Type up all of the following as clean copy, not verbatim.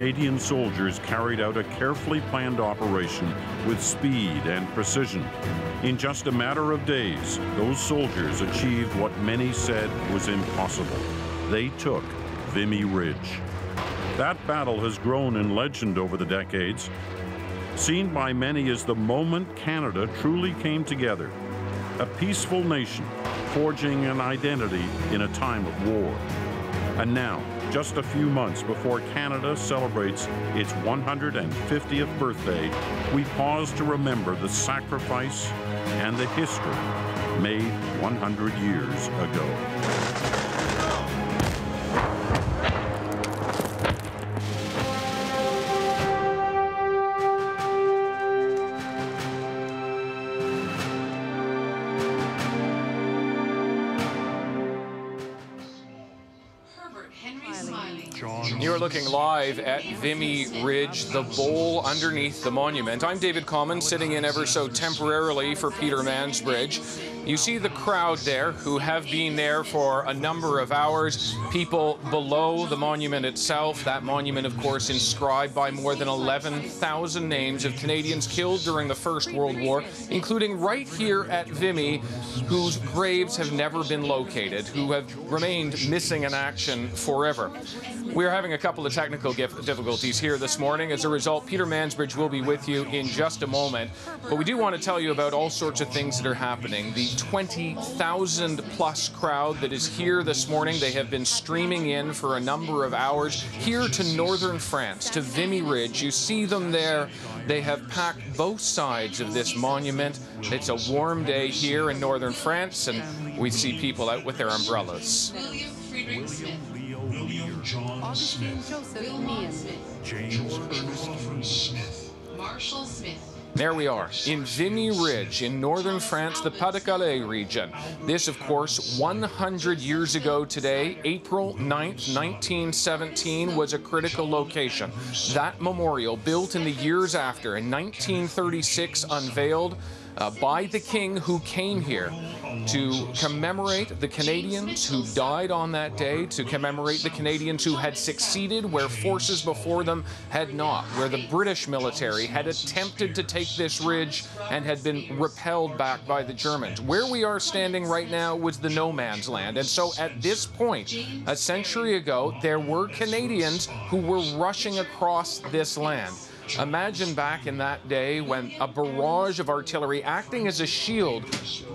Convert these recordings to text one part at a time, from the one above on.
Canadian soldiers carried out a carefully planned operation with speed and precision. In just a matter of days, those soldiers achieved what many said was impossible. They took Vimy Ridge. That battle has grown in legend over the decades, seen by many as the moment Canada truly came together, a peaceful nation forging an identity in a time of war. And now, just a few months before Canada celebrates its 150th birthday, we pause to remember the sacrifice and the history made 100 years ago. You're looking live at Vimy Ridge, the bowl underneath the monument. I'm David Common, sitting in ever so temporarily for Peter Mansbridge. You see the crowd there who have been there for a number of hours. People below the monument itself. That monument, of course, inscribed by more than 11,000 names of Canadians killed during the First World War, including right here at Vimy, whose graves have never been located, who have remained missing in action forever. We're having a couple of technical difficulties here this morning. As a result, Peter Mansbridge will be with you in just a moment. But we do want to tell you about all sorts of things that are happening. The 20,000 plus crowd that is here this morning, they have been streaming in for a number of hours here to northern France, to Vimy Ridge. You see them there. They have packed both sides of this monument. It's a warm day here in northern France, and we see people out with their umbrellas. William John Smith, William Smith, James Ernest Smith, Marshall Smith. There we are, in Vimy Ridge, in northern France, the Pas-de-Calais region. This, of course, 100 years ago today, April 9th, 1917, was a critical location. That memorial, built in the years after, in 1936, unveiled by the King, who came here to commemorate the Canadians who died on that day, to commemorate the Canadians who had succeeded where forces before them had not, where the British military had attempted to take this ridge and had been repelled back by the Germans. Where we are standing right now was the no man's land. And so at this point, a century ago, there were Canadians who were rushing across this land. Imagine back in that day when a barrage of artillery acting as a shield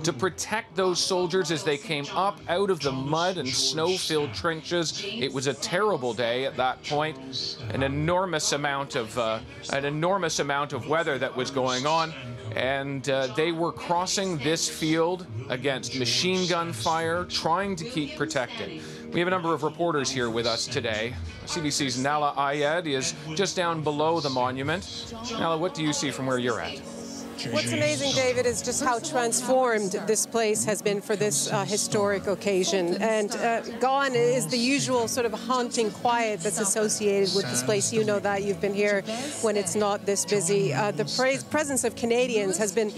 to protect those soldiers as they came up out of the mud and snow-filled trenches. It was a terrible day at that point. An enormous amount of weather that was going on, and they were crossing this field against machine gun fire, trying to keep protected. We have a number of reporters here with us today. CBC's Nala Ayed is just down below the monument. Nala, what do you see from where you're at? What's amazing, David, is just how transformed this place has been for this historic occasion. And gone is the usual sort of haunting quiet that's associated with this place. You know that. You've been here when it's not this busy. The presence of Canadians has been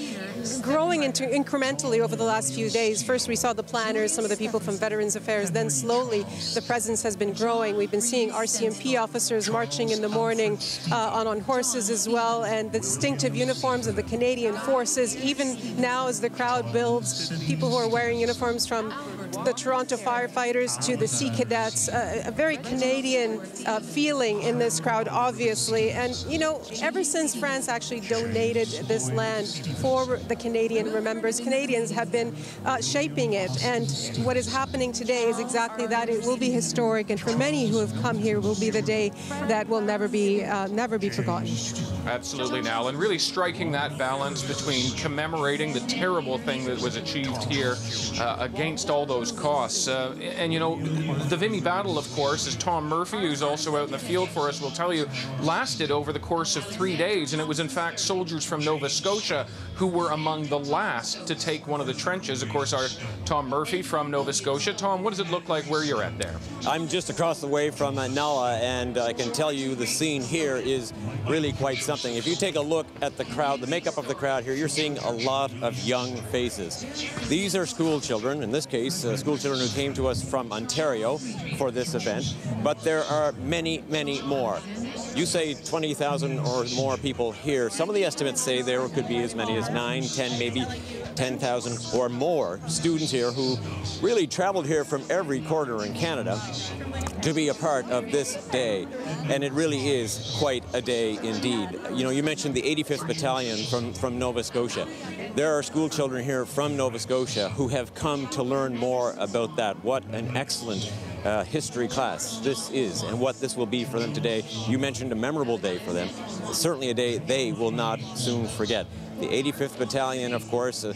growing incrementally over the last few days. First, we saw the planners, some of the people from Veterans Affairs. Then slowly, the presence has been growing. We've been seeing RCMP officers marching in the morning on horses as well, and the distinctive uniforms of the Canadian forces. Even now, as the crowd builds, people who are wearing uniforms from the Toronto firefighters to the Sea Cadets, a very Canadian feeling in this crowd, obviously. And, you know, ever since France actually donated this land for the Canadian Remembers, Canadians have been shaping it. And what is happening today is exactly that. It will be historic, and for many who have come here, will be the day that will never be forgotten. Absolutely, now, and really striking that balance between commemorating the terrible thing that was achieved here against all those costs. And, you know, the Vimy battle, of course, as Tom Murphy, who's also out in the field for us, will tell you, lasted over the course of 3 days. And it was, in fact, soldiers from Nova Scotia who were among the last to take one of the trenches. Of course, our Tom Murphy from Nova Scotia. Tom, what does it look like where you're at there? I'm just across the way from Nala, and I can tell you the scene here is really quite something. If you take a look at the crowd, the makeup of the crowd here, you're seeing a lot of young faces. These are school children, in this case, school children who came to us from Ontario for this event, but there are many, many more. You say 20,000 or more people here. Some of the estimates say there could be as many as 9, 10, maybe 10,000 or more students here who really traveled here from every corner in Canada to be a part of this day. And it really is quite a day indeed. You know, you mentioned the 85th Battalion from Nova Scotia. There are school children here from Nova Scotia who have come to learn more about that. What an excellent history class this is, and what this will be for them today. You mentioned a memorable day for them. Certainly a day they will not soon forget. The 85th Battalion, of course, a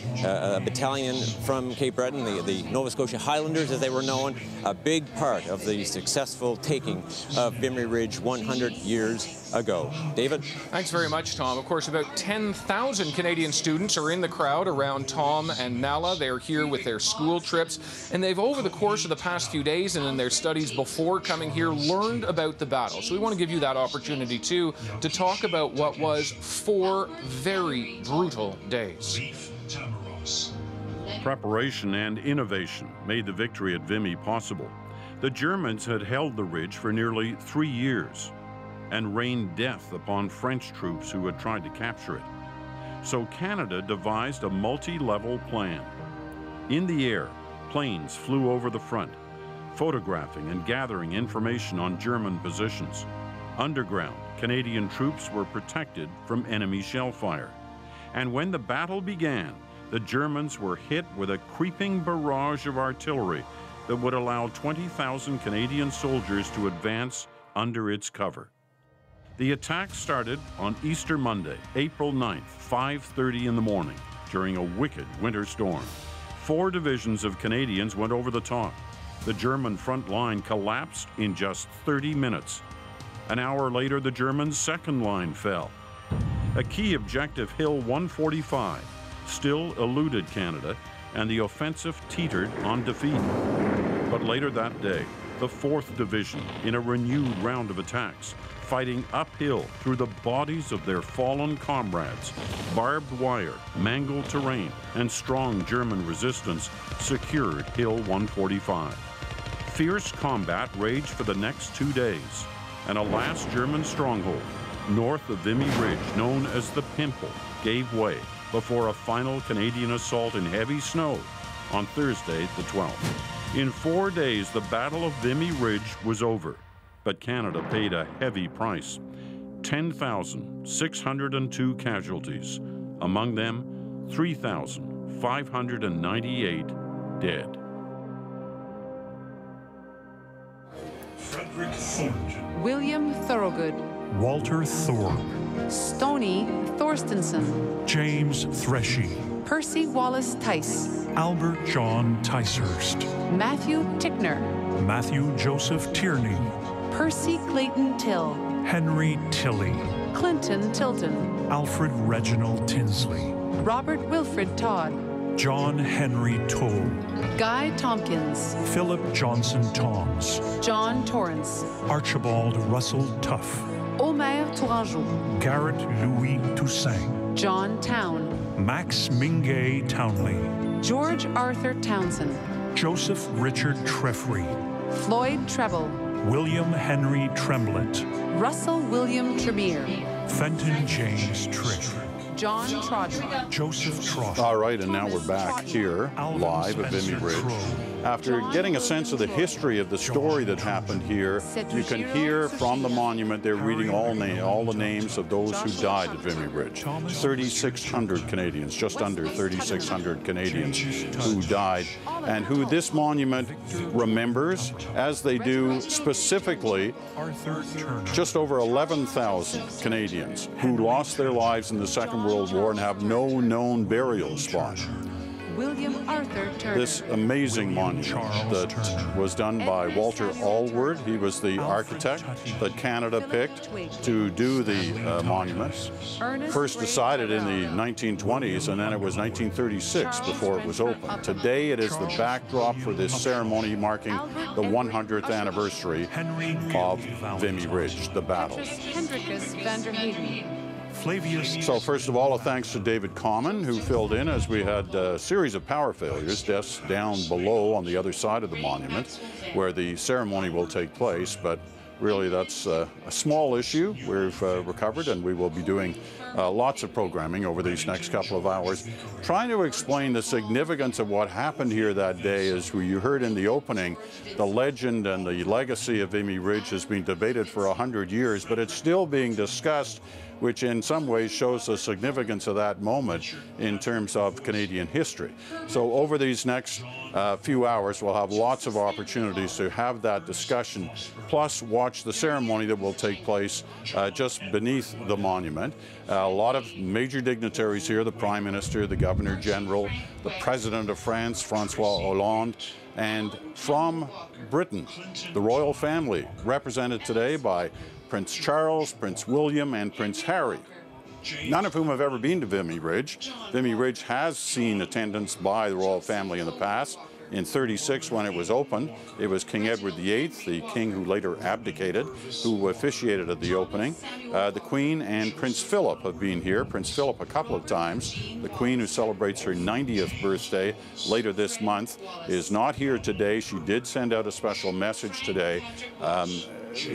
battalion from Cape Breton, the Nova Scotia Highlanders, as they were known, a big part of the successful taking of Vimy Ridge 100 years ago. David? Thanks very much, Tom. Of course, about 10,000 Canadian students are in the crowd around Tom and Nala. They're here with their school trips, and they've, over the course of the past few days and in their studies before coming here, learned about the battle. So we want to give you that opportunity, too, to talk about what was 4 very brutal days. Preparation and innovation made the victory at Vimy possible. The Germans had held the ridge for nearly 3 years and rained death upon French troops who had tried to capture it. So Canada devised a multi-level plan. In the air, planes flew over the front, photographing and gathering information on German positions. Underground, Canadian troops were protected from enemy shell fire. And when the battle began, the Germans were hit with a creeping barrage of artillery that would allow 20,000 Canadian soldiers to advance under its cover. The attack started on Easter Monday, April 9th, 5:30 in the morning, during a wicked winter storm. 4 divisions of Canadians went over the top. The German front line collapsed in just 30 minutes. An hour later, the German second line fell. A key objective, Hill 145, still eluded Canada, and the offensive teetered on defeat. But later that day, the 4th Division, in a renewed round of attacks, fighting uphill through the bodies of their fallen comrades, barbed wire, mangled terrain, and strong German resistance, secured Hill 145. Fierce combat raged for the next 2 days, and a last German stronghold, north of Vimy Ridge, known as the Pimple, gave way before a final Canadian assault in heavy snow on Thursday, the 12th. In 4 days, the Battle of Vimy Ridge was over, but Canada paid a heavy price. 10,602 casualties, among them 3,598 dead. Frederick Thornton. William Thorogood. Walter Thorpe. Stony Thorstenson. James Threshy. Percy Wallace Tice. Albert John Ticehurst. Matthew Tickner. Matthew Joseph Tierney. Percy Clayton Till. Henry Tilley. Clinton Tilton. Alfred Reginald Tinsley. Robert Wilfred Todd. John Henry Toll. Guy Tompkins. Philip Johnson Toms. John Torrance. Archibald Russell Tuff. Omer Tourangeau. Garrett Louis Toussaint. John Town. Max Mingay Townley. George Arthur Townsend. Joseph Richard Treffry. Floyd Treble. William Henry Tremblett. Russell William Tremere. Fenton James Trick. John Trodman. Joseph Trot. All right, and now we're back here live at Vimy Ridge. After getting a sense of the history of the story that happened here, you can hear from the monument they're reading all the names of those who died at Vimy Ridge. 3,600 Canadians, just under 3,600 Canadians who died, and who this monument remembers, as they do specifically just over 11,000 Canadians who lost their lives in the Second World War and have no known burial spot. William Arthur Turner. This amazing monument that was done by Walter Allward. He was the architect that Canada picked to do the monument. First decided in the 1920s, and then it was 1936 before it was opened. Today it is the backdrop for this ceremony marking the 100th anniversary of Vimy Ridge, the battle. Hendrikus van der Heyden. So first of all, a thanks to David Common, who filled in as we had a series of power failures just down below on the other side of the monument where the ceremony will take place. But really that's a small issue we've recovered, and we will be doing lots of programming over these next couple of hours, trying to explain the significance of what happened here that day. As you heard in the opening, the legend and the legacy of Vimy Ridge has been debated for 100 years, but it's still being discussed, which in some ways shows the significance of that moment in terms of Canadian history. So over these next few hours, we'll have lots of opportunities to have that discussion, plus watch the ceremony that will take place just beneath the monument. A lot of major dignitaries here, the Prime Minister, the Governor General, the President of France, Francois Hollande, and from Britain, the royal family, represented today by Prince Charles, Prince William, and Prince Harry, none of whom have ever been to Vimy Ridge. Vimy Ridge has seen attendance by the royal family in the past. In '36, when it was opened, it was King Edward VIII, the king who later abdicated, who officiated at the opening. The Queen and Prince Philip have been here. Prince Philip a couple of times. The Queen, who celebrates her 90th birthday later this month, is not here today. She did send out a special message today,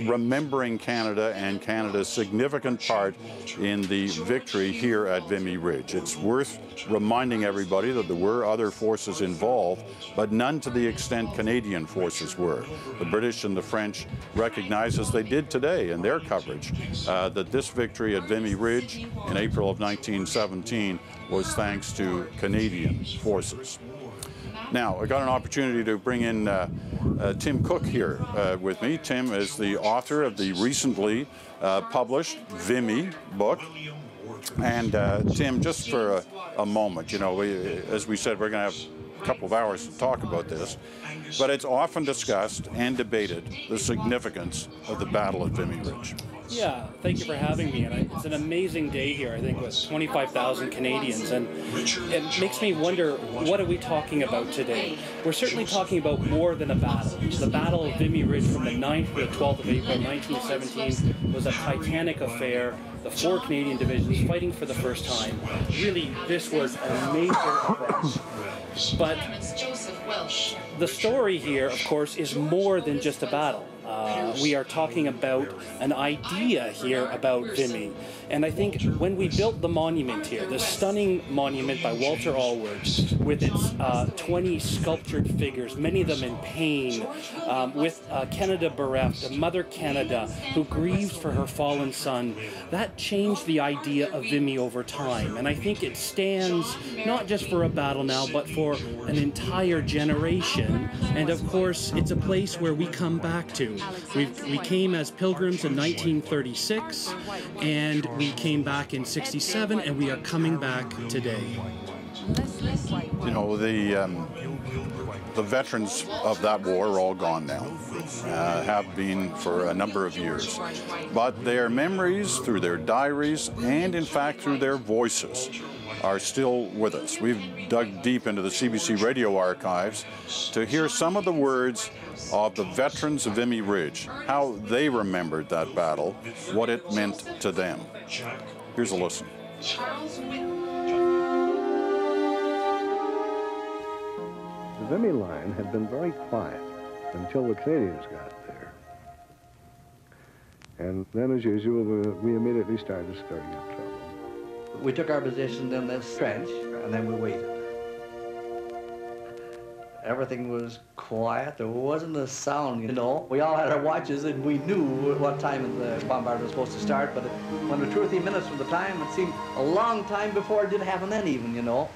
remembering Canada and Canada's significant part in the victory here at Vimy Ridge. It's worth reminding everybody that there were other forces involved, but none to the extent Canadian forces were. The British and the French recognize, as they did today in their coverage, that this victory at Vimy Ridge in April of 1917 was thanks to Canadian forces. Now, I got an opportunity to bring in Tim Cook here with me. Tim is the author of the recently published Vimy book. And Tim, just for a moment, you know, as we said, we're going to have a couple of hours to talk about this, but it's often discussed and debated the significance of the Battle at Vimy Ridge. Yeah, thank you for having me. And it's an amazing day here, I think, with 25,000 Canadians. And it makes me wonder, what are we talking about today? We're certainly talking about more than a battle. The Battle of Vimy Ridge from the 9th to the 12th of April 1917 was a titanic affair. The 4 Canadian divisions fighting for the first time. Really, this was a major event. But the story here, of course, is more than just a battle. We are talking about an idea here about Vimy. And I think when we built the monument here, the stunning monument by Walter Allward, with its 20 sculptured figures, many of them in pain, with Canada bereft, Mother Canada, who grieves for her fallen son, that changed the idea of Vimy over time. And I think it stands not just for a battle now, but for an entire generation. And of course, it's a place where we come back to. We came as pilgrims in 1936, and we came back in '67, and we are coming back today. You know, the veterans of that war are all gone now, have been for a number of years. But their memories, through their diaries, and in fact through their voices, are still with us. We've dug deep into the CBC Radio archives to hear some of the words of the veterans of Vimy Ridge, how they remembered that battle, what it meant to them. Here's a listen. The Vimy line had been very quiet until the Canadians got there. And then, as usual, we immediately started stirring up trouble. We took our position in this trench, and then we waited. Everything was quiet. There wasn't a sound, you know. We all had our watches, and we knew what time the bombardment was supposed to start, but when the 2 or 3 minutes from the time, it seemed a long time before it did happen then even, you know.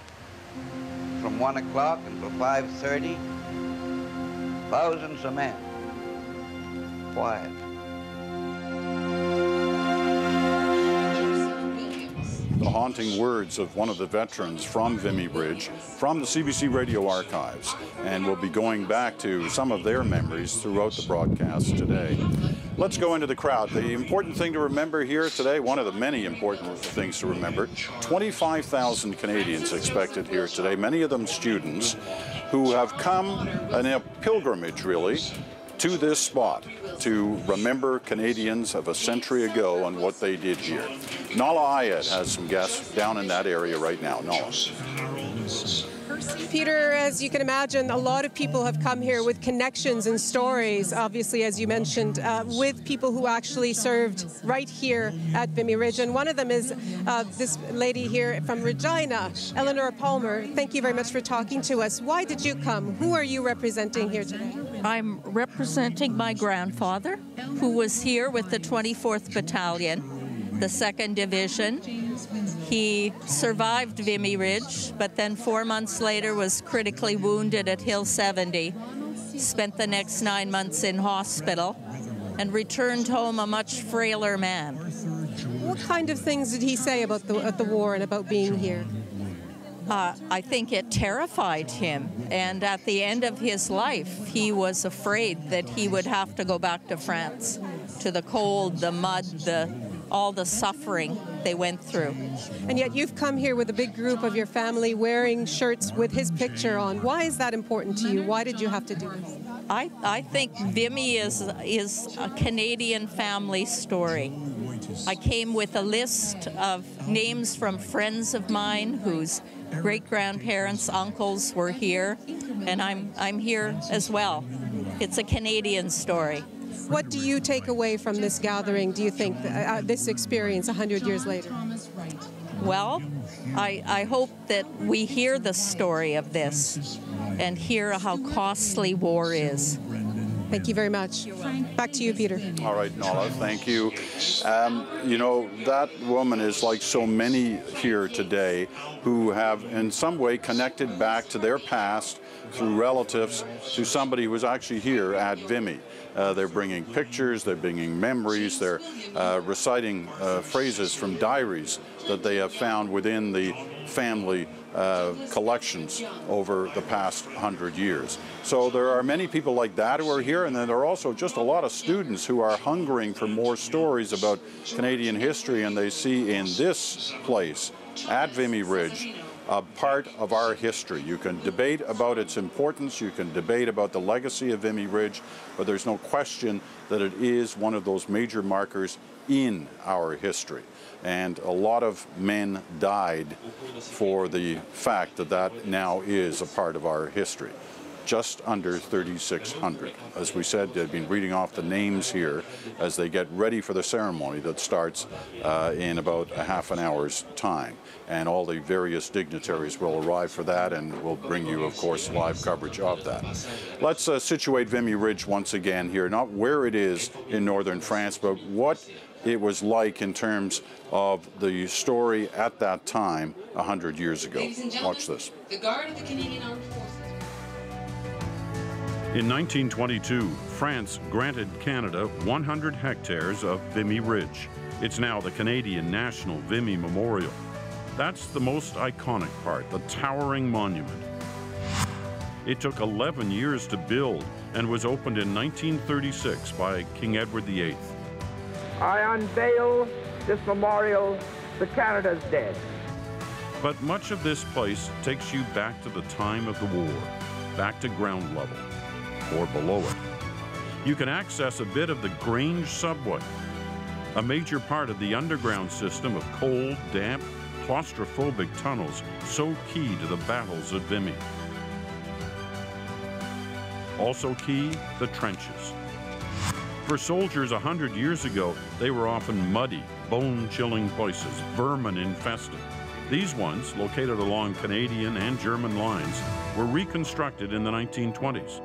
From 1 o'clock until 5:30, thousands of men, quiet. The haunting words of one of the veterans from Vimy Ridge, from the CBC Radio archives, and we'll be going back to some of their memories throughout the broadcast today. Let's go into the crowd. The important thing to remember here today, one of the many important things to remember, 25,000 Canadians expected here today, many of them students, who have come in a pilgrimage, really, to this spot to remember Canadians of a century ago and what they did here. Nala Ayed has some guests down in that area right now. Nala. Percy Peter, as you can imagine, a lot of people have come here with connections and stories, obviously, as you mentioned, with people who actually served right here at Vimy Ridge. And one of them is this lady here from Regina, Eleanor Palmer. Thank you very much for talking to us. Why did you come? Who are you representing here today? I'm representing my grandfather, who was here with the 24th Battalion, the 2nd Division. He survived Vimy Ridge, but then 4 months later was critically wounded at Hill 70, spent the next 9 months in hospital, and returned home a much frailer man. What kind of things did he say about the war and about being here? I think it terrified him, and at the end of his life, he was afraid that he would have to go back to France, to the cold, the mud, all the suffering they went through. And yet you've come here with a big group of your family wearing shirts with his picture on. Why is that important to you? Why did you have to do this? I think Vimy is a Canadian family story. I came with a list of names from friends of mine whose great-grandparents, uncles were here, and I'm here as well. It's a Canadian story. What do you take away from this gathering, do you think, this experience 100 years later? Well, I hope that we hear the story of this and hear how costly war is. Thank you very much. Back to you, Peter. All right, Nola, thank you. You know, that woman is like so many here today who have in some way connected back to their past through relatives to somebody who was actually here at Vimy. They're bringing pictures, they're bringing memories, they're reciting phrases from diaries that they have found within the family collections over the past 100 years. So there are many people like that who are here, and then there are also just a lot of students who are hungering for more stories about Canadian history, and they see in this place at Vimy Ridge a part of our history. You can debate about its importance, you can debate about the legacy of Vimy Ridge, but there's no question that it is one of those major markers in our history. And a lot of men died for the fact that that now is a part of our history. Just under 3,600. As we said, they've been reading off the names here as they get ready for the ceremony that starts in about a half an hour's time. And all the various dignitaries will arrive for that, and we'll bring you, of course, live coverage of that. Let's situate Vimy Ridge once again here, not where it is in northern France, but what it was like in terms of the story at that time 100 years ago. Watch this. The Guard of the Canadian Armed Forces. In 1922, France granted Canada 100 hectares of Vimy Ridge. It's now the Canadian National Vimy Memorial. That's the most iconic part, the towering monument. It took 11 years to build and was opened in 1936 by King Edward VIII. I unveil this memorial to Canada's dead. But much of this place takes you back to the time of the war, back to ground level, or below it. You can access a bit of the Grange subway, a major part of the underground system of cold, damp, claustrophobic tunnels so key to the battles at Vimy. Also key, the trenches. For soldiers 100 years ago, they were often muddy, bone-chilling places, vermin-infested. These ones, located along Canadian and German lines, were reconstructed in the 1920s.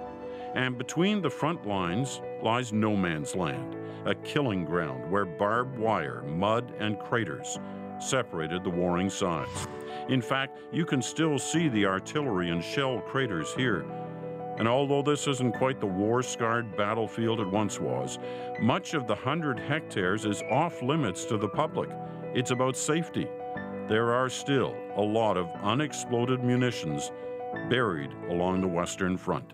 And between the front lines lies no man's land, a killing ground where barbed wire, mud, and craters separated the warring sides. In fact, you can still see the artillery and shell craters here. And although this isn't quite the war-scarred battlefield it once was, much of the 100 hectares is off-limits to the public. It's about safety. There are still a lot of unexploded munitions buried along the Western Front.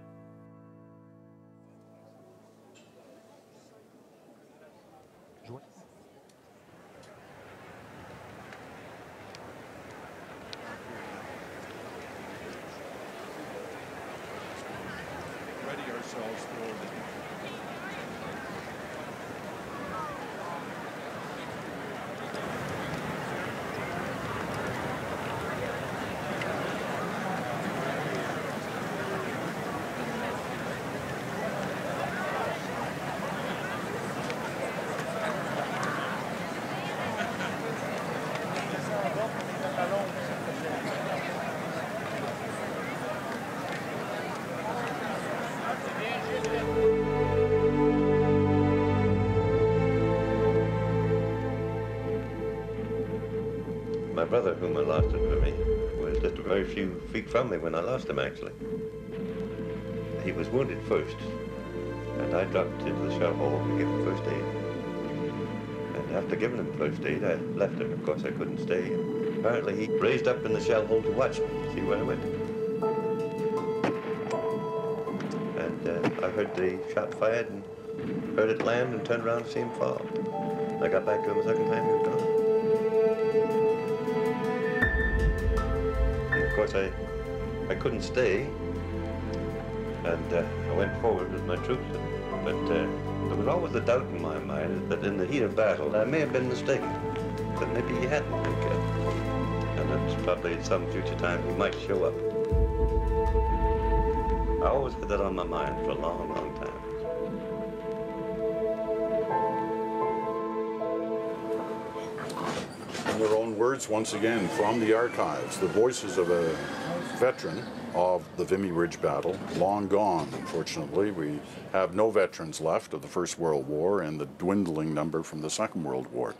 My brother, whom I lost at Vimy, was just a very few feet from me when I lost him, actually. He was wounded first, and I dropped into the shell hole to give him first aid. And after giving him first aid, I left him. Of course, I couldn't stay. Apparently, he raised up in the shell hole to watch me, see where I went. And I heard the shot fired and heard it land and turned around to see him fall. I got back to him a second time, he was gone. And of course, I couldn't stay, and I went forward with my troops. But there was always a doubt in my mind that in the heat of battle, I may have been mistaken, that maybe he hadn't been killed. And that probably at some future time he might show up. I always had that on my mind for a long, long time. In their own words, once again, from the archives, the voices of a veteran of the Vimy Ridge battle, long gone, unfortunately. We have no veterans left of the First World War and the dwindling number from the Second World War.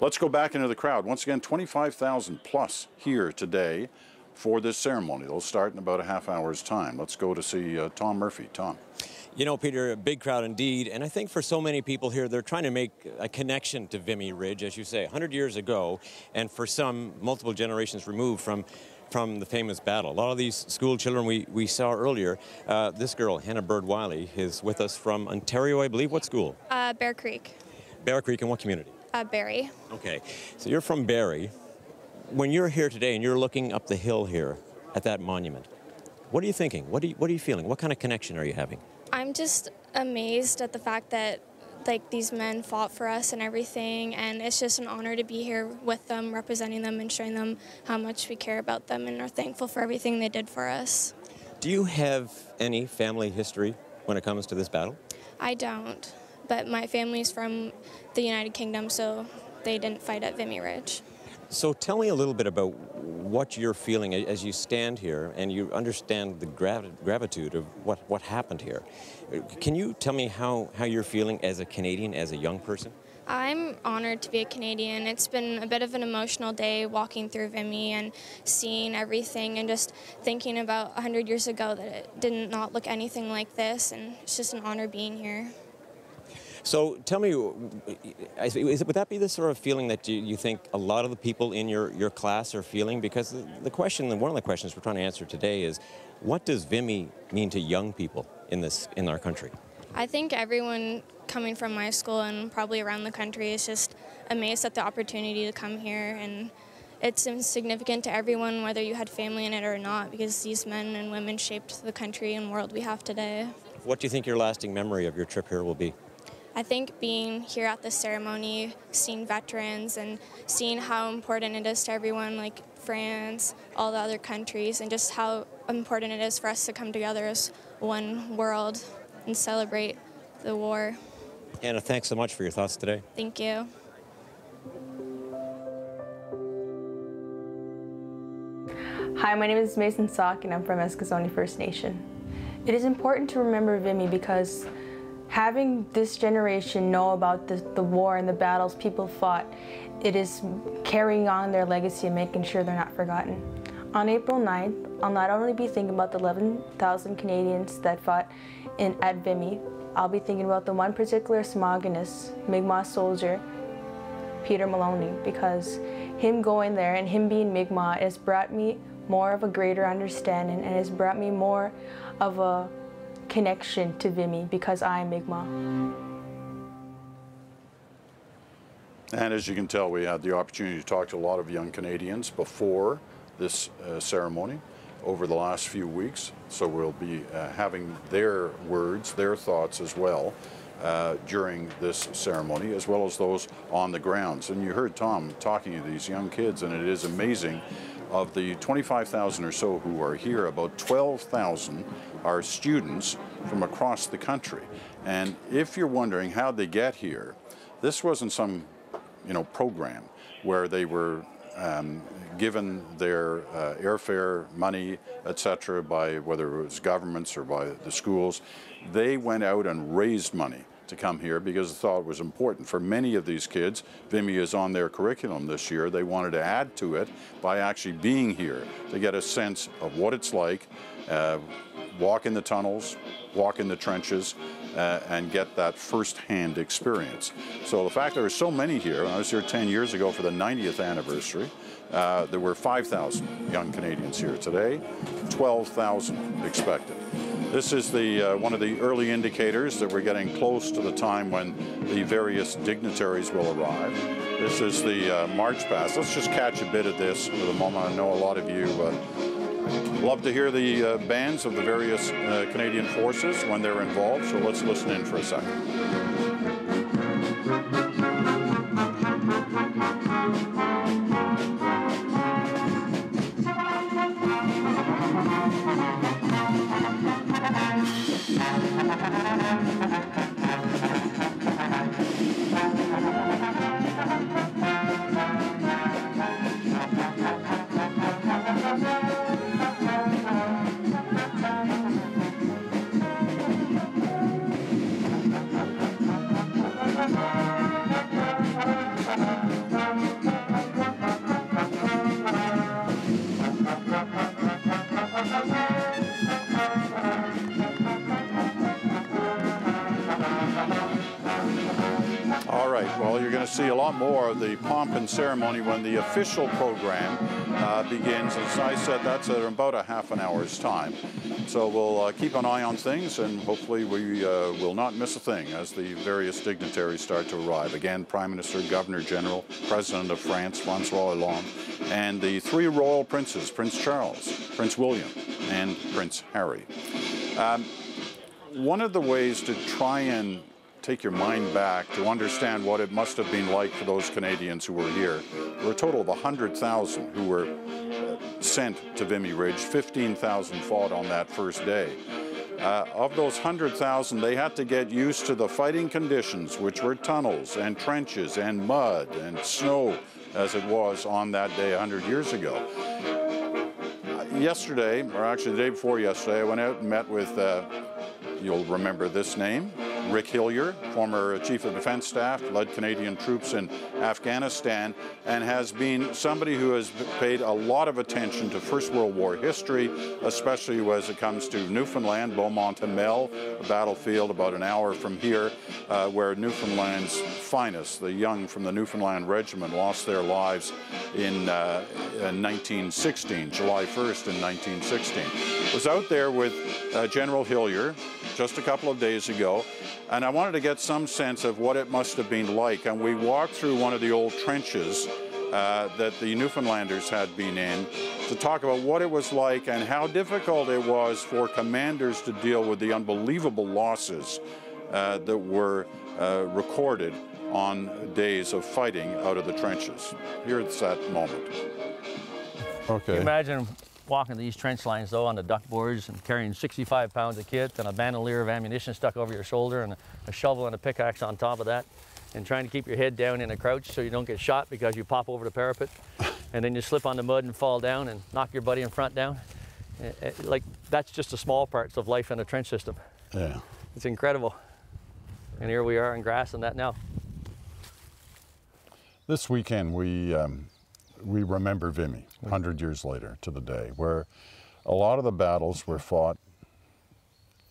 Let's go back into the crowd. Once again, 25,000 plus here today for this ceremony. It'll start in about a half hour's time. Let's go to see Tom Murphy. Tom. You know, Peter, a big crowd indeed, and I think for so many people here, they're trying to make a connection to Vimy Ridge, as you say, 100 years ago, and for some, multiple generations removed from the famous battle. A lot of these school children we saw earlier, this girl, Hannah Bird-Wiley, is with us from Ontario, I believe. What school? Bear Creek. Bear Creek, and what community? Barrie. Okay, so you're from Barrie. When you're here today and you're looking up the hill here at that monument, what are you thinking? What are you feeling? What kind of connection are you having? I'm just amazed at the fact that these men fought for us and everything, and it's just an honor to be here with them, representing them and showing them how much we care about them and are thankful for everything they did for us. Do you have any family history when it comes to this battle? I don't, but my family's from the United Kingdom, so they didn't fight at Vimy Ridge. So tell me a little bit about what you're feeling as you stand here and you understand the gravitude of what happened here. Can you tell me how you're feeling as a Canadian, as a young person? I'm honored to be a Canadian. It's been a bit of an emotional day walking through Vimy and seeing everything and just thinking about 100 years ago that it did not look anything like this, and it's just an honor being here. So tell me, would that be the sort of feeling that you think a lot of the people in your class are feeling? Because one of the questions we're trying to answer today is, what does Vimy mean to young people in our country? I think everyone coming from my school and probably around the country is just amazed at the opportunity to come here, and it's significant to everyone, whether you had family in it or not, because these men and women shaped the country and world we have today. What do you think your lasting memory of your trip here will be? I think being here at this ceremony, seeing veterans and seeing how important it is to everyone, like France, all the other countries, and just how important it is for us to come together as one world and celebrate the war. Anna, thanks so much for your thoughts today. Thank you. Hi, my name is Mason Sock and I'm from Eskasoni First Nation. It is important to remember Vimy because having this generation know about the war and the battles people fought, it is carrying on their legacy and making sure they're not forgotten. On April 9th, I'll not only be thinking about the 11,000 Canadians that fought at Vimy, I'll be thinking about the one particular Smogonist, Mi'kmaq soldier, Peter Maloney, because him going there and him being Mi'kmaq has brought me more of a greater understanding and has brought me more of a connection to Vimy because I am Mi'kmaq. And as you can tell, we had the opportunity to talk to a lot of young Canadians before this ceremony over the last few weeks. So we'll be having their words, their thoughts as well during this ceremony, as well as those on the grounds. And you heard Tom talking to these young kids, and it is amazing. Of the 25,000 or so who are here, about 12,000 are students from across the country. And if you're wondering how they get here, this wasn't some, program where they were given their airfare money, etc., by whether it was governments or by the schools. They went out and raised money to come here because they thought it was important. For many of these kids, Vimy is on their curriculum this year. They wanted to add to it by actually being here to get a sense of what it's like, walk in the tunnels, walk in the trenches, and get that first-hand experience. So the fact there are so many here, I was here 10 years ago for the 90th anniversary, there were 5,000 young Canadians here today, 12,000 expected. This is one of the early indicators that we're getting close to the time when the various dignitaries will arrive. This is the march past. Let's just catch a bit of this for the moment. I know a lot of you love to hear the bands of the various Canadian forces when they're involved, so let's listen in for a second. Well, you're going to see a lot more of the pomp and ceremony when the official program begins. As I said, that's at about a half an hour's time. So we'll keep an eye on things, and hopefully we will not miss a thing as the various dignitaries start to arrive. Again, Prime Minister, Governor General, President of France, Francois Hollande, and the three royal princes, Prince Charles, Prince William, and Prince Harry. One of the ways to try and take your mind back to understand what it must have been like for those Canadians who were here. There were a total of 100,000 who were sent to Vimy Ridge. 15,000 fought on that first day. Of those 100,000, they had to get used to the fighting conditions, which were tunnels and trenches and mud and snow, as it was on that day 100 years ago. Yesterday, or actually the day before yesterday, I went out and met with, you'll remember this name, Rick Hillier, former Chief of Defense Staff, led Canadian troops in Afghanistan, and has been somebody who has paid a lot of attention to First World War history, especially as it comes to Newfoundland, Beaumont-Hamel, a battlefield about an hour from here, where Newfoundland's finest, the young from the Newfoundland Regiment, lost their lives in 1916, July 1st in 1916. Was out there with General Hillier just a couple of days ago, and I wanted to get some sense of what it must have been like. And we walked through one of the old trenches that the Newfoundlanders had been in to talk about what it was like and how difficult it was for commanders to deal with the unbelievable losses that were recorded on days of fighting out of the trenches. Here's that moment. Okay. Imagine walking these trench lines though on the duck boards and carrying 65 pounds of kit and a bandolier of ammunition stuck over your shoulder and a shovel and a pickaxe on top of that, and trying to keep your head down in a crouch so you don't get shot because you pop over the parapet and then you slip on the mud and fall down and knock your buddy in front down. Like, that's just the small parts of life in a trench system. Yeah. It's incredible. And here we are in grass and that now. This weekend we remember Vimy 100 years later to the day, where a lot of the battles were fought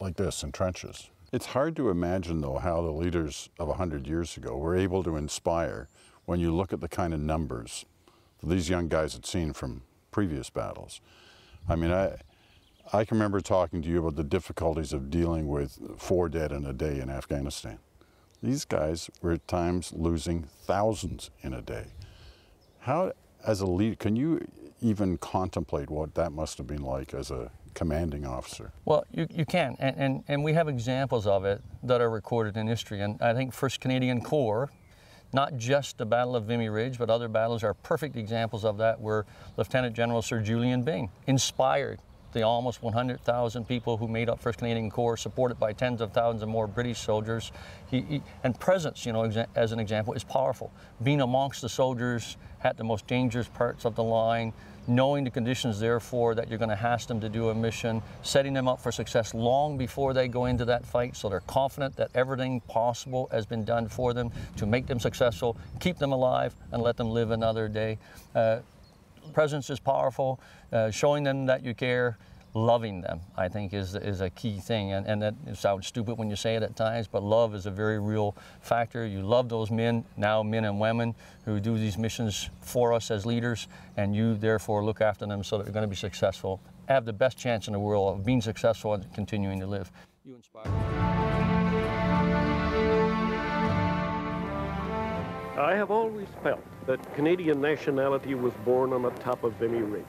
like this in trenches. It's hard to imagine, though, how the leaders of 100 years ago were able to inspire when you look at the kind of numbers that these young guys had seen from previous battles. I mean, I can remember talking to you about the difficulties of dealing with 4 dead in a day in Afghanistan. These guys were at times losing thousands in a day. How, as a leader, can you even contemplate what that must have been like as a commanding officer? Well, you can, and we have examples of it that are recorded in history. And I think 1st Canadian Corps, not just the Battle of Vimy Ridge, but other battles are perfect examples of that, where Lieutenant General Sir Julian Byng inspired the almost 100,000 people who made up 1st Canadian Corps, supported by tens of thousands of more British soldiers. And presence, you know, as an example, is powerful. Being amongst the soldiers at the most dangerous parts of the line, knowing the conditions therefore that you're going to ask them to do a mission, setting them up for success long before they go into that fight so they're confident that everything possible has been done for them to make them successful, keep them alive, and let them live another day. Presence is powerful, showing them that you care, loving them, I think, is a key thing. And that sounds stupid when you say it at times, but love is a very real factor. You love those men, now men and women, who do these missions for us as leaders, and you therefore look after them so that they're going to be successful, have the best chance in the world of being successful and continuing to live. You inspire me. I have always felt that Canadian nationality was born on the top of Vimy Ridge.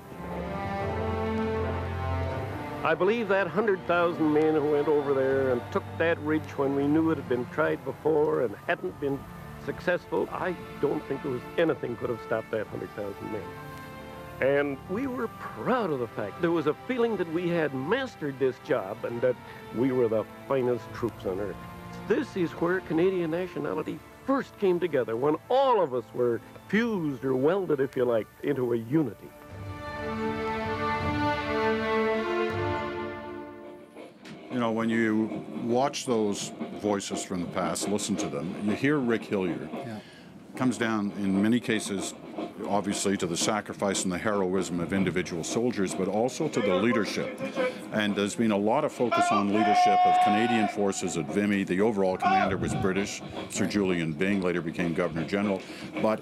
I believe that 100,000 men who went over there and took that ridge when we knew it had been tried before and hadn't been successful, I don't think there was anything could have stopped that 100,000 men. And we were proud of the fact. There was a feeling that we had mastered this job and that we were the finest troops on earth. This is where Canadian nationality first came together, when all of us were fused or welded, if you like, into a unity. You know, when you watch those voices from the past, listen to them, you hear Rick Hilliard. Yeah. Comes down, in many cases, obviously to the sacrifice and the heroism of individual soldiers, but also to the leadership. And there's been a lot of focus on leadership of Canadian forces at Vimy. The overall commander was British, Sir Julian Byng, later became Governor General. But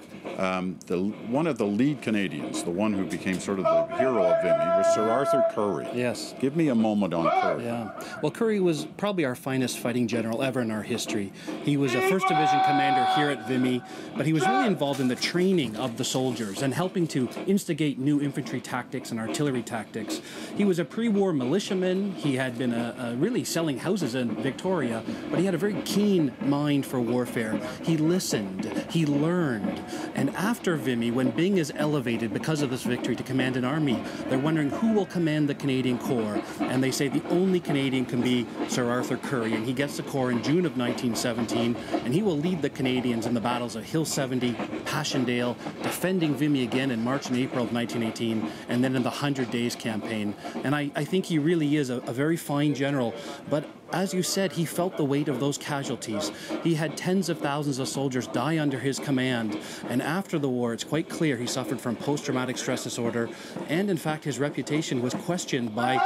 one of the lead Canadians, the one who became sort of the hero of Vimy, was Sir Arthur Currie. Yes. Give me a moment on Currie. Yeah. Well, Currie was probably our finest fighting general ever in our history. He was a 1st Division commander here at Vimy, but he was really involved in the training of the soldiers and helping to instigate new infantry tactics and artillery tactics. He was a pre-war militiaman. He had been really selling houses in Victoria, but he had a very keen mind for warfare. He listened, he learned, and after Vimy, when Byng is elevated because of this victory to command an army, they're wondering who will command the Canadian Corps, and they say the only Canadian can be Sir Arthur Currie, and he gets the Corps in June of 1917, and he will lead the Canadians in the battles of Hill 70, Passchendaele, defending Vimy again in March and April of 1918, and then in the 100 Days campaign. And I think he really is a very fine general, but as you said, he felt the weight of those casualties. He had tens of thousands of soldiers die under his command, and after the war, it's quite clear he suffered from post-traumatic stress disorder, and in fact, his reputation was questioned by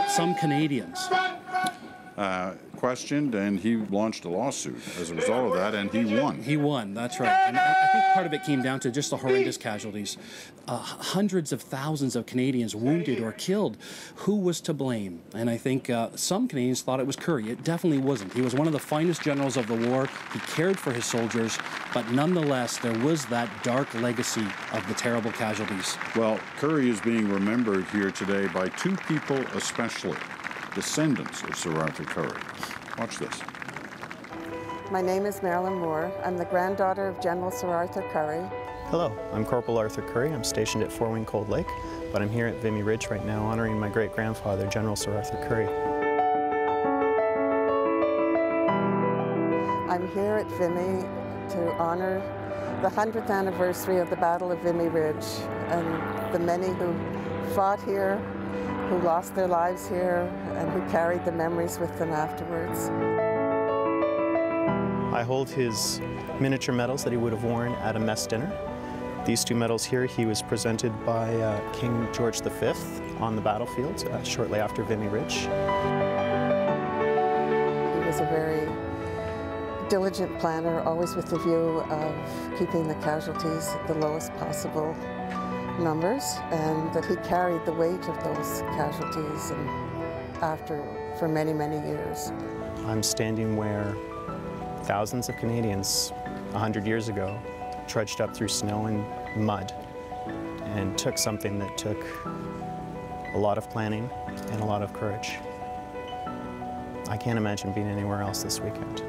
some Canadians. Questioned, and he launched a lawsuit as a result of that, and he won. He won, that's right. And I think part of it came down to just the horrendous casualties. Hundreds of thousands of Canadians wounded or killed. Who was to blame? And I think some Canadians thought it was Currie. It definitely wasn't. He was one of the finest generals of the war. He cared for his soldiers, but nonetheless, there was that dark legacy of the terrible casualties. Well, Currie is being remembered here today by two people especially, descendants of Sir Arthur Currie. Watch this. My name is Marilyn Moore. I'm the granddaughter of General Sir Arthur Currie. Hello, I'm Corporal Arthur Currie. I'm stationed at Fort Wayne Cold Lake, but I'm here at Vimy Ridge right now honoring my great-grandfather, General Sir Arthur Currie. I'm here at Vimy to honor the 100th anniversary of the Battle of Vimy Ridge and the many who fought here, who lost their lives here, and who carried the memories with them afterwards. I hold his miniature medals that he would have worn at a mess dinner. These two medals here, he was presented by King George V on the battlefield shortly after Vimy Ridge. He was a very diligent planner, always with the view of keeping the casualties at the lowest possible numbers, and that he carried the weight of those casualties and for many, many years. I'm standing where thousands of Canadians 100 years ago trudged up through snow and mud and took something that took a lot of planning and a lot of courage. I can't imagine being anywhere else this weekend.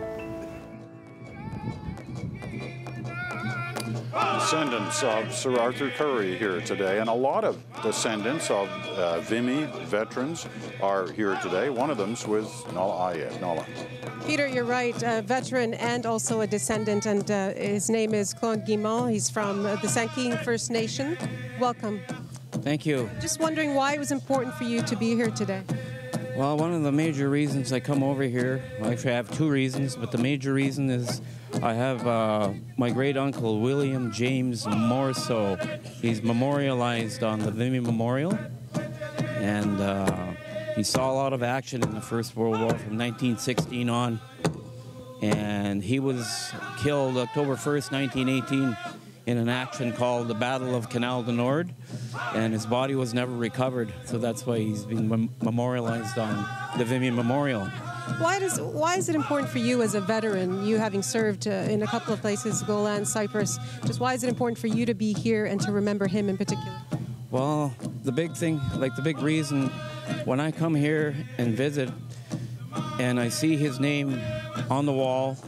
Descendants of Sir Arthur Currie here today, and a lot of descendants of Vimy veterans are here today. One of them's with Nala Ayed. Nala. Peter, you're right, a veteran and also a descendant, and his name is Claude Guimont. He's from the Sankeen First Nation. Welcome. Thank you. Just wondering why it was important for you to be here today. Well, one of the major reasons I come over here, well, actually I have two reasons, but the major reason is I have my great uncle, William James Morso. He's memorialized on the Vimy Memorial, and he saw a lot of action in the First World War from 1916 on, and he was killed October 1st, 1918 in an action called the Battle of Canal du Nord, and his body was never recovered, so that's why he's been memorialized on the Vimy Memorial. Why is it important for you as a veteran, you having served in a couple of places, Golan, Cyprus, just why is it important for you to be here and to remember him in particular? Well, the big thing, like the big reason, when I come here and visit and I see his name on the wall,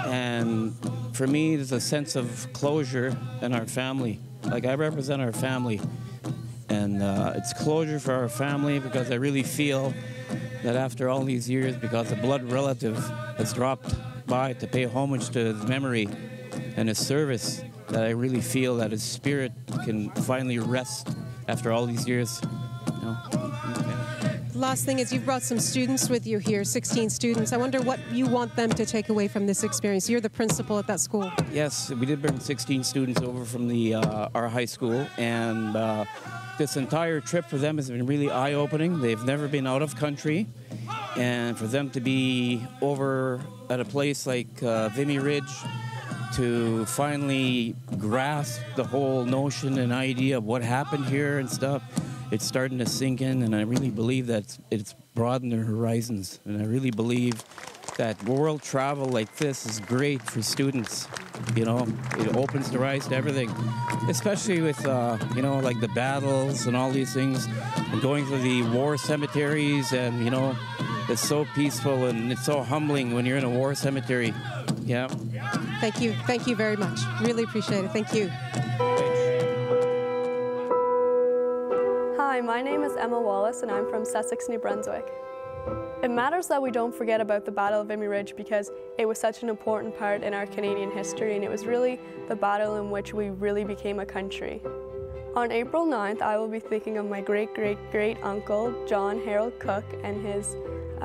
and for me there's a sense of closure in our family. Like I represent our family, and it's closure for our family because I really feel that after all these years, because a blood relative has dropped by to pay homage to his memory and his service, that I really feel that his spirit can finally rest after all these years. You know? Last thing is you've brought some students with you here, 16 students. I wonder what you want them to take away from this experience. You're the principal at that school. Yes, we did bring 16 students over from our high school, and this entire trip for them has been really eye-opening. They've never been out of country, and for them to be over at a place like Vimy Ridge to finally grasp the whole notion and idea of what happened here and stuff, it's starting to sink in, and I really believe that it's broadened their horizons, and I really believe that world travel like this is great for students. You know, it opens their eyes to everything, especially with, you know, like the battles and all these things, and going to the war cemeteries, and, you know, it's so peaceful and it's so humbling when you're in a war cemetery. Yeah. Thank you very much. Really appreciate it. Thank you. Hi, my name is Emma Wallace and I'm from Sussex, New Brunswick. It matters that we don't forget about the Battle of Vimy Ridge because it was such an important part in our Canadian history, and it was really the battle in which we really became a country. On April 9th, I will be thinking of my great-great-great-uncle, John Harold Cook, and his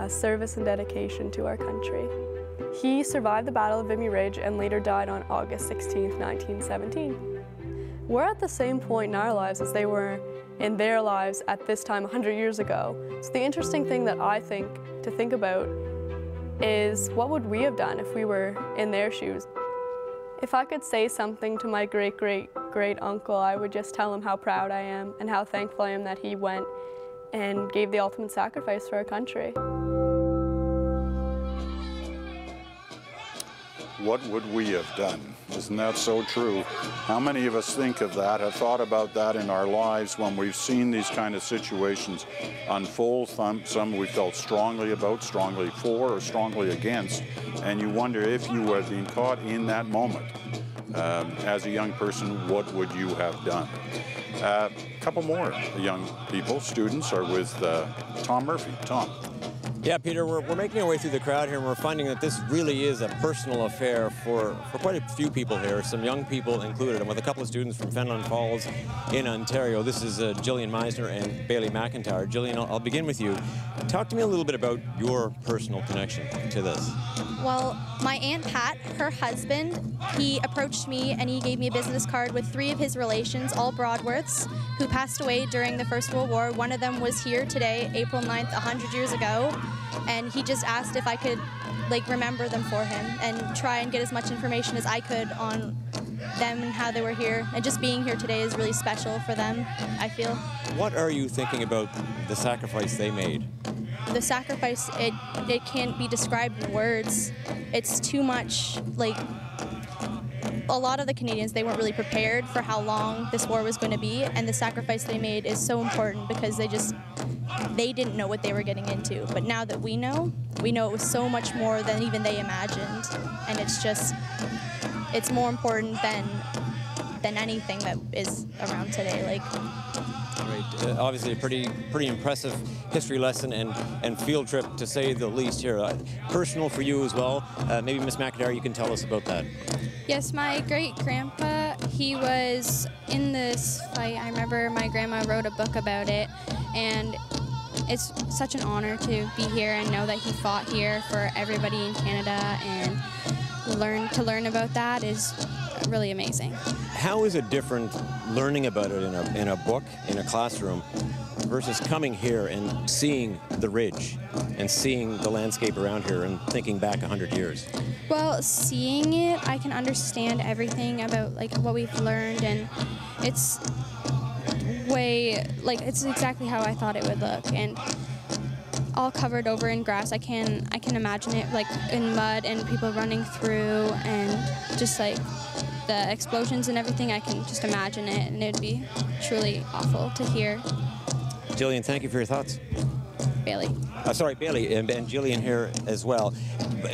service and dedication to our country. He survived the Battle of Vimy Ridge and later died on August 16th, 1917. We're at the same point in our lives as they were in their lives at this time 100 years ago. So the interesting thing that I think to think about is what would we have done if we were in their shoes? If I could say something to my great-great-great-uncle, I would just tell him how proud I am and how thankful I am that he went and gave the ultimate sacrifice for our country. What would we have done? Isn't that so true? How many of us think of that, have thought about that in our lives when we've seen these kind of situations unfold? Some we felt strongly about, strongly for, or strongly against, and you wonder if you were being caught in that moment. As a young person, what would you have done? A couple more young people, students, are with Tom Murphy. Tom. Yeah, Peter, we're making our way through the crowd here, and we're finding that this really is a personal affair for quite a few people here, some young people included. And with a couple of students from Fenelon Falls in Ontario, this is Jillian Meisner and Bailey McIntyre. Jillian, I'll begin with you. Talk to me a little bit about your personal connection to this. Well, my Aunt Pat, her husband, he approached me and he gave me a business card with 3 of his relations, all Broadworths, who passed away during the First World War. One of them was here today, April 9th, 100 years ago, and he just asked if I could remember them for him and try and get as much information as I could on them and how they were here. And just being here today is really special for them, I feel. What are you thinking about the sacrifice they made? The sacrifice, it can't be described in words. It's too much. A lot of the Canadians, they weren't really prepared for how long this war was going to be, and the sacrifice they made is so important because they didn't know what they were getting into. But now that we know it was so much more than even they imagined, and it's more important than anything that is around today. Great. Obviously a pretty impressive history lesson and field trip, to say the least here. Personal for you as well. Maybe Miss McIntyre, you can tell us about that. Yes, my great-grandpa, he was in this fight. I remember my grandma wrote a book about it, and it's such an honor to be here and know that he fought here for everybody in Canada, and to learn about that is really amazing. How is it different learning about it in a book, in a classroom, versus coming here and seeing the ridge and seeing the landscape around here and thinking back 100 years? Well, seeing it, I can understand everything about like what we've learned, and it's it's exactly how I thought it would look, and all covered over in grass. I can imagine it like in mud and people running through, and just like the explosions and everything. I can just imagine it, and it'd be truly awful to hear. Jillian, thank you for your thoughts. Bailey. Sorry, Bailey, and Jillian here as well.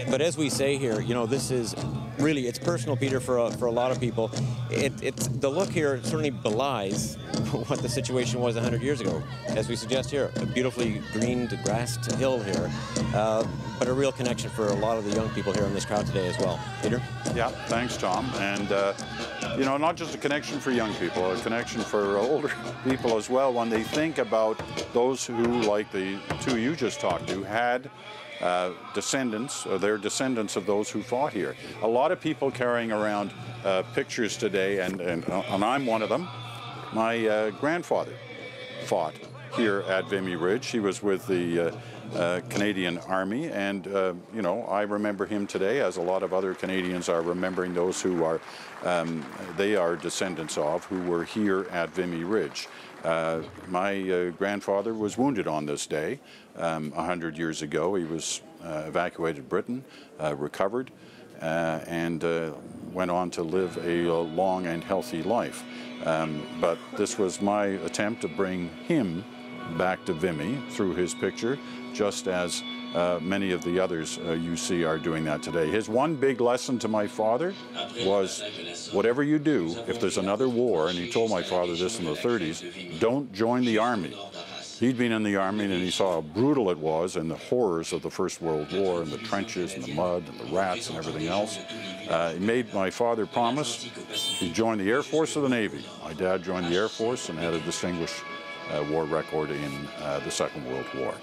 But as we say here, you know, this is really, it's personal, Peter, for a lot of people. The look here certainly belies what the situation was 100 years ago. As we suggest here, a beautifully greened, grassed hill here, but a real connection for a lot of the young people here in this crowd today as well. Peter? Yeah, thanks, Tom. And, you know, not just a connection for young people, a connection for older people as well, when they think about those who, like the two you just talked to, had descendants, or they're descendants of those who fought here. A lot of people carrying around pictures today, and I'm one of them. My grandfather fought here at Vimy Ridge. He was with the Canadian Army, and you know, I remember him today, as a lot of other Canadians are remembering those who are they are descendants of, who were here at Vimy Ridge. My grandfather was wounded on this day 100 years ago. He was evacuated Britain, recovered, and went on to live a long and healthy life. But this was my attempt to bring him back to Vimy through his picture, just as many of the others you see are doing that today. His one big lesson to my father was, whatever you do, if there's another war, and he told my father this in the 30s, don't join the army. He'd been in the army, and he saw how brutal it was, and the horrors of the First World War, and the trenches, and the mud, and the rats, and everything else. He made my father promise he'd join the Air Force or the Navy. My dad joined the Air Force and had a distinguished war record in the Second World War.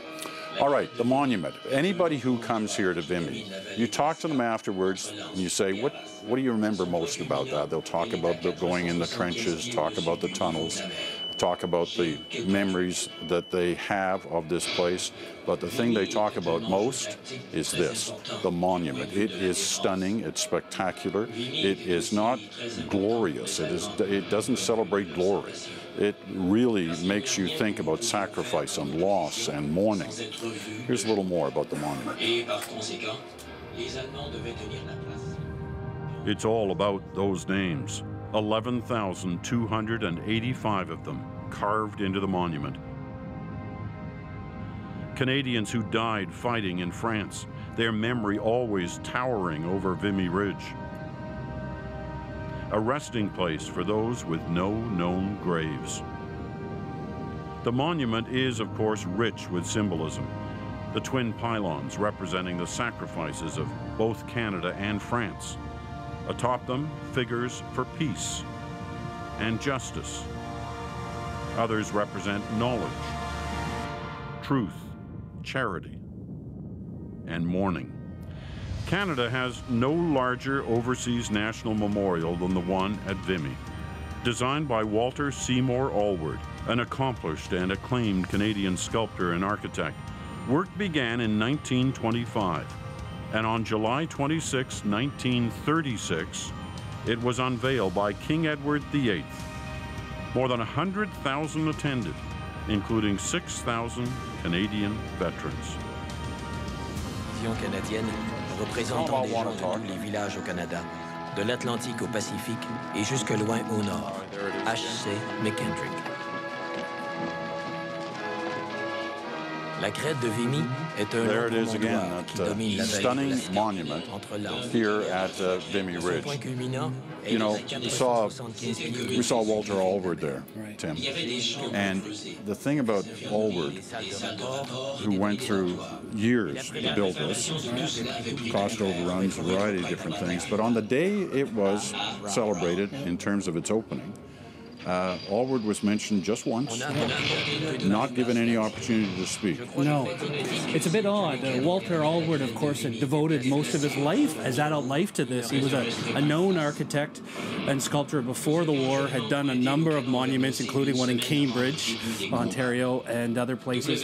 All right, the monument. Anybody who comes here to Vimy, you talk to them afterwards and you say, what do you remember most about that? They'll talk about going in the trenches, talk about the tunnels, talk about the memories that they have of this place. But the thing they talk about most is this, the monument. It is stunning, it's spectacular. It is not glorious, it doesn't celebrate glory. It really makes you think about sacrifice and loss and mourning. Here's a little more about the monument. It's all about those names. 11,285 of them carved into the monument. Canadians who died fighting in France, their memory always towering over Vimy Ridge. A resting place for those with no known graves. The monument is, of course, rich with symbolism. The twin pylons representing the sacrifices of both Canada and France. Atop them, figures for peace and justice. Others represent knowledge, truth, charity, and mourning. Canada has no larger overseas national memorial than the one at Vimy. Designed by Walter Seymour Allward, an accomplished and acclaimed Canadian sculptor and architect, work began in 1925, and on July 26, 1936, it was unveiled by King Edward VIII. More than 100,000 attended, including 6,000 Canadian veterans. représentant des gens de tous les villages au Canada, de l'Atlantique au Pacifique et jusque loin au nord. H.C. McKendrick. La crête de Vimy est un There it is again, that stunning monument here at Vimy Ridge. You know, we saw Walter Allward there, Tim. And the thing about Allward, who went through years to build this, cost overruns, a variety of different things, but on the day it was celebrated in terms of its opening, Allward was mentioned just once, not given any opportunity to speak. No, it's a bit odd. Walter Allward, of course, had devoted most of his life, his adult life, to this. He was a known architect and sculptor before the war, had done a number of monuments, including one in Cambridge, Ontario, and other places.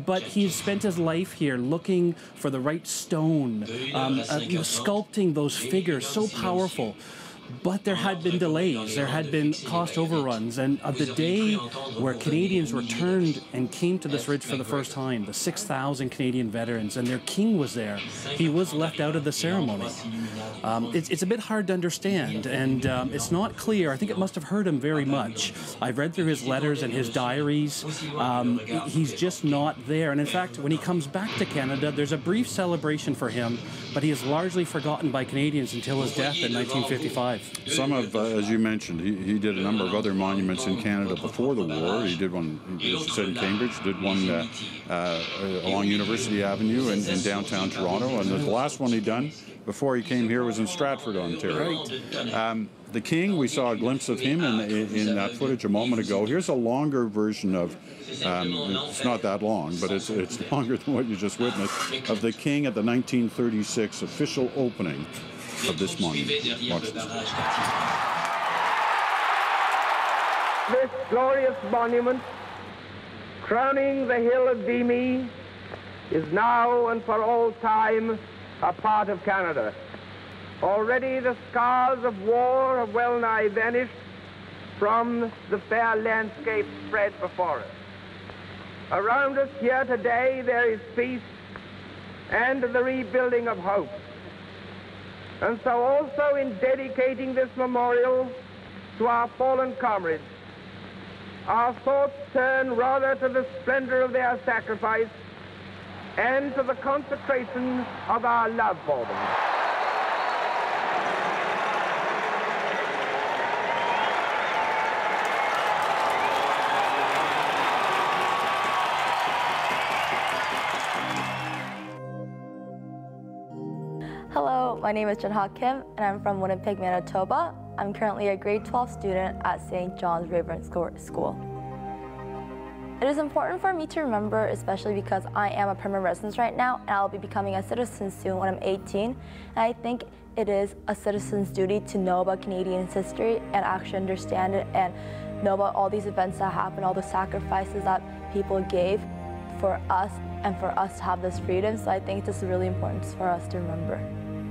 But he spent his life here looking for the right stone, sculpting those figures, so powerful. But there had been delays, there had been cost overruns, and of the day where Canadians returned and came to this ridge for the first time, the 6,000 Canadian veterans, and their king was there, he was left out of the ceremony. It's a bit hard to understand, and it's not clear. I think it must have hurt him very much. I've read through his letters and his diaries. He's just not there, and in fact, when he comes back to Canada, there's a brief celebration for him, but he is largely forgotten by Canadians until his death in 1955. Some of, as you mentioned, he did a number of other monuments in Canada before the war. He did one, as you said, in Cambridge, did one along University Avenue in downtown Toronto, and the last one he'd done before he came here was in Stratford, Ontario. Right. The King, we saw a glimpse of him in that footage a moment ago. Here's a longer version of, it's not that long, but it's longer than what you just witnessed, of the King at the 1936 official opening of this monument. Watch this. This glorious monument, crowning the hill of Vimy, is now and for all time a part of Canada. Already the scars of war have well nigh vanished from the fair landscape spread before us. Around us here today there is peace and the rebuilding of hope. And so also in dedicating this memorial to our fallen comrades, our thoughts turn rather to the splendor of their sacrifice and to the consecration of our love for them. Hello, my name is Junha Kim, and I'm from Winnipeg, Manitoba. I'm currently a grade 12 student at St. John's Rayburn School. It is important for me to remember, especially because I am a permanent resident right now, and I'll be becoming a citizen soon when I'm 18. And I think it is a citizen's duty to know about Canadian history and actually understand it and know about all these events that happened, all the sacrifices that people gave for us and for us to have this freedom. So I think it's just really important for us to remember.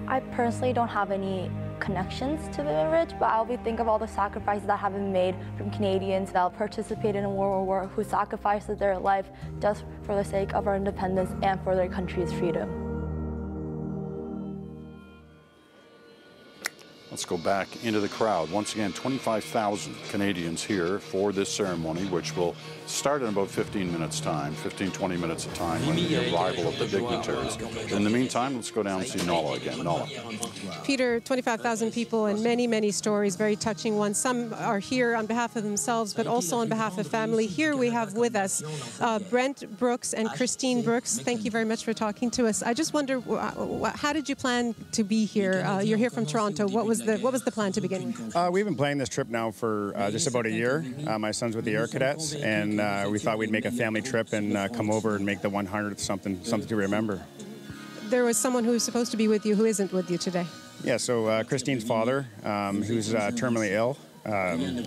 I personally don't have any connections to Vimy Ridge, but I'll be thinking of all the sacrifices that have been made from Canadians that participated in World War, who sacrificed their life just for the sake of our independence and for their country's freedom. Let's go back into the crowd. Once again, 25,000 Canadians here for this ceremony, which will start in about 15 minutes' time, 20 minutes of time, when the arrival of the dignitaries. In the meantime, let's go down and see Nala again. Nala. Peter, 25,000 people and many, many stories, very touching ones. Some are here on behalf of themselves, but also on behalf of family. Here we have with us Brent Brooks and Christine Brooks. Thank you very much for talking to us. I just wonder, how did you plan to be here? You're here from Toronto. What was the plan to begin with? We've been planning this trip now for just about a year. My son's with the Air Cadets, and we thought we'd make a family trip and come over and make the 100th something to remember. There was someone who was supposed to be with you who isn't with you today. Yeah, so Christine's father, who's terminally ill,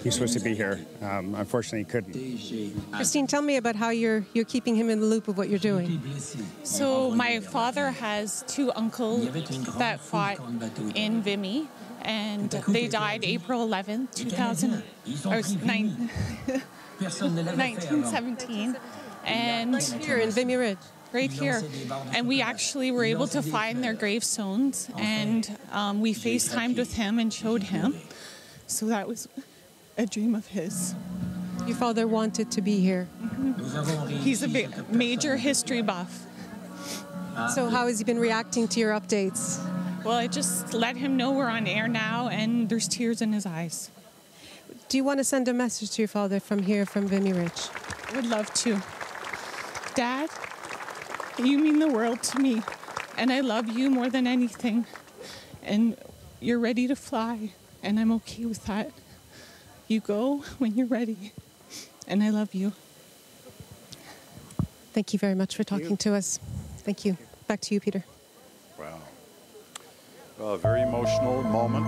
he's supposed to be here. Unfortunately, he couldn't. Christine, tell me about how you're keeping him in the loop of what you're doing. So my father has two uncles that fought in Vimy, and they died April 11th, 1917. And here in Vimy Ridge. Right here. And we actually were able to find their gravestones, and we FaceTimed with him and showed him. So that was a dream of his. Your father wanted to be here. He's a major history buff. So how has he been reacting to your updates? Well, I just let him know we're on air now, and there's tears in his eyes. Do you want to send a message to your father from here, from Vimy Ridge? I would love to. Dad, you mean the world to me, and I love you more than anything. And you're ready to fly, and I'm okay with that. You go when you're ready, and I love you. Thank you very much for talking to us. Thank you. Back to you, Peter. Wow. Well, a very emotional moment.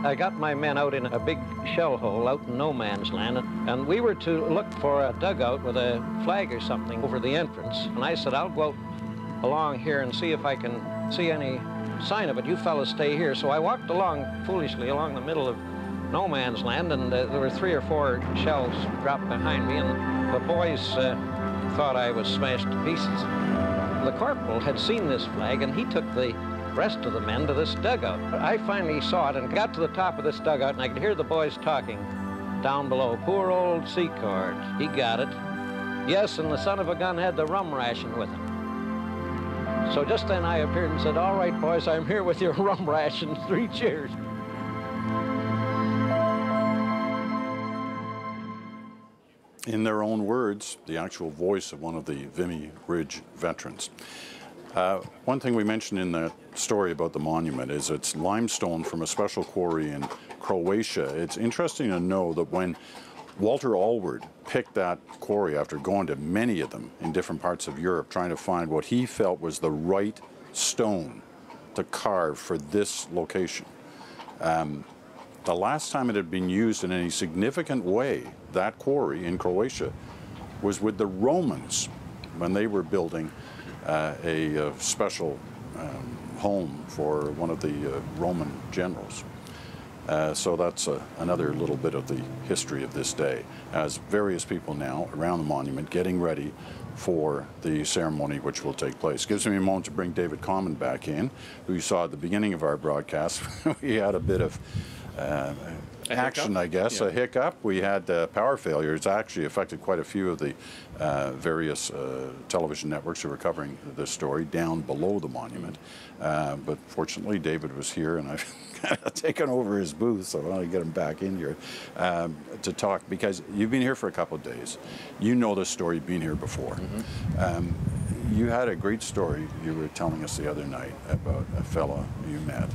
I got my men out in a big shell hole out in no man's land, and we were to look for a dugout with a flag or something over the entrance. And I said, I'll go out along here and see if I can see any sign of it. You fellas stay here. So I walked along foolishly along the middle of no man's land, and there were 3 or 4 shells dropped behind me, and the boys thought I was smashed to pieces. The corporal had seen this flag, and he took the rest of the men to this dugout. I finally saw it and got to the top of this dugout, and I could hear the boys talking down below. Poor old Secord, he got it. Yes, and the son of a gun had the rum ration with him. So just then I appeared and said, all right, boys, I'm here with your rum ration. 3 cheers. In their own words, the actual voice of one of the Vimy Ridge veterans. One thing we mentioned in the story about the monument is it's limestone from a special quarry in Croatia. It's interesting to know that when Walter Allward picked that quarry after going to many of them in different parts of Europe, trying to find what he felt was the right stone to carve for this location. The last time it had been used in any significant way, that quarry in Croatia, was with the Romans when they were building a special home for one of the Roman generals. So that's another little bit of the history of this day, as various people now around the monument getting ready for the ceremony which will take place. Gives me a moment to bring David Common back in, who you saw at the beginning of our broadcast. We had a bit of action, I guess, yeah. A hiccup. We had power failures. Actually affected quite a few of the various television networks who were covering this story down below the monument. But fortunately, David was here, and I've kind of taken over his booth, so I want to get him back in here to talk, because you've been here for a couple of days. You know this story, you've been here before. You had a great story you were telling us the other night about a fella you met,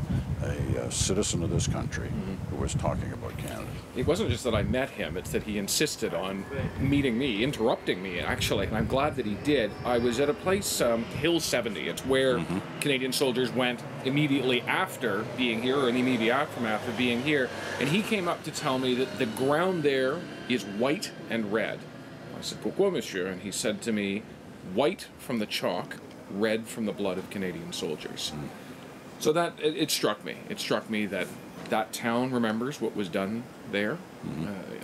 a citizen of this country, who was talking about Canada. It wasn't just that I met him, it's that he insisted on meeting me, interrupting me, actually, and I'm glad that he did. I was at a place, Hill 70. It's where Canadian soldiers went immediately after being here, or in the immediate aftermath of being here, and he came up to tell me that the ground there is white and red. I said, "Pourquoi, monsieur?" And he said to me, "White from the chalk, red from the blood of Canadian soldiers." So that, it struck me. It struck me that that town remembers what was done there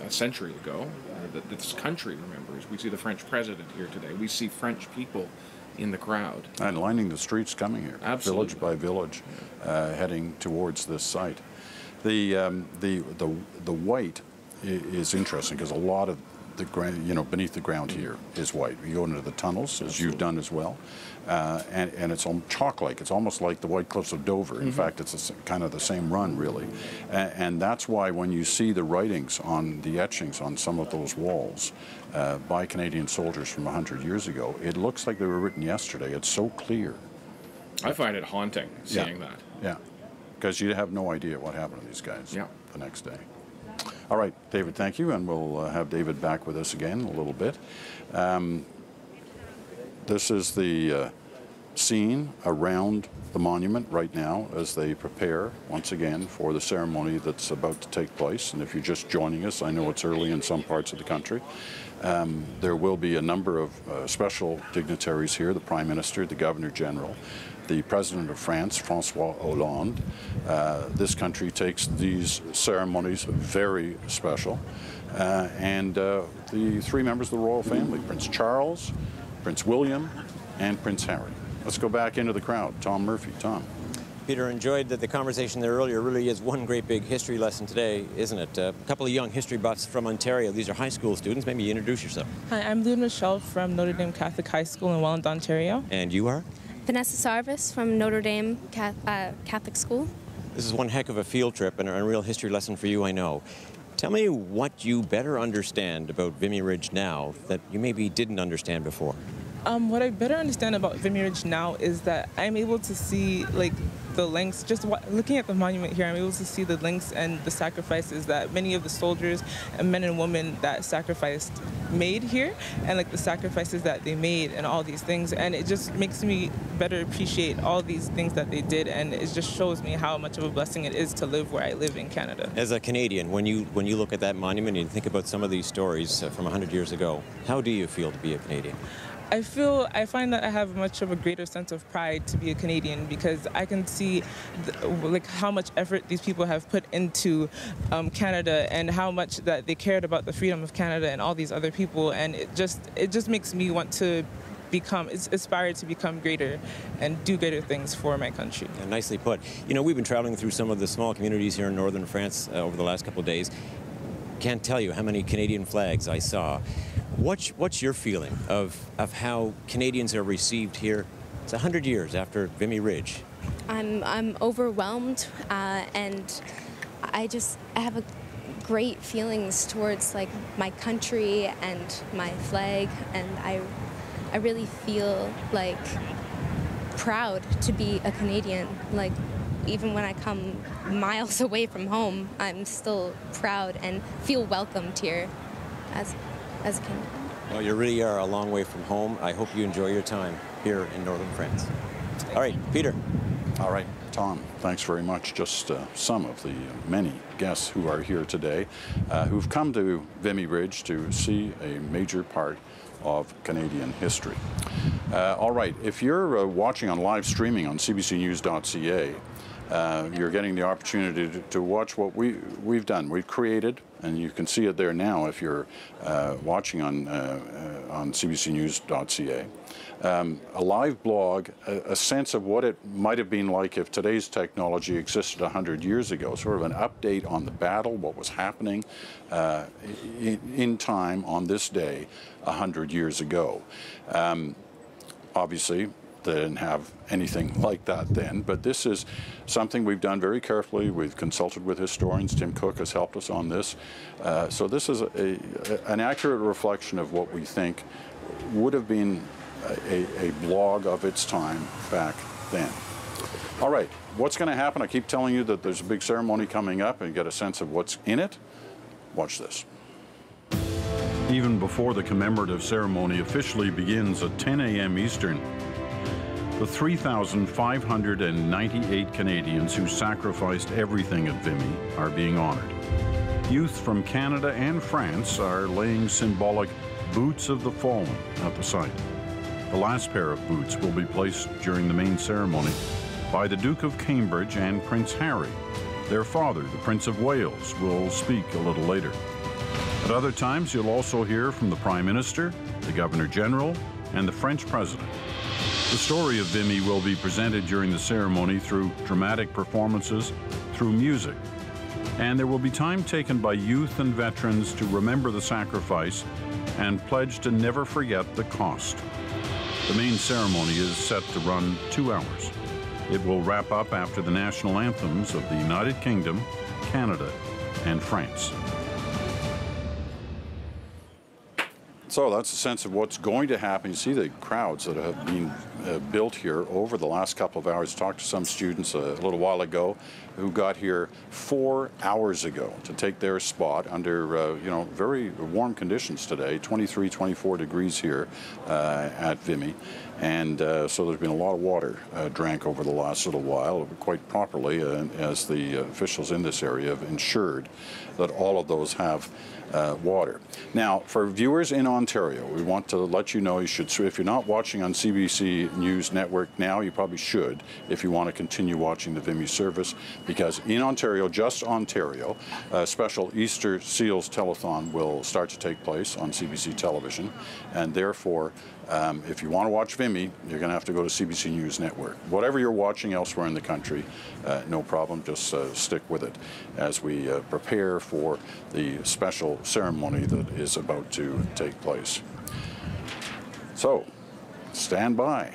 a century ago, that this country remembers. We see the French president here today. We see French people in the crowd. And lining the streets coming here, absolutely, village by village, heading towards this site. The white is interesting, because a lot of the ground, beneath the ground here is white. You go into the tunnels, as you've done as well, and it's chalk-like. It's almost like the White Cliffs of Dover. In fact, it's kind of the same run, really. And that's why when you see the writings on the etchings on some of those walls by Canadian soldiers from 100 years ago, it looks like they were written yesterday. It's so clear. I find it haunting seeing that. Yeah, because you have no idea what happened to these guys the next day. All right, David, thank you, and we'll have David back with us again in a little bit. This is the scene around the monument right now as they prepare once again for the ceremony that's about to take place. And if you're just joining us, I know it's early in some parts of the country. There will be a number of special dignitaries here: the Prime Minister, the Governor General, the President of France, Francois Hollande. This country takes these ceremonies very special. And the 3 members of the royal family: Prince Charles, Prince William, and Prince Harry. Let's go back into the crowd. Tom Murphy. Tom. Peter, enjoyed the conversation there earlier. Really is one great big history lesson today, isn't it? A couple of young history buffs from Ontario. These are high school students. Maybe you introduce yourself. Hi, I'm Lou Michelle from Notre Dame Catholic High School in Welland, Ontario. And you are? Vanessa Sarvis from Notre Dame Catholic School. This is one heck of a field trip and a real history lesson for you, I know. Tell me what you better understand about Vimy Ridge now that you maybe didn't understand before. What I better understand about Vimy Ridge now is that I'm able to see the lengths, looking at the monument here, I'm able to see the lengths and the sacrifices that many of the soldiers and men and women that sacrificed made here, and the sacrifices that they made and all these things. And it just makes me better appreciate all these things that they did, and it just shows me how much of a blessing it is to live where I live in Canada. As a Canadian, when you look at that monument and you think about some of these stories from 100 years ago, how do you feel to be a Canadian? I find that I have much of a greater sense of pride to be a Canadian, because I can see how much effort these people have put into Canada, and how much that they cared about the freedom of Canada and all these other people, and it just makes me want to aspire to become greater and do greater things for my country. Yeah, nicely put. You know, we've been traveling through some of the small communities here in northern France over the last couple of days. Can't tell you how many Canadian flags I saw. What's your feeling of how Canadians are received here? It's 100 years after Vimy Ridge. I'm overwhelmed, and I have a great feelings towards my country and my flag, and I really feel proud to be a Canadian. Even when I come miles away from home, I'm still proud and feel welcomed here as a Canadian. Well, you really are a long way from home. I hope you enjoy your time here in northern France. All right, Peter. All right, Tom, thanks very much. Just some of the many guests who are here today who've come to Vimy Ridge to see a major part of Canadian history. All right, if you're watching on live streaming on CBCNews.ca, you're getting the opportunity to watch what we've done. We've created, and you can see it there now if you're watching on CBCNews.ca, a live blog, a sense of what it might have been like if today's technology existed 100 years ago, sort of an update on the battle, what was happening in time on this day 100 years ago. Obviously, they didn't have anything like that then, but this is something we've done very carefully. We've consulted with historians. Tim Cook has helped us on this. So this is an accurate reflection of what we think would have been a blog of its time back then. All right, what's going to happen? I keep telling you that there's a big ceremony coming up and get a sense of what's in it. Watch this. Even before the commemorative ceremony officially begins at 10 a.m. Eastern, the 3,598 Canadians who sacrificed everything at Vimy are being honored. Youth from Canada and France are laying symbolic boots of the fallen at the site. The last pair of boots will be placed during the main ceremony by the Duke of Cambridge and Prince Harry. Their father, the Prince of Wales, will speak a little later. At other times, you'll also hear from the Prime Minister, the Governor General, and the French President. The story of Vimy will be presented during the ceremony through dramatic performances, through music, and there will be time taken by youth and veterans to remember the sacrifice and pledge to never forget the cost. The main ceremony is set to run 2 hours. It will wrap up after the national anthems of the United Kingdom, Canada, and France. So that's a sense of what's going to happen. You see the crowds that have been built here over the last couple of hours. Talked to some students a little while ago who got here 4 hours ago to take their spot under very warm conditions today, 23, 24 degrees here at Vimy. And so there's been a lot of water drank over the last little while, quite properly, as the officials in this area have ensured that all of those have water. Now, for viewers in Ontario, we want to let you know you should, if you're not watching on CBC News Network now. You probably should if you want to continue watching the Vimy service, because in Ontario, just Ontario, a special Easter Seals telethon will start to take place on CBC Television, and therefore if you want to watch Vimy, you're going to have to go to CBC News Network. Whatever you're watching elsewhere in the country, no problem, just stick with it as we prepare for the special ceremony that is about to take place. So, stand by.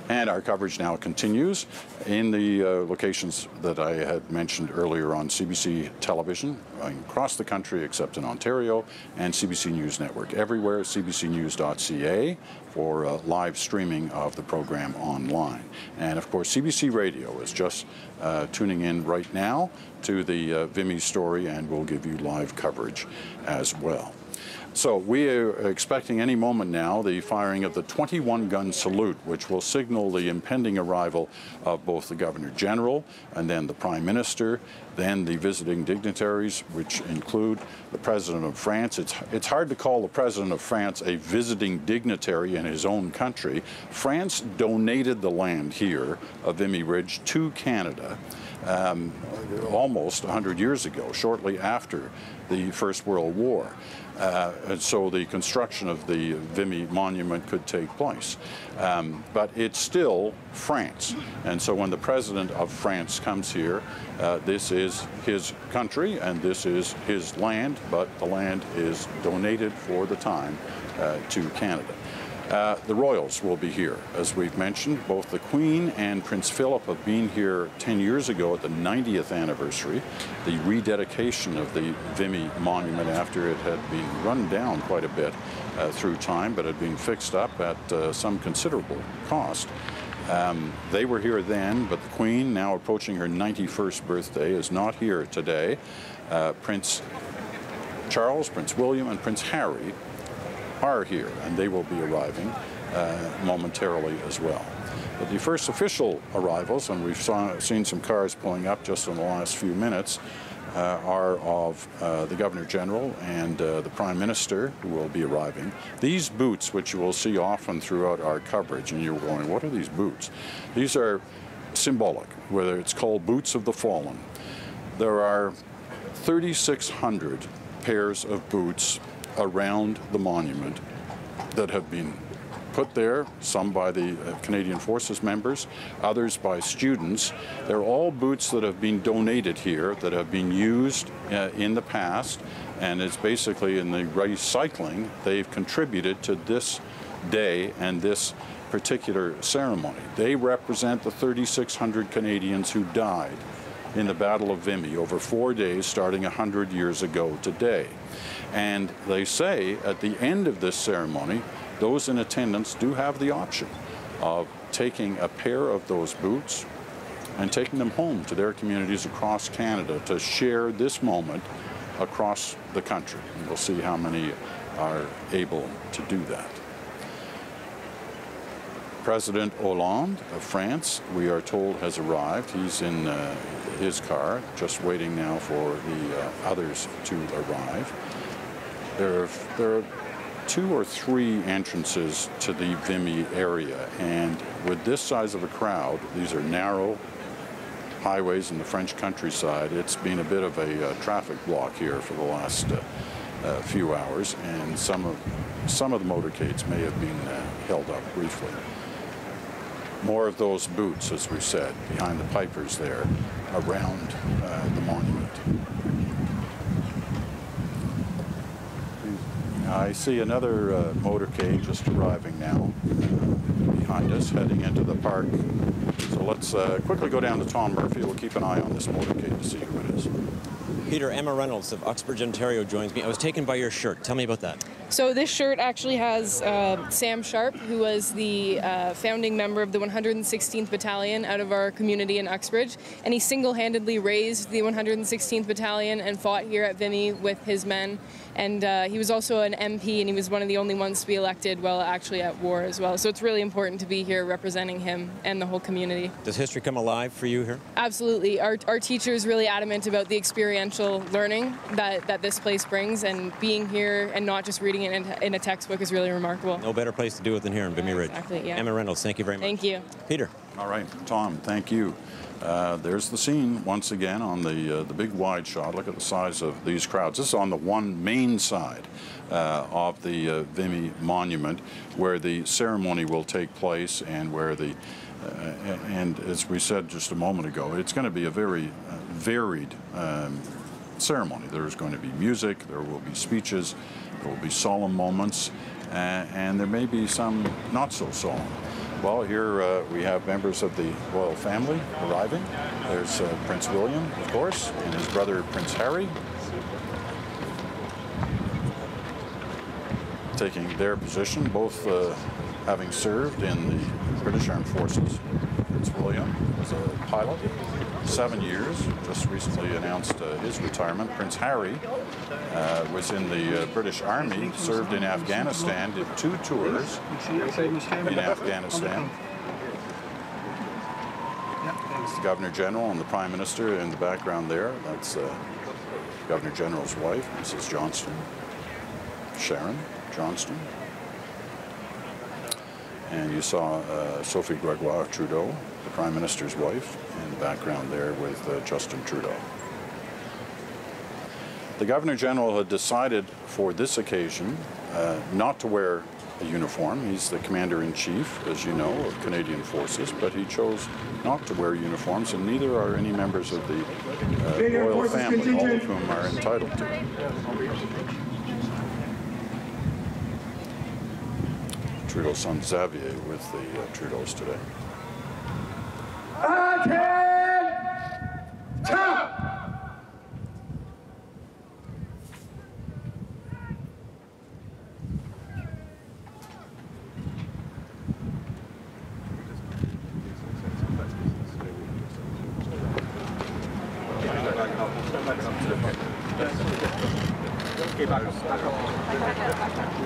And our coverage now continues in the locations that I had mentioned earlier on CBC Television, across the country except in Ontario, and CBC News Network. Everywhere, CBCNews.ca for live streaming of the program online. And of course, CBC Radio is just tuning in right now to the Vimy story, and will give you live coverage as well. So we are expecting any moment now the firing of the 21-gun salute, which will signal the impending arrival of both the Governor General and then the Prime Minister, then the visiting dignitaries, which include the President of France. It's hard to call the President of France a visiting dignitary in his own country. France donated the land here of Vimy Ridge to Canada almost 100 years ago, shortly after the First World War. And so the construction of the Vimy Monument could take place. But it's still France. And so when the President of France comes here, this is his country and this is his land, but the land is donated for the time to Canada. The royals will be here, as we've mentioned. Both the Queen and Prince Philip have been here 10 years ago at the 90th anniversary, the rededication of the Vimy Monument after it had been run down quite a bit through time, but had been fixed up at some considerable cost. They were here then, but the Queen, now approaching her 91st birthday, is not here today. Prince Charles, Prince William, and Prince Harry are here, and they will be arriving momentarily as well. But the first official arrivals, and we've seen some cars pulling up just in the last few minutes, are of the Governor General and the Prime Minister, who will be arriving. These boots, which you will see often throughout our coverage, and you're going, what are these boots? These are symbolic, whether it's called Boots of the Fallen. There are 3,600 pairs of boots around the monument that have been put there, some by the Canadian Forces members, others by students. They're all boots that have been donated here, that have been used in the past, and it's basically in the recycling they've contributed to this day and this particular ceremony. They represent the 3,600 Canadians who died in the Battle of Vimy over 4 days starting 100 years ago today. And they say at the end of this ceremony, those in attendance do have the option of taking a pair of those boots and taking them home to their communities across Canada to share this moment across the country. And we'll see how many are able to do that. President Hollande of France, we are told, has arrived. He's in his car, just waiting now for the others to arrive. There are 2 or 3 entrances to the Vimy area, and with this size of a crowd, these are narrow highways in the French countryside. It's been a bit of a traffic block here for the last few hours, and some of the motorcades may have been held up briefly. More of those boots, as we said, behind the pipers there, around the monument. I see another motorcade just arriving now behind us, heading into the park. So let's quickly go down to Tom Murphy. We'll keep an eye on this motorcade to see who it is. Peter, Emma Reynolds of Uxbridge, Ontario joins me. I was taken by your shirt. Tell me about that. So this shirt actually has Sam Sharp, who was the founding member of the 116th Battalion out of our community in Uxbridge, and he single-handedly raised the 116th Battalion and fought here at Vimy with his men. And he was also an MP, and he was one of the only ones to be elected while actually at war as well. So it's really important important to be here representing him and the whole community. Does history come alive for you here? Absolutely. Our teacher is really adamant about the experiential learning that this place brings, and being here and not just reading it in a textbook is really remarkable. No better place to do it than here in Vimy Ridge. Exactly, yeah. Emma Reynolds, thank you very much. Thank you. Peter. All right, Tom, thank you. There's the scene once again on the big wide shot. Look at the size of these crowds. This is on the one main side of the Vimy Monument, where the ceremony will take place, and where and as we said just a moment ago, it's going to be a very varied ceremony. There's going to be music, there will be speeches, there will be solemn moments, and there may be some not so solemn. Well, here we have members of the royal family arriving. There's Prince William, of course, and his brother Prince Harry, taking their position, both having served in the British Armed Forces. Prince William was a pilot, 7 years, just recently announced his retirement. Prince Harry was in the British Army, served in Afghanistan, did 2 tours in Afghanistan. It's the Governor General and the Prime Minister in the background there. That's Governor General's wife, Mrs. Johnston, Sharon Johnston. And you saw Sophie Gregoire Trudeau, the Prime Minister's wife, in the background there with Justin Trudeau. The Governor General had decided for this occasion not to wear a uniform. He's the Commander-in-Chief, as you know, of Canadian Forces, but he chose not to wear uniforms, and neither are any members of the royal family, all of whom are entitled to it. Trudeau's son Xavier with the Trudeaus today.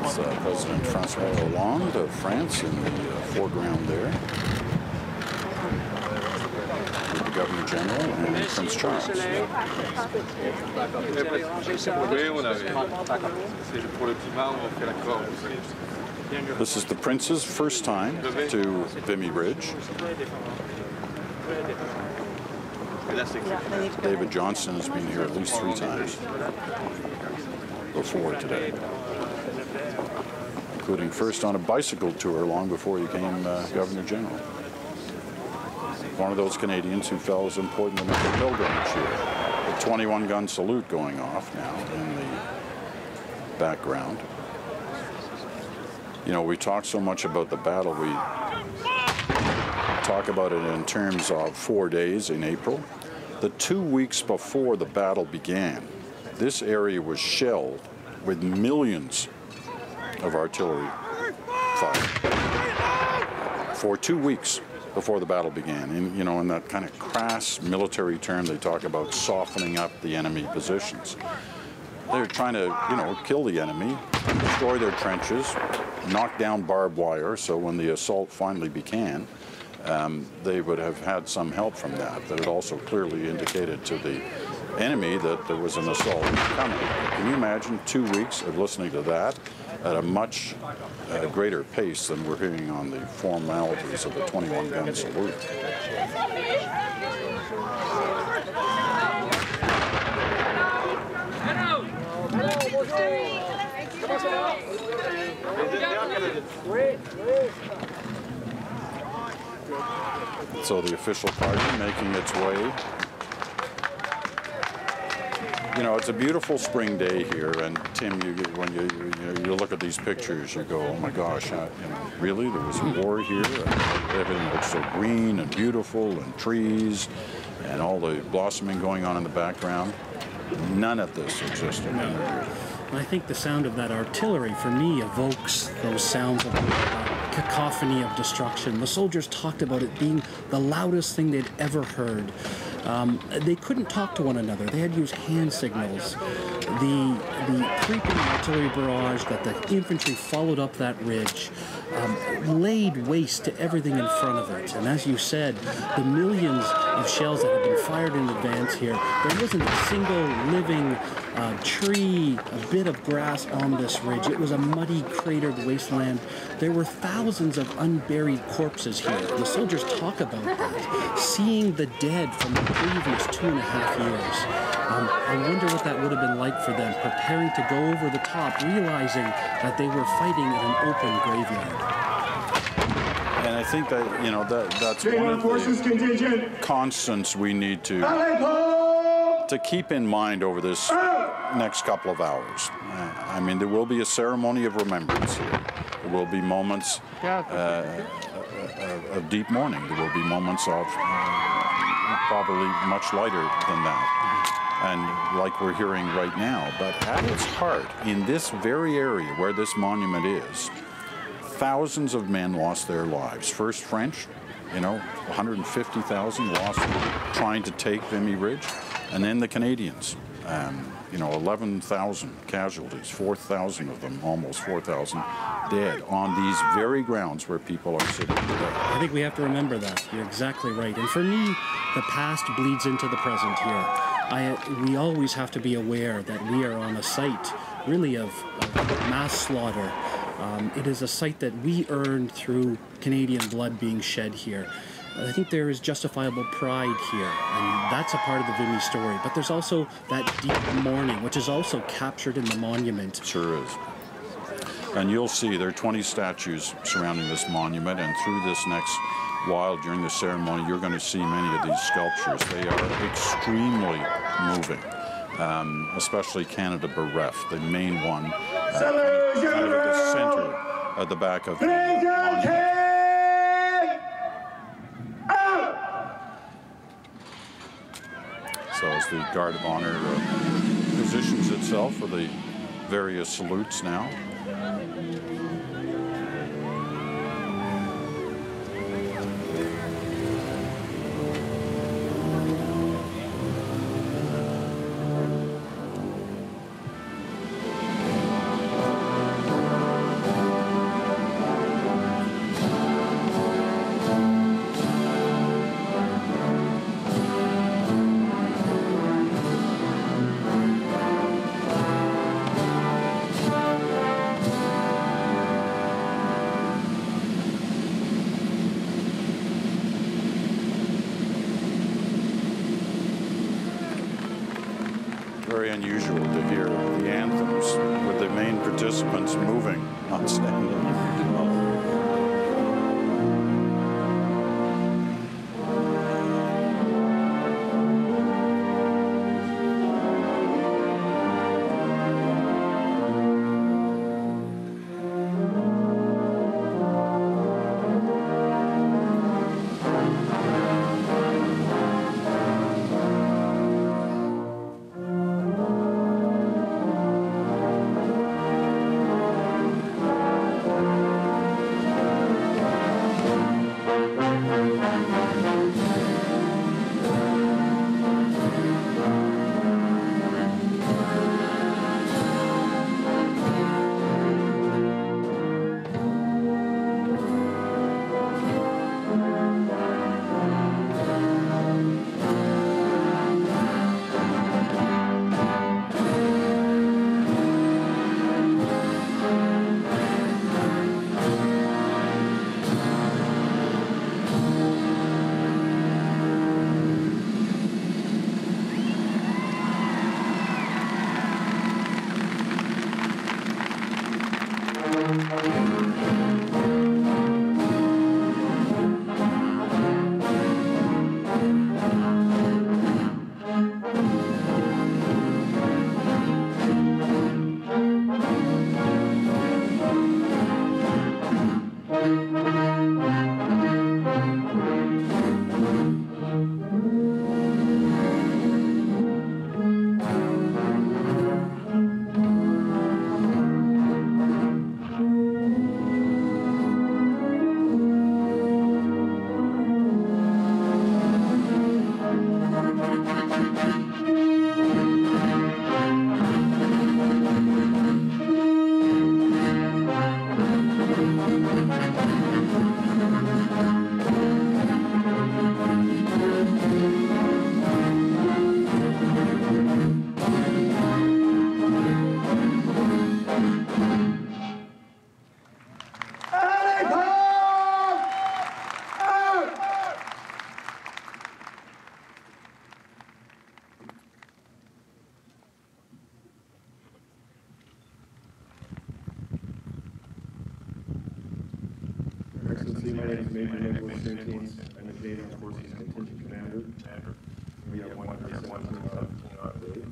It's President François Hollande of France in the foreground there, with the Governor General and Prince Charles. This is the Prince's first time to Vimy Ridge. David Johnston has been here at least 3 times before today, including first on a bicycle tour long before he became Governor General. One of those Canadians who felt it was important to make a pilgrimage here. The 21-gun salute going off now in the background. You know, we talk so much about the battle, we talk about it in terms of 4 days in April. The 2 weeks before the battle began, this area was shelled with millions of artillery fire for 2 weeks before the battle began. And, you know, in that kind of crass military term, they talk about softening up the enemy positions. They're trying to, you know, kill the enemy, destroy their trenches, knock down barbed wire, so when the assault finally began, they would have had some help from that. That it also clearly indicated to the enemy that there was an assault coming. Can you imagine 2 weeks of listening to that at a much greater pace than we're hearing on the formalities of the 21-gun salute? So the official party making its way. You know, it's a beautiful spring day here, and Tim, when you look at these pictures, you go, oh my gosh, you know, really? There was a war here? Everything looks so green and beautiful, and trees, and all the blossoming going on in the background. None of this existed. I think the sound of that artillery, for me, evokes those sounds of cacophony of destruction. The soldiers talked about it being the loudest thing they'd ever heard. They couldn't talk to one another. They had to use hand signals. The creeping artillery barrage that the infantry followed up that ridge laid waste to everything in front of it. And as you said, the millions of shells that had been fired in advance here, there wasn't a single living tree, a bit of grass on this ridge. It was a muddy, cratered wasteland. There were thousands of unburied corpses here. The soldiers talk about that, seeing the dead from the previous 2.5 years. I wonder what that would have been like for them, preparing to go over the top, realizing that they were fighting in an open graveyard. And I think that, you know, that's one of the constants we need to keep in mind over this next couple of hours. I mean, there will be a ceremony of remembrance here. There will be moments of deep mourning. There will be moments of probably much lighter than that. And like we're hearing right now, but at its heart, in this very area where this monument is, thousands of men lost their lives. First French, you know, 150,000 lost trying to take Vimy Ridge, and then the Canadians, you know, 11,000 casualties, 4,000 of them, almost 4,000 dead on these very grounds where people are sitting today. I think we have to remember that. You're exactly right. And for me, the past bleeds into the present here. We always have to be aware that we are on a site, really, of mass slaughter. It is a site that we earned through Canadian blood being shed here. I think there is justifiable pride here, and that's a part of the Vimy story. But there's also that deep mourning, which is also captured in the monument. Sure is. And you'll see there are 20 statues surrounding this monument, and through this next while during the ceremony, you're going to see many of these sculptures. They are extremely moving, especially Canada Bereft, the main one, kind of at the center, at the back of the monument. So as the Guard of Honor positions itself for the various salutes now. Very unusual to hear the anthems with the main participants moving, not standing. CBC, my name is Major Nicholas Sintins. I'm the Canadian Forces Contingent Commander. We have 117 on duty.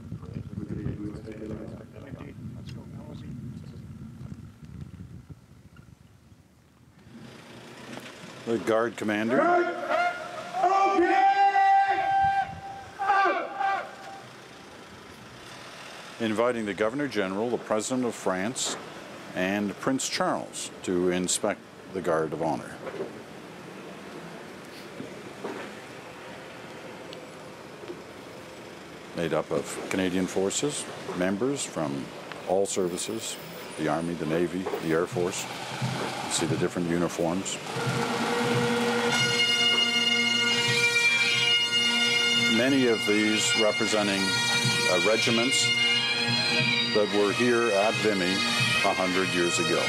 Would you take it on? Let's go, The Guard Commander. Inviting the Governor General, the President of France, and Prince Charles to inspect the Guard of Honor. Made up of Canadian Forces, members from all services, the Army, the Navy, the Air Force. You see the different uniforms. Many of these representing regiments that were here at Vimy 100 years ago.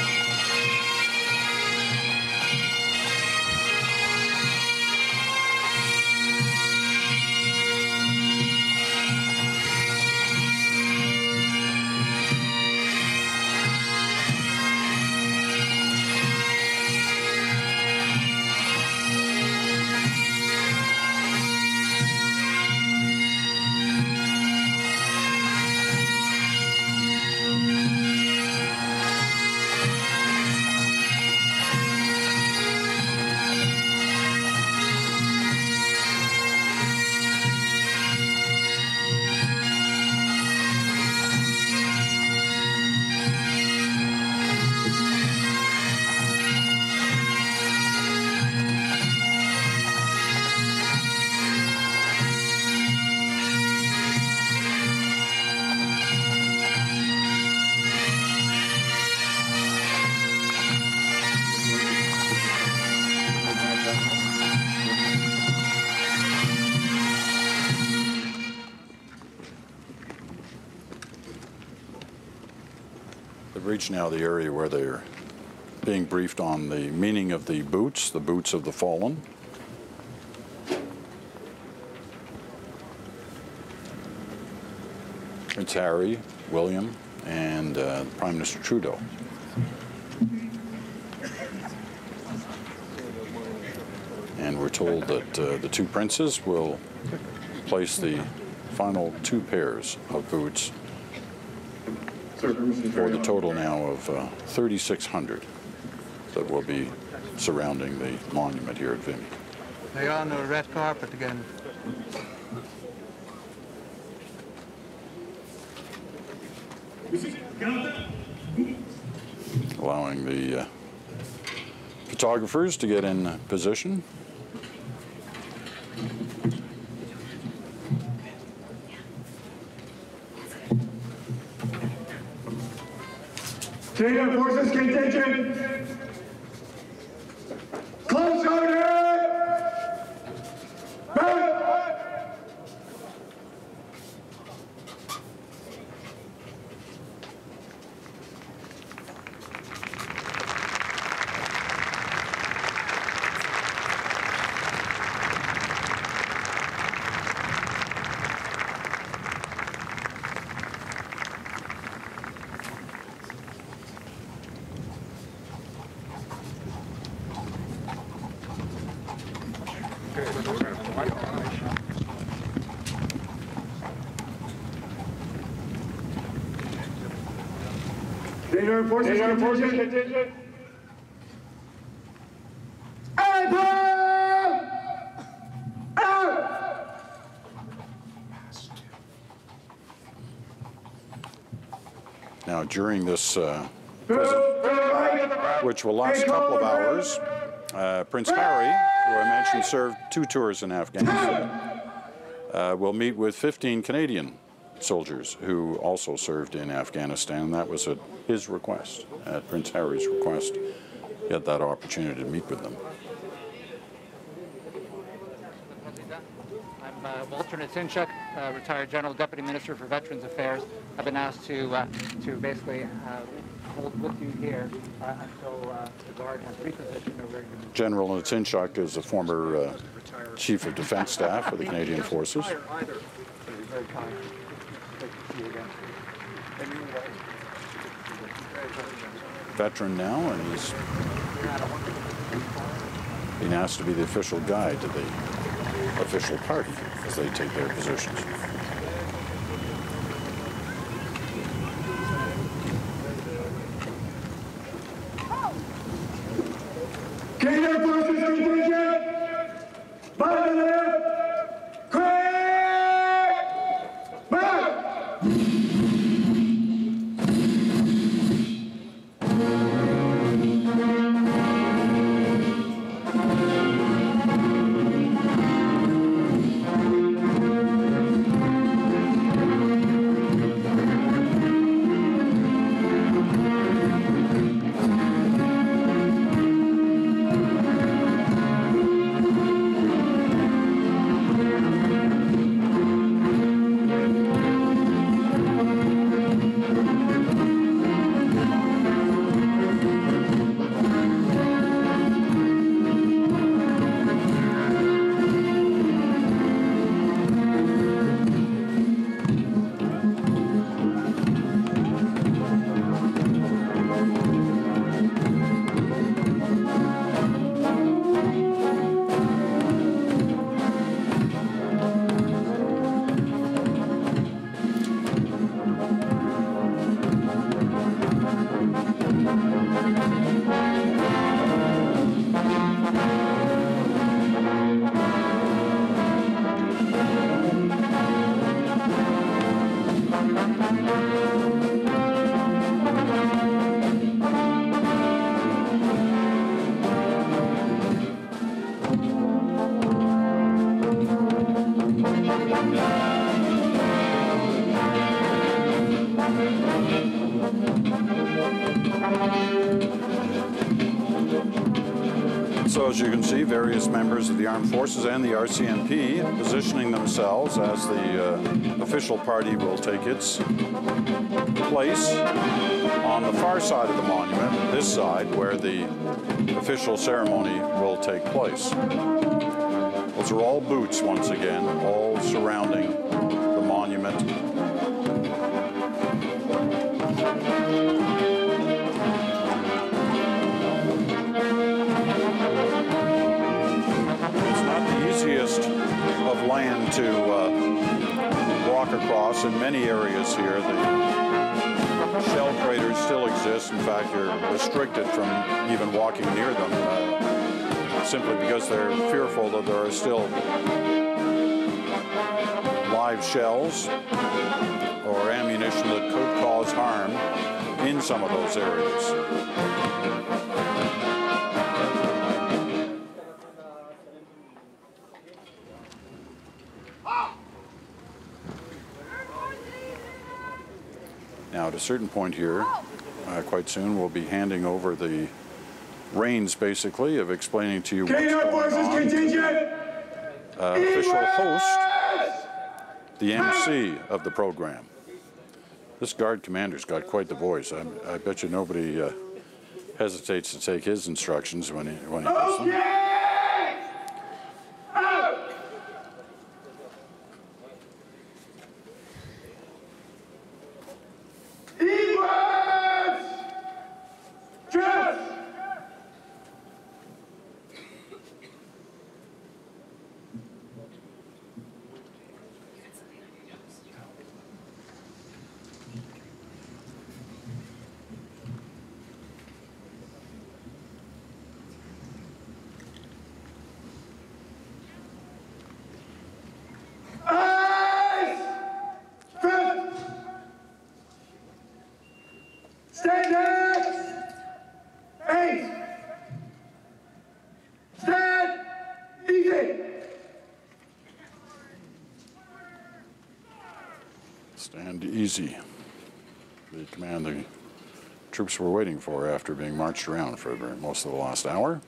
They've reached now the area where they're being briefed on the meaning of the boots of the fallen. Prince Harry, William, and Prime Minister Trudeau. And we're told that the two princes will place the final two pairs of boots for the total now of 3,600 that will be surrounding the monument here at Vimy. They're on the red carpet again. Allowing the photographers to get in position. Canadian Forces contingent. Close order. Back. Canadian Forces contingent. Now, during this visit, which will last a couple of hours, Prince Harry, who I mentioned served 2 tours in Afghanistan, will meet with 15 Canadian soldiers who also served in Afghanistan. That was at his request, at Prince Harry's request. He had that opportunity to meet with them. I'm Walter Natynchuk, retired General Deputy Minister for Veterans Affairs. I've been asked to basically hold with you here until the Guard has repositioned over. General Natynchuk is a former Chief of Defense Staff for the Canadian Forces. Very kind. Great to see you again. Veteran now, and he's being asked to be the official guide to the official party as they take their positions. Canadian Forces contingent, by the left, crack, back! So as you can see, various members of the Armed Forces and the RCMP positioning themselves as the official party will take its place on the far side of the monument, this side where the official ceremony will take place. Those are all boots once again, all surrounding the monument. Of land to walk across. In many areas here, the shell craters still exist. In fact, you're restricted from even walking near them simply because they're fearful that there are still live shells or ammunition that could cause harm in some of those areas. Now, at a certain point here, quite soon, we'll be handing over the reins, basically, of explaining to you what's going on. Official host, the MC of the program. This guard commander's got quite the voice. I bet you nobody hesitates to take his instructions when he gives them. Stand easy. The command the troops were waiting for after being marched around for most of the last hour.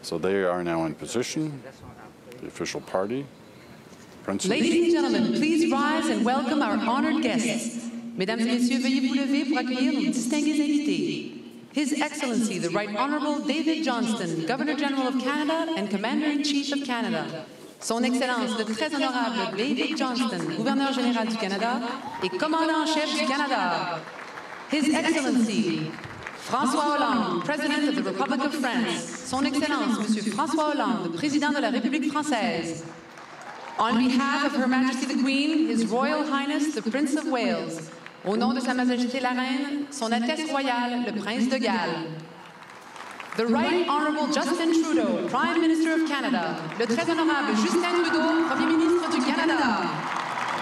So they are now in position. The official party. Ladies and gentlemen, please rise and welcome our honored guests. Mesdames et messieurs, veuillez vous lever pour accueillir nos distingués invités. His Excellency, the Right Honorable David Johnston, Governor General of Canada and Commander-in-Chief of Canada. Son Excellence, le très honorable David Johnston, Gouverneur général du Canada et Commandant en chef du Canada. His Excellency, François Hollande, President of the Republic of France. Son Excellence, Monsieur François Hollande, Président de la République française. On behalf of Her Majesty the Queen, His Royal Highness the Prince of Wales, au nom de Sa Majesté la Reine, Son Altesse Royale, le Prince de Galles. The Right Honourable Justin Trudeau, Prime Minister of Canada, le Très Honorable Justin Trudeau, Premier Ministre du Canada.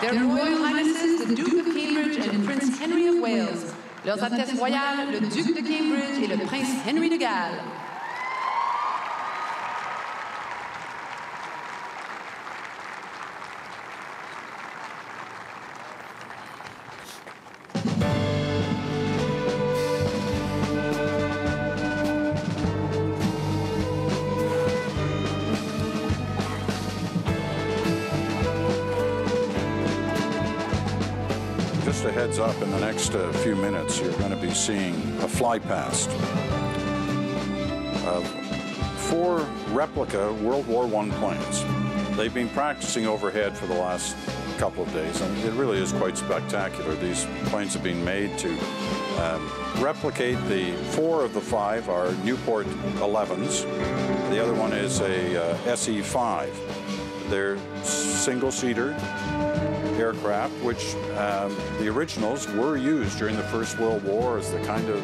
Their Royal Highnesses, the Duke of Cambridge and Prince Henry of Wales, Leurs Altesses Royales, le Duc de Cambridge et le Prince Henry de Galles. Just a heads up, in the next few minutes, you're going to be seeing a fly past of 4 replica World War I planes. They've been practicing overhead for the last couple of days, and it really is quite spectacular. These planes have been made to replicate the 4 of the 5 are Newport 11s. The other one is a SE-5. They're single-seater aircraft, which the originals were used during the First World War as the kind of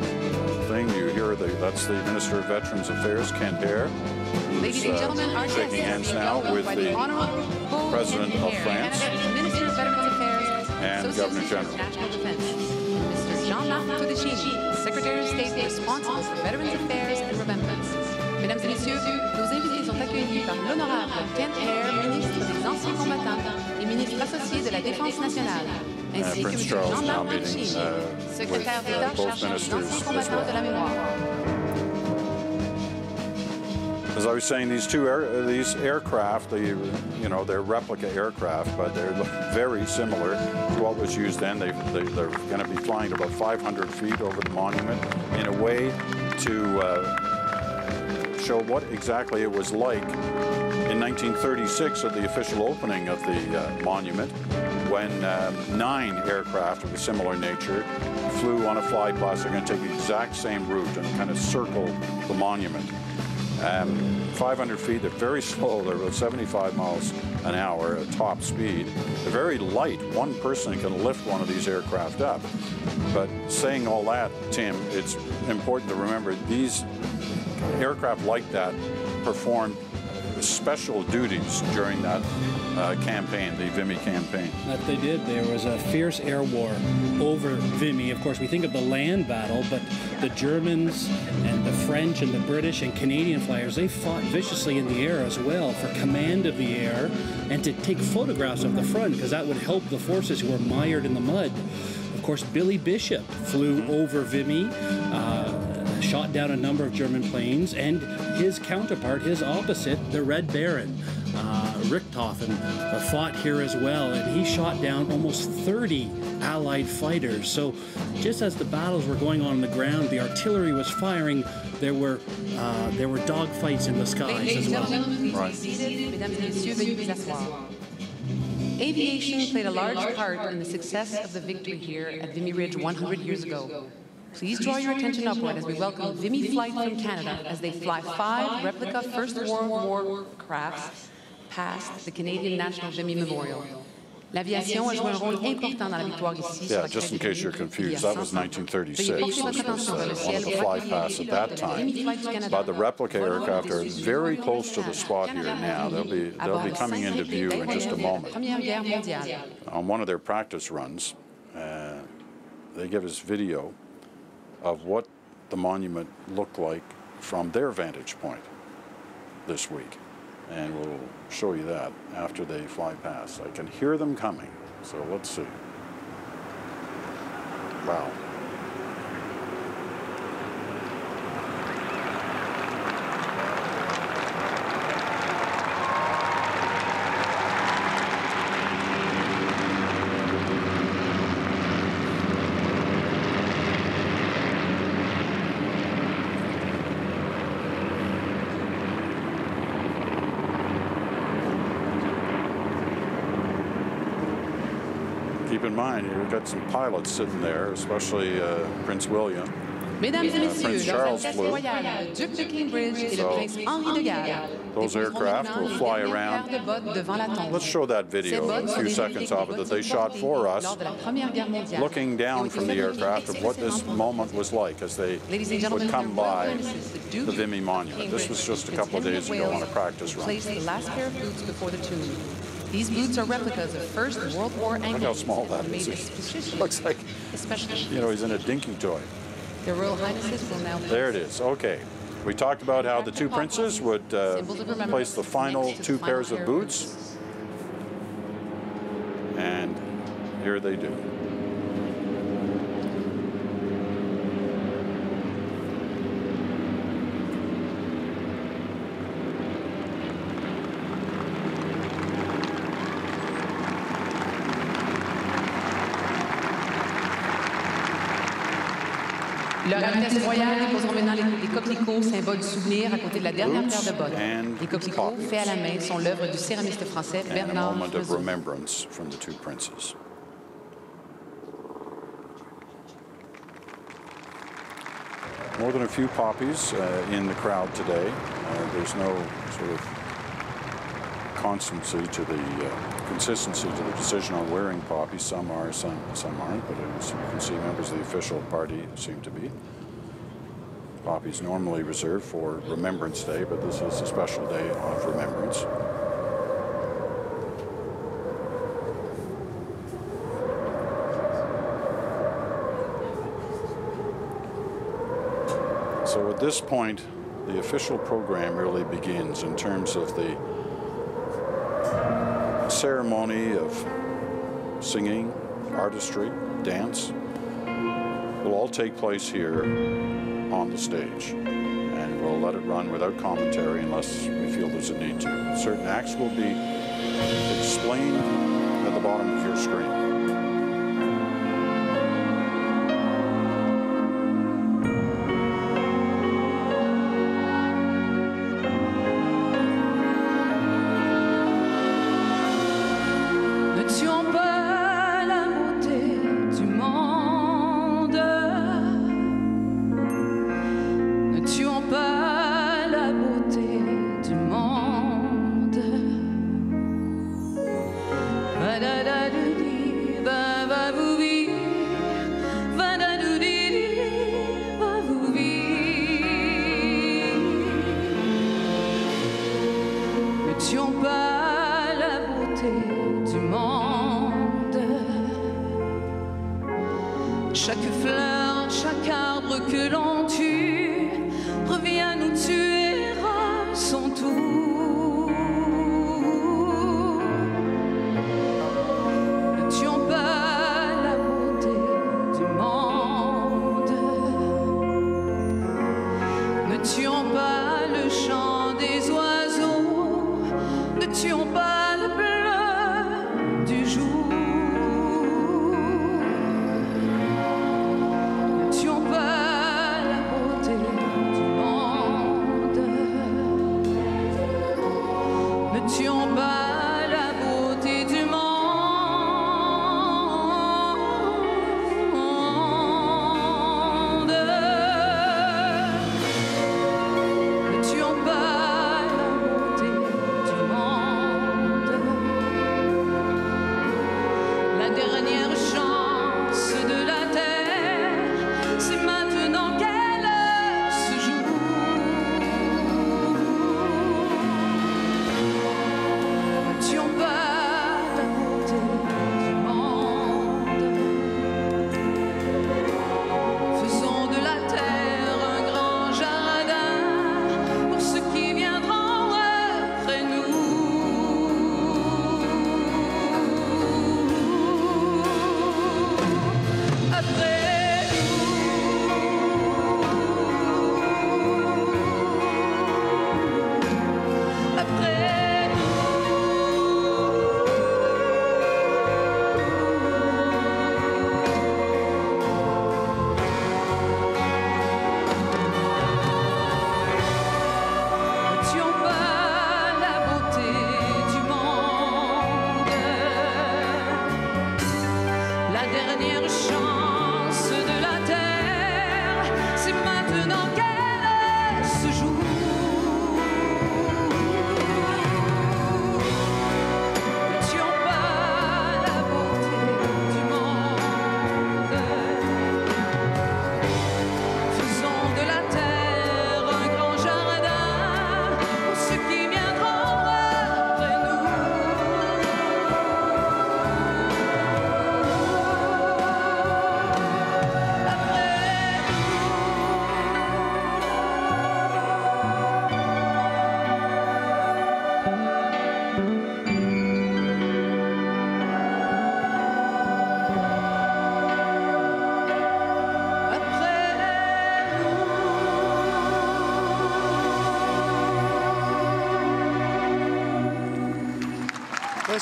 thing you hear. That's the Minister of Veterans Affairs, Kent Hare, who's shaking hands now with the President of France and Governor General. Mr. Jean-Marc Todeschini, Secretary of State responsible for Veterans Affairs and Remembrance. Mesdames et messieurs, nos invités sont accueillis par l'honorable Kent Hare, ministre des Anciens Combattants et ministre associé de la Défense nationale, ainsi que M. Jean-Marc Todeschini, secrétaire d'État chargé des Anciens Combattants de la Mémoire. As I was saying, these aircraft, they're replica aircraft, but they're very similar to what was used then. They're going to be flying about 500 feet over the monument in a way to show what exactly it was like in 1936 at the official opening of the monument, when 9 aircraft of a similar nature flew on a fly past. They're going to take the exact same route and kind of circle the monument. 500 feet, they're very slow. They're about 75 miles an hour at top speed. They're very light. One person can lift one of these aircraft up. But saying all that, Tim, it's important to remember these aircraft like that performed special duties during that campaign, the Vimy campaign. That they did. There was a fierce air war over Vimy. Of course, we think of the land battle, but the Germans and the French and the British and Canadian flyers, they fought viciously in the air as well for command of the air and to take photographs of the front, because that would help the forces who were mired in the mud. Of course, Billy Bishop flew over Vimy, shot down a number of German planes, and his counterpart, his opposite, the Red Baron, Richthofen, fought here as well, and he shot down almost 30 Allied fighters. So just as the battles were going on the ground, the artillery was firing, there were dogfights in the skies as well. Aviation played a large part in the success of the victory here at Vimy Ridge 100 years ago. Please draw your attention upward as we welcome Vimy Flight from Canada as they fly 5 replica First World War crafts past the Canadian National Vimy Memorial. L'aviation a joué un rôle important dans la victoire ici. Yeah, just in case you're confused, that was 1936. This was one of the fly pasts at that time. But the replica aircraft are very close to the spot here now. They'll be coming into view in just a moment. On one of their practice runs, they give us video of what the monument looked like from their vantage point this week. And we'll show you that after they fly past. I can hear them coming, so let's see. Wow. Keep in mind, you've got some pilots sitting there, especially Prince William, Mesdames et messieurs, Prince Leur Charles Altesse flew. royale, le duc de Cambridge et le prince Henri de Galles. Those aircraft will fly around. Let's show that video, a few seconds of it that they shot for us, looking down from the aircraft of what this moment was like as they would come by the Vimy Monument. This was just a couple of days ago on a practice run. Place the last pair of boots before the tomb. These boots are replicas of First World War anchors. Look how small that is. It looks like, you know, he's in a dinky toy. Their Royal Highnesses will now... There it is. Okay. We talked about how the two princes would place the final two pairs of boots. And here they do. Leur Altesse royale déposeront maintenant les coquelicots, symbole du souvenir, à côté de la dernière paire de bottes. Les coquelicots, faits à la main, sont l'œuvre du céramiste français Bernard moment of remembrance from the two princes. More than a few poppies in the crowd today. There's no sort of consistency to the decision on wearing poppies. Some are, some aren't, but as you can see, members of the official party seem to be. Poppies normally reserved for Remembrance Day, but this is a special day of remembrance. So at this point, the official program really begins in terms of the ceremony of singing, artistry, dance. Will all take place here on the stage. And we'll let it run without commentary unless we feel there's a need to. Certain acts will be explained at the bottom of your screen. Chaque fleur, chaque arbre que l'on tue revient nous tuer à son tour. Ne tuons pas la beauté du monde. Ne tuons pas le chant des oiseaux. Ne tuons pas le bleu du jour. La dernière chance de la terre, c'est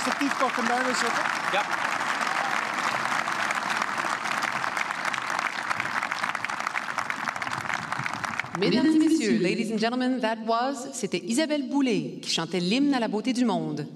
effectief kort en duidelijk zitten? Ja. Mesdames et messieurs, ladies and gentlemen, c'était Isabelle Boulay qui chantait l'hymne à la beauté du monde.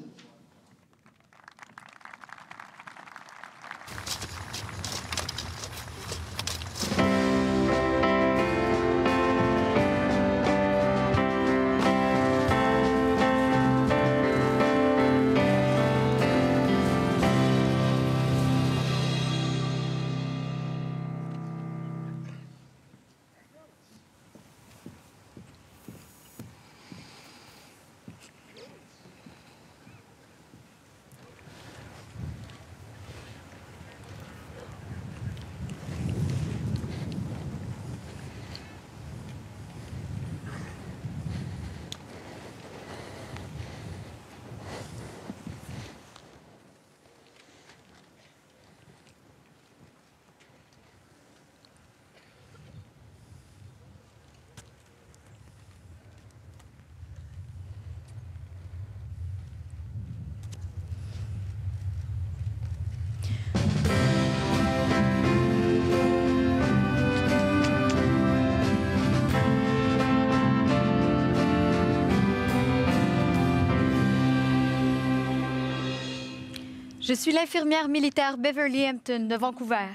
Je suis l'infirmière militaire Beverly Hampton de Vancouver.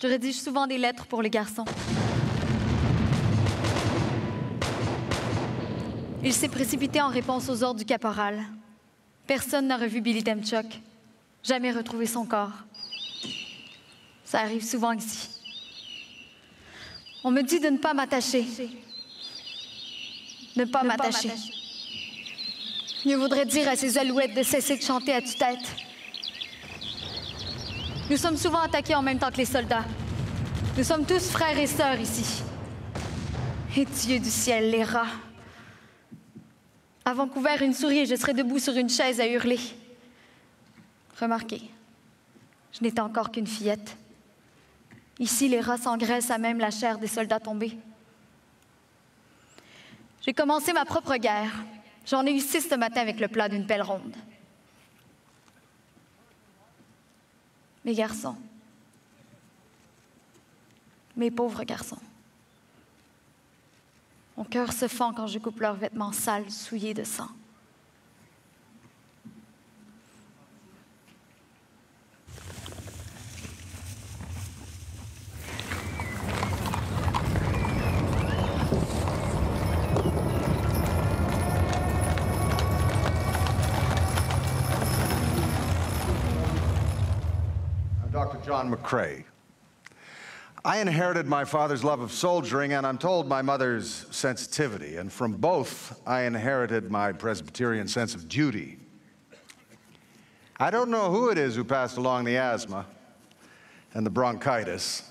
Je rédige souvent des lettres pour les garçons. Il s'est précipité en réponse aux ordres du caporal. Personne n'a revu Billy Demchuk. Jamais retrouvé son corps. Ça arrive souvent ici. On me dit de ne pas m'attacher. Ne pas m'attacher. Mieux vaudrait dire à ces alouettes de cesser de chanter à tue-tête. Nous sommes souvent attaqués en même temps que les soldats. Nous sommes tous frères et sœurs ici. Et Dieu du ciel, les rats. À Vancouver, une souris et je serais debout sur une chaise à hurler. Remarquez, je n'étais encore qu'une fillette. Ici, les rats s'engraissent à même la chair des soldats tombés. J'ai commencé ma propre guerre. J'en ai eu 6 ce matin avec le plat d'une pelle ronde. Mes garçons. Mes pauvres garçons. Mon cœur se fend quand je coupe leurs vêtements sales, souillés de sang. Dr. John McCrae. I inherited my father's love of soldiering, and I'm told my mother's sensitivity. And from both, I inherited my Presbyterian sense of duty. I don't know who it is who passed along the asthma and the bronchitis.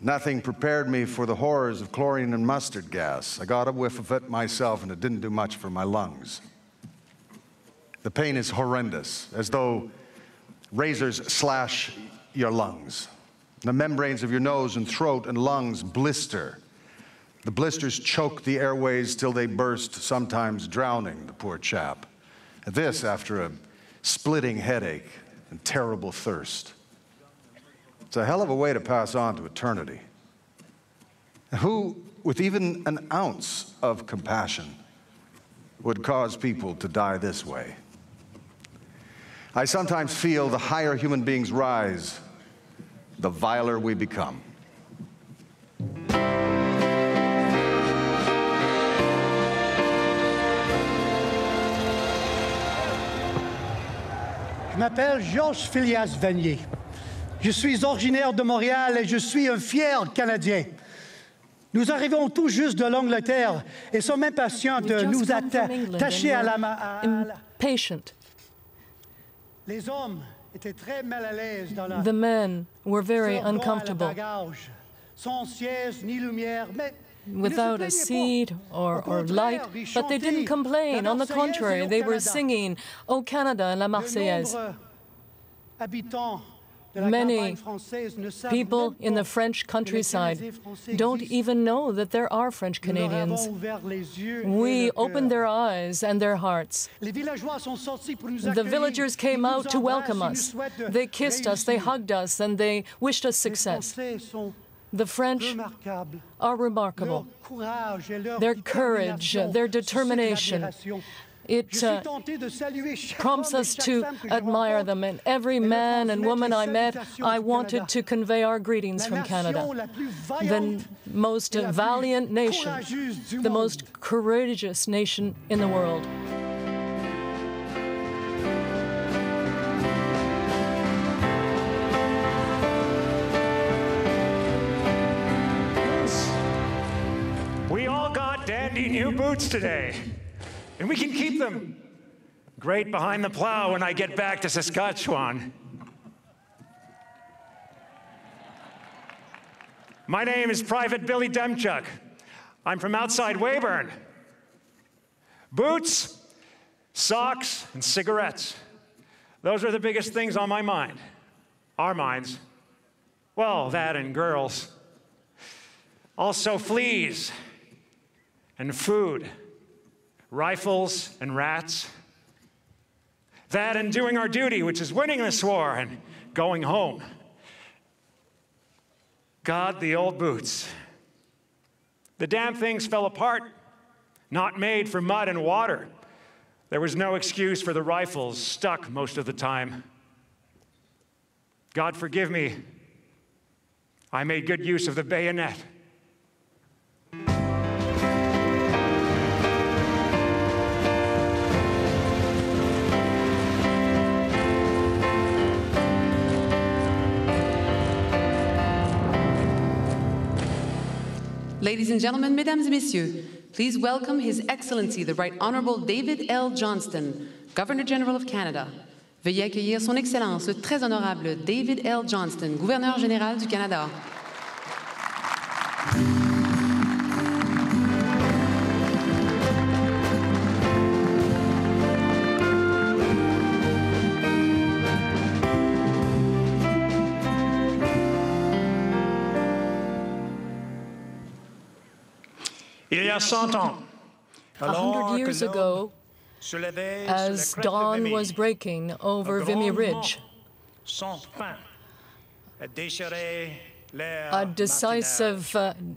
Nothing prepared me for the horrors of chlorine and mustard gas. I got a whiff of it myself, and it didn't do much for my lungs. The pain is horrendous, as though razors slash your lungs. The membranes of your nose and throat and lungs blister. The blisters choke the airways till they burst, sometimes drowning the poor chap. And this after a splitting headache and terrible thirst. It's a hell of a way to pass on to eternity. Who, with even an ounce of compassion, would cause people to die this way? I sometimes feel the higher human beings rise, the viler we become. Je m'appelle Georges Phileas Vanier. Je suis originaire de Montréal et je suis un fier Canadien. Nous arrivons tout juste de l'Angleterre et sommes impatients de nous attacher à la... Impatient. Les hommes étaient très mal à l'aise dans la... The men were very uncomfortable. Sans siège ni lumière, mais... Without a seat or light, but they didn't complain. On the contrary, they were singing "O Canada" and La Marseillaise. Habitants Many people in the French countryside don't even know that there are French Canadians. We opened their eyes and their hearts. The villagers came out to welcome us. They kissed us, they hugged us, and they wished us success. The French are remarkable. Their courage, their determination, it prompts us to admire them. And every man and woman I met, I wanted to convey our greetings from Canada. The most valiant nation, the most courageous nation in the world. We all got dandy new boots today. And we can keep them great behind the plow when I get back to Saskatchewan. My name is Private Billy Demchuk. I'm from outside Weyburn. Boots, socks, and cigarettes. Those are the biggest things on my mind. Our minds. Well, that and girls. Also fleas and food. Rifles and rats. That and doing our duty, which is winning this war and going home. God, the old boots. The damn things fell apart, not made for mud and water. There was no excuse for the rifles, stuck most of the time. God forgive me. I made good use of the bayonet. Ladies and gentlemen, mesdames et messieurs, please welcome His Excellency, the Right Honorable David L. Johnston, Governor General of Canada. Veuillez accueillir Son Excellence, le très honorable David L. Johnston, Gouverneur général du Canada. Il y a 100 ans, 100 years ago, as dawn was breaking over Vimy Ridge, a decisive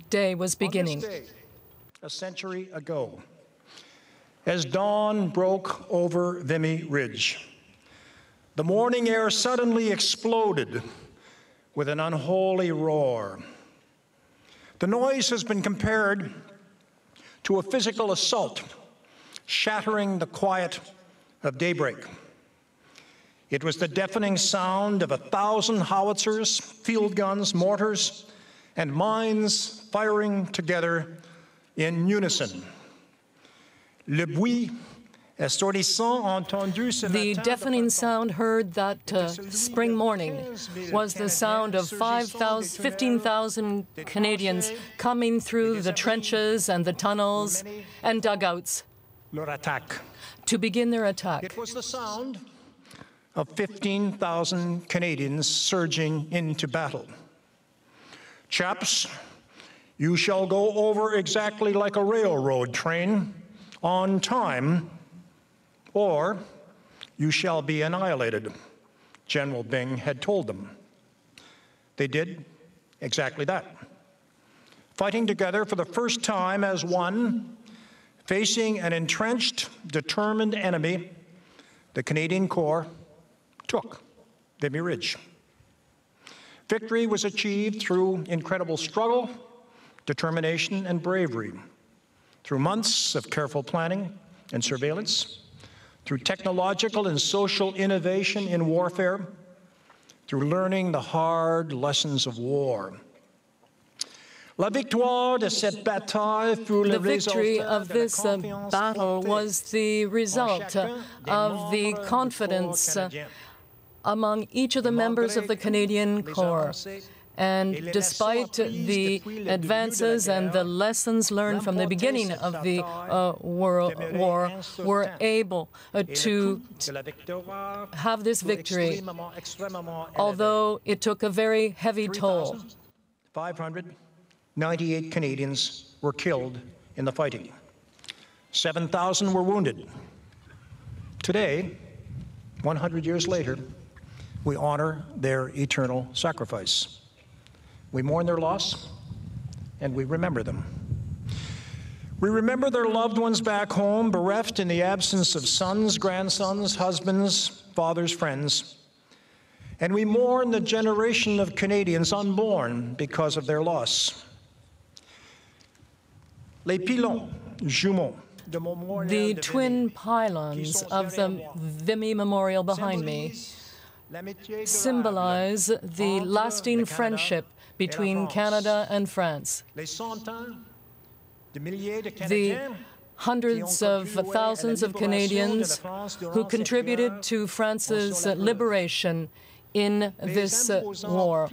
day was beginning. A century ago, as dawn broke over Vimy Ridge, the morning air suddenly exploded with an unholy roar. The noise has been compared to a physical assault, shattering the quiet of daybreak. It was the deafening sound of 1,000 howitzers, field guns, mortars, and mines firing together in unison. Le bruit assourdissant entendu ce matin. The deafening sound heard that spring morning was the sound of 15,000 Canadians coming through the trenches and the tunnels and dugouts to begin their attack. It was the sound of 15,000 Canadians surging into battle. Chaps, you shall go over exactly like a railroad train, on time, or you shall be annihilated, General Byng had told them. They did exactly that. Fighting together for the first time as one, facing an entrenched, determined enemy, the Canadian Corps took Vimy Ridge. Victory was achieved through incredible struggle, determination, and bravery, through months of careful planning and surveillance, through technological and social innovation in warfare, through learning the hard lessons of war. The victory of this battle was the result of the confidence among each of the members of the Canadian Corps And despite the advances and the lessons learned from the beginning of the war, we're able to have this victory, although it took a very heavy toll. 598 Canadians were killed in the fighting. 7,000 were wounded. Today, 100 years later, we honor their eternal sacrifice. We mourn their loss, and we remember them. We remember their loved ones back home, bereft in the absence of sons, grandsons, husbands, fathers, friends. And we mourn the generation of Canadians unborn because of their loss. Les pylons jumeaux. The twin pylons of the Vimy Memorial behind me symbolize the lasting friendship between Canada and France. The hundreds of thousands of Canadians who contributed to France's liberation in this war.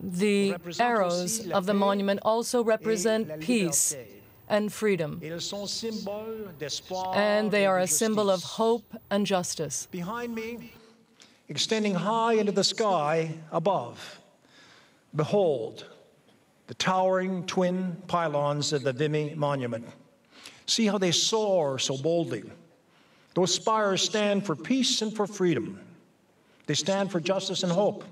The arrows of the monument also represent peace and freedom, and they are a symbol of hope and justice. Behind me, extending high into the sky above, behold the towering twin pylons of the Vimy Monument. See how they soar so boldly. Those spires stand for peace and for freedom. They stand for justice and hope.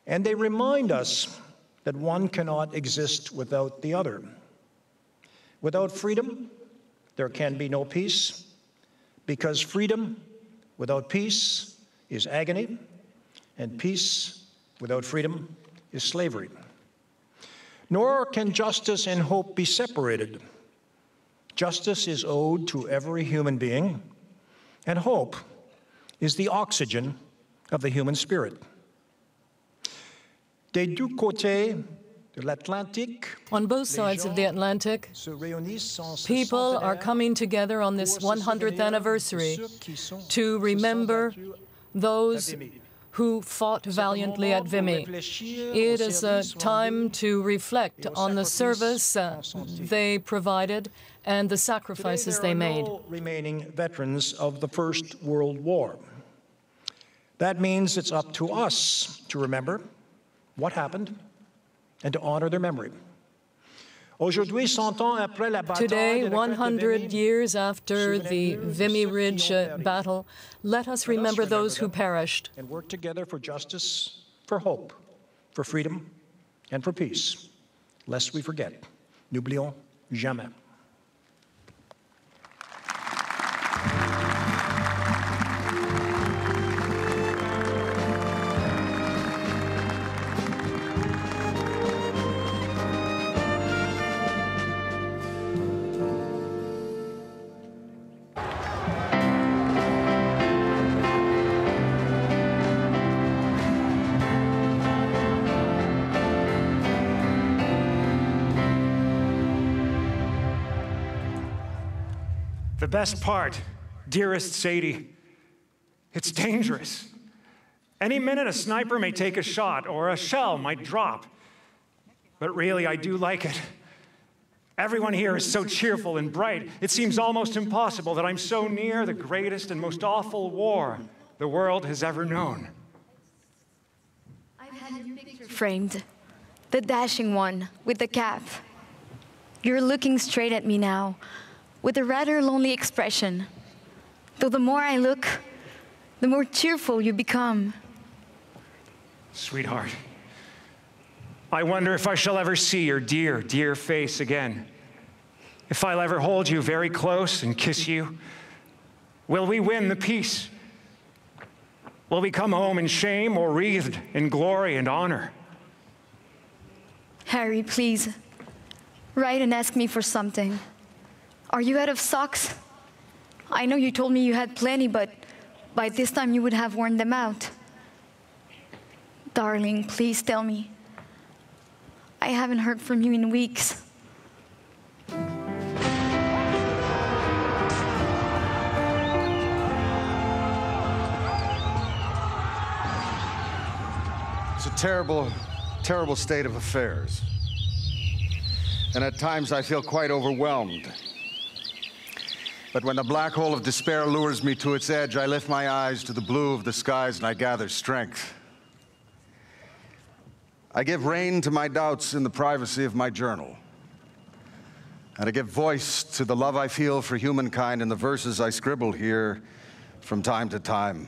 And they remind us that one cannot exist without the other. Without freedom, there can be no peace, because freedom without peace is agony, and peace without freedom is slavery. Nor can justice and hope be separated. Justice is owed to every human being, and hope is the oxygen of the human spirit. Des deux côtés de l'Atlantique, on both sides of the Atlantic, people are coming together on this 100th anniversary to remember those who fought valiantly at Vimy. It is a time to reflect on the service they provided and the sacrifices they made. There are no remaining veterans of the First World War. That means it's up to us to remember what happened and to honor their memory. Today, 100 years after the Vimy Ridge battle, let us remember those who perished. And work together for justice, for hope, for freedom, and for peace, lest we forget. N'oublions jamais. The best part, dearest Sadie, it's dangerous. Any minute a sniper may take a shot or a shell might drop. But really, I do like it. Everyone here is so cheerful and bright, it seems almost impossible that I'm so near the greatest and most awful war the world has ever known. I've had your picture framed, the dashing one with the cap. You're looking straight at me now, with a rather lonely expression. Though the more I look, the more cheerful you become. Sweetheart, I wonder if I shall ever see your dear, dear face again. If I'll ever hold you very close and kiss you. Will we win the peace? Will we come home in shame or wreathed in glory and honor? Harry, please, write and ask me for something. Are you out of socks? I know you told me you had plenty, but by this time you would have worn them out. Darling, please tell me. I haven't heard from you in weeks. It's a terrible, terrible state of affairs. And at times I feel quite overwhelmed. But when the black hole of despair lures me to its edge, I lift my eyes to the blue of the skies and I gather strength. I give rein to my doubts in the privacy of my journal. And I give voice to the love I feel for humankind in the verses I scribble here from time to time.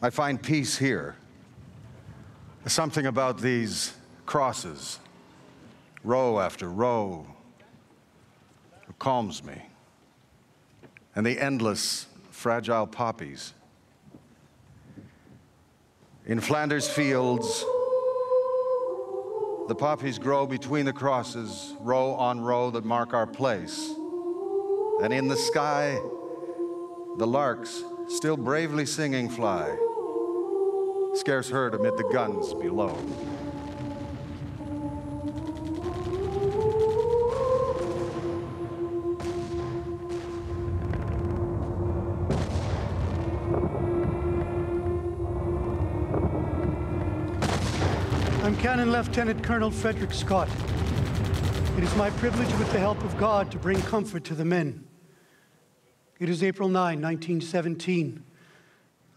I find peace here. Something about these crosses, row after row, calms me. And the endless, fragile poppies. In Flanders fields, the poppies grow between the crosses, row on row that mark our place. And in the sky, the larks, still bravely singing, fly, scarce heard amid the guns below. I'm Canon Lieutenant Colonel Frederick Scott. It is my privilege, with the help of God, to bring comfort to the men. It is April 9, 1917.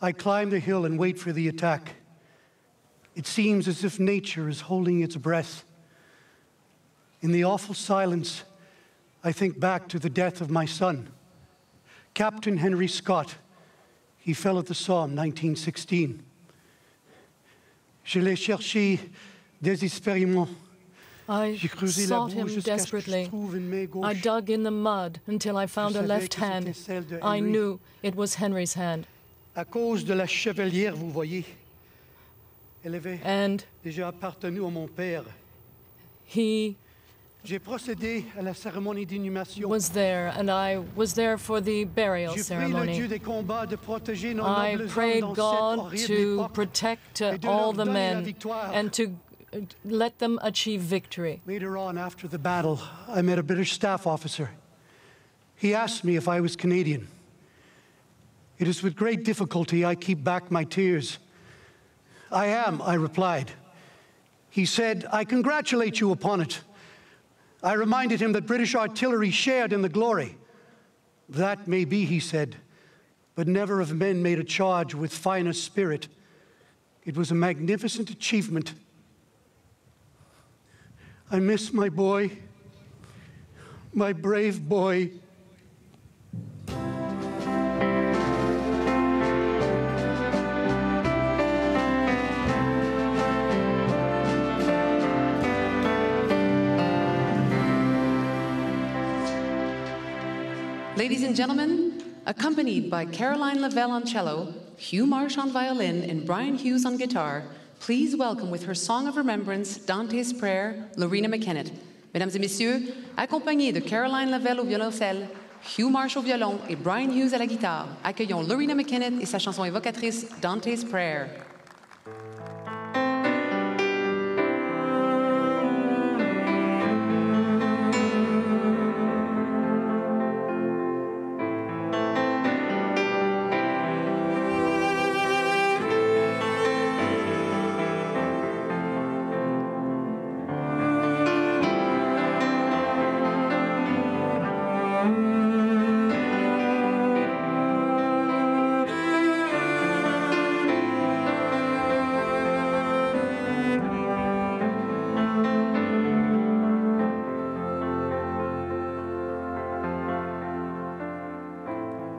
I climb the hill and wait for the attack. It seems as if nature is holding its breath. In the awful silence, I think back to the death of my son, Captain Henry Scott. He fell at the Somme, 1916. Je l'ai cherché désespérément. I sought him desperately. I dug in the mud until I found a left hand. I knew it was Henry's hand. À cause de la chevalière, vous voyez, elle avait déjà appartenu à mon père. He was there, and I was there for the burial ceremony. I prayed God to protect all the men and to let them achieve victory. Later on, after the battle, I met a British staff officer. He asked me if I was Canadian. It is with great difficulty I keep back my tears. I am, I replied. He said, I congratulate you upon it. I reminded him that British artillery shared in the glory. That may be, he said, but never have men made a charge with finer spirit. It was a magnificent achievement. I miss my boy, my brave boy. Ladies and gentlemen, accompanied by Caroline Lavelle on cello, Hugh Marsh on violin, and Brian Hughes on guitar, please welcome with her song of remembrance, Dante's Prayer, Lorena McKennett. Mesdames et messieurs, accompagnés de Caroline Lavelle au violoncelle, Hugh Marsh au violon et Brian Hughes à la guitare, accueillons Lorena McKennett et sa chanson évocatrice, Dante's Prayer.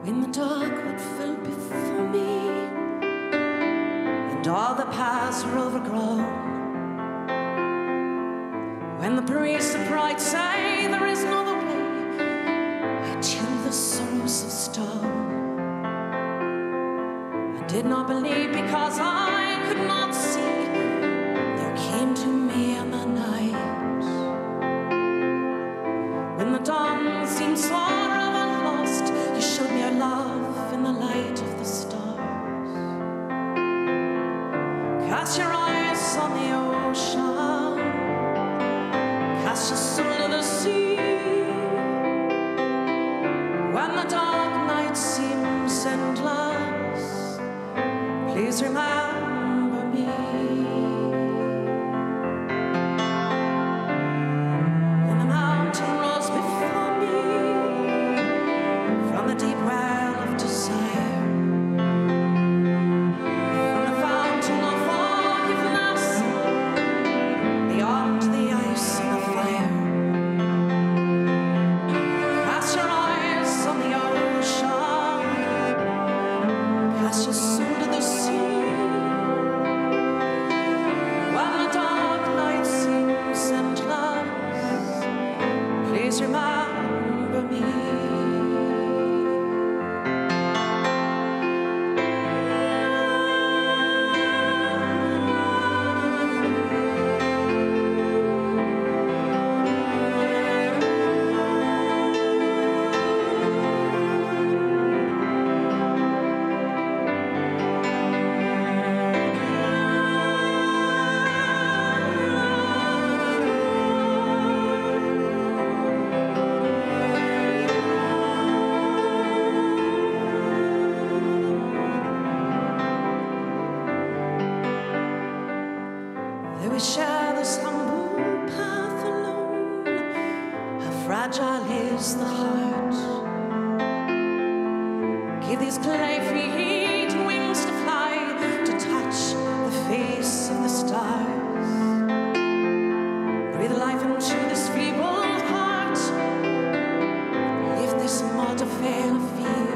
When the dark fell before me, and all the paths were overgrown, when the priests of pride say there is no other way, I chill the sorrows of stone. I did not believe because I could not see. There came to me in the night, when the dawn seemed far lost, you showed me your love in the light of the stars. Cast your eyes on the ocean, cast your soul to the sea. When the dark night seems endless, please remember me. May we share this humble path alone. How fragile is the heart. Give these clay feet wings to fly, to touch the face of the stars. Breathe life into this feeble heart. Lift this mud of veil of fear.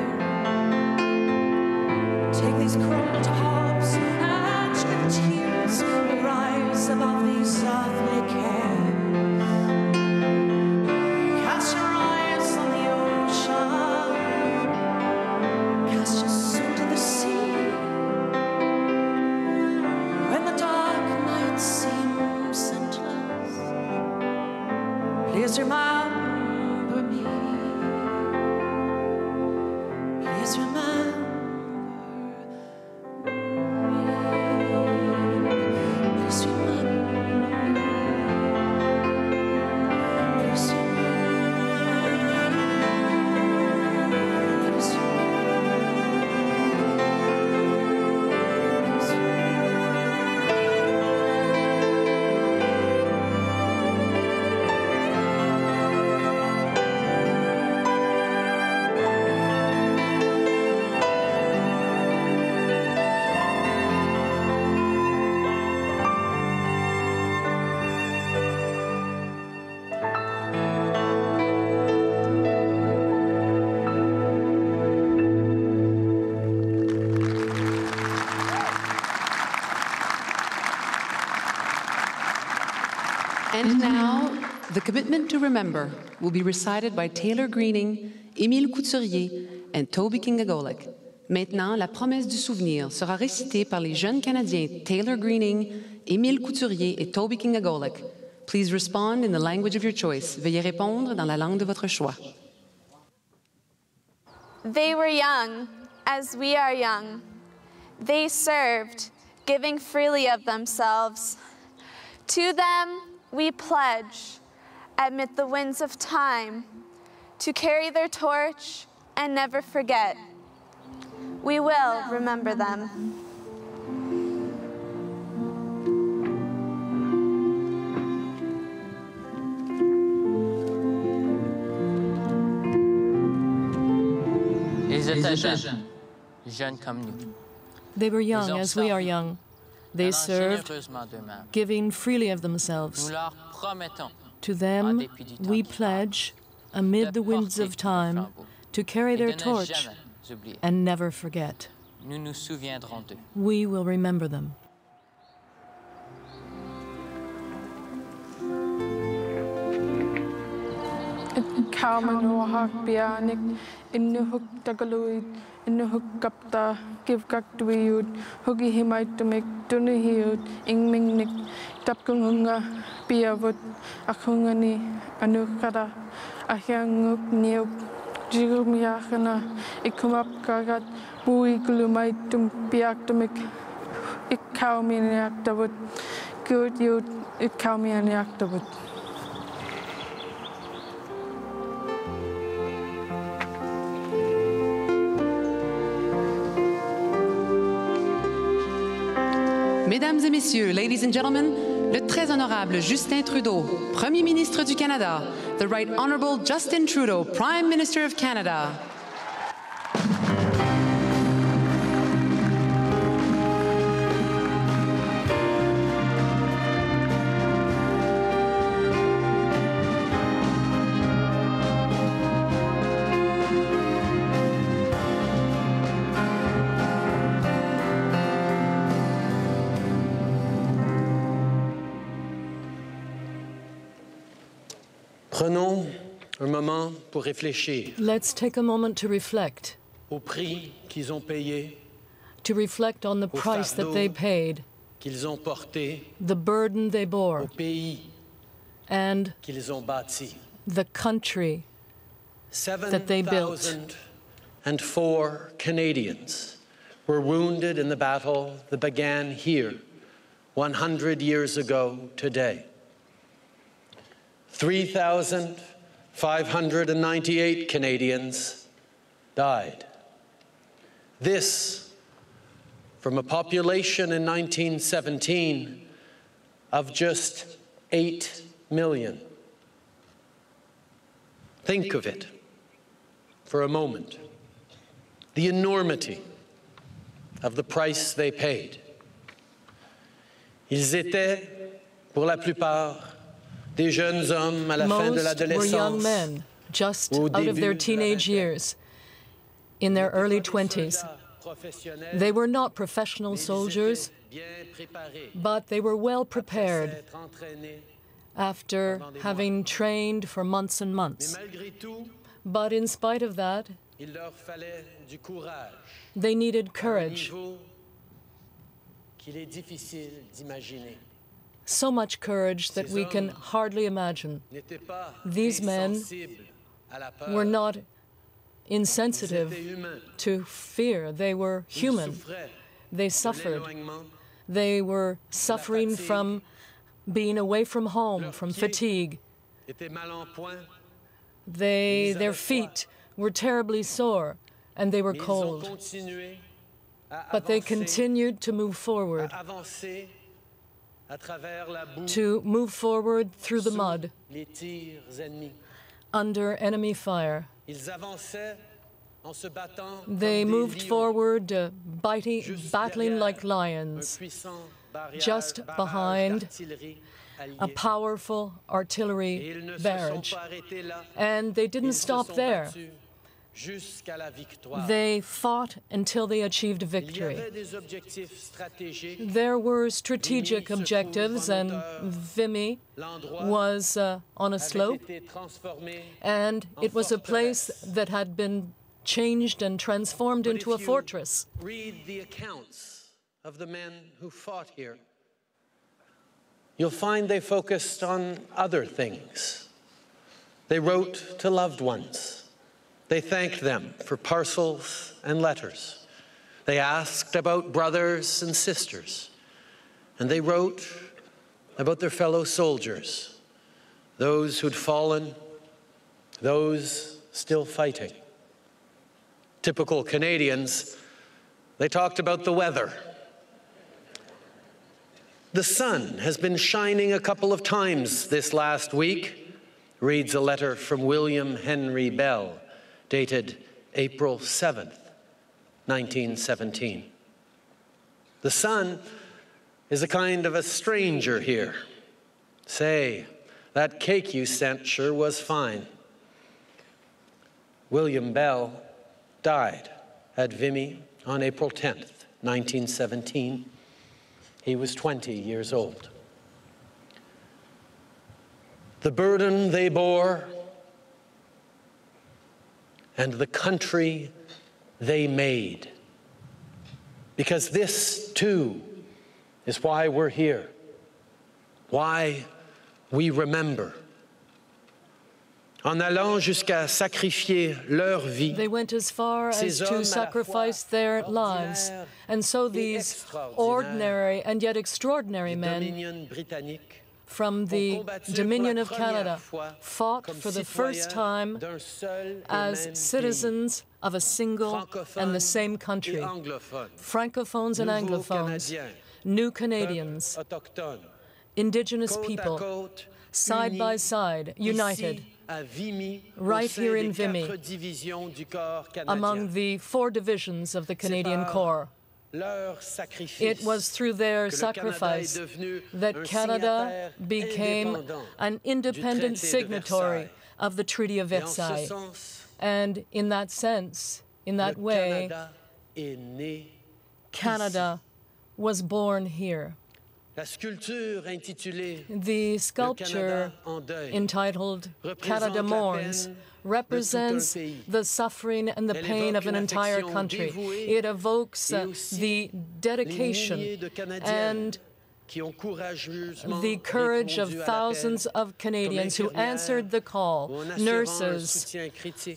Take these crumbled hopes and shed tears. Rise above these earthly cares. Cast your eyes on the ocean. Cast your soul to the sea. When the dark night seems endless, please remember me. Please remember. And now, the commitment to remember will be recited by Taylor Greening, Émile Couturier, and Toby Kingagolik. Maintenant, la promesse du souvenir sera récitée par les jeunes Canadiens Taylor Greening, Émile Couturier et Toby Kingagolik. Please respond in the language of your choice. Veuillez répondre dans la langue de votre choix. They were young, as we are young. They served, giving freely of themselves. To them we pledge, amid the winds of time, to carry their torch and never forget. We will remember them. Ils étaient jeunes, jeunes comme nous. They were young as we are young. They served, giving freely of themselves. To them, we pledge, amid the winds of time, to carry their torch and never forget. We will remember them. Inuhuk kapta kivkak tuiyud hugi himaitumik tunuhiud ingmingnik tapkungunga piavut akhungani anukara ahyanguk niuk jigumyakana ikumap kagat bui glumaitum piaktumik ikkauminiaktavut good yud ikkauminiaktavut. Mesdames et messieurs, ladies and gentlemen, le très honorable Justin Trudeau, Premier ministre du Canada, the Right Honourable Justin Trudeau, Prime Minister of Canada. Prenons un moment pour réfléchir. Let's take a moment to reflect. Au prix qu'ils ont payé. To reflect on the price that they paid. Qu'ils ont porté. The burden they bore. Au pays and qu'ils ont bâti. The country that they built. 7,004 Canadians were wounded in the battle that began here 100 years ago today. 3,598 Canadians died. This, from a population in 1917 of just 8 million. Think of it for a moment, the enormity of the price they paid. Ils étaient, pour la plupart, des jeunes hommes à la fin de l'adolescence. Most were young men, just out of their teenage years, in their early 20s. They were not professional soldiers, but they were well prepared after having trained for months and months. But in spite of that, they needed courage. So much courage that we can hardly imagine. These men were not insensitive to fear. They were human. They suffered. They were suffering from being away from home, from fatigue. Their feet were terribly sore, and they were cold. But they continued to move forward, through the mud, under enemy fire. They moved forward, battling like lions, just behind a powerful artillery barrage. And they didn't stop there. They fought until they achieved victory. There were strategic objectives, and Vimy was on a slope, and it was a place that had been changed and transformed into a fortress. Read the accounts of the men who fought here. You'll find they focused on other things. They wrote to loved ones. They thanked them for parcels and letters. They asked about brothers and sisters. And they wrote about their fellow soldiers, those who'd fallen, those still fighting. Typical Canadians, they talked about the weather. The sun has been shining a couple of times this last week, reads a letter from William Henry Bell, dated April 7th, 1917. The sun is a kind of a stranger here. Say, that cake you sent sure was fine. William Bell died at Vimy on April 10th, 1917. He was 20 years old. The burden they bore and the country they made. Because this, too, is why we're here, why we remember. En allant jusqu'à sacrifier leur vie, they went as far as to sacrifice their lives. And so these ordinary and yet extraordinary men from the Dominion of Canada fought for the first time as citizens of a single and the same country. Francophones and Anglophones, new Canadians, Indigenous people, side by side, united, right here in Vimy, among the 4 divisions of the Canadian Corps. It was through their sacrifice that Canada became an independent signatory of the Treaty of Versailles. And in that sense, in that way, Canada was born here. The sculpture entitled Canada Mourns represents the suffering and the pain of an entire country. It evokes the dedication and the courage of thousands of Canadians who answered the call, nurses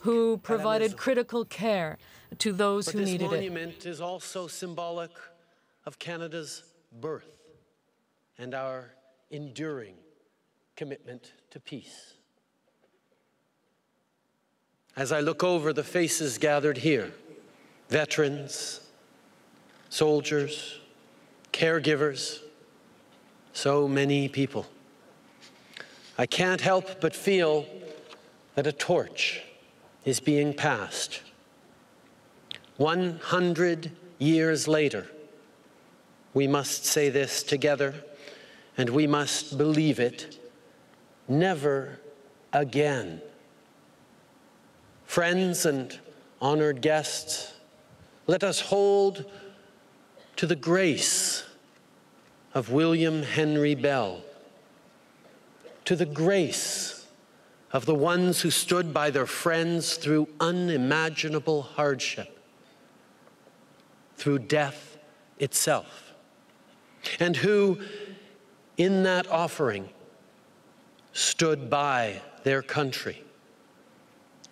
who provided critical care to those who needed it. This monument is also symbolic of Canada's birth and our enduring commitment to peace. As I look over the faces gathered here, veterans, soldiers, caregivers, so many people. I can't help but feel that a torch is being passed. 100 years later, we must say this together, and we must believe it: never again. Friends and honored guests, let us hold to the grace of William Henry Bell, to the grace of the ones who stood by their friends through unimaginable hardship, through death itself, and who, in that offering, stood by their country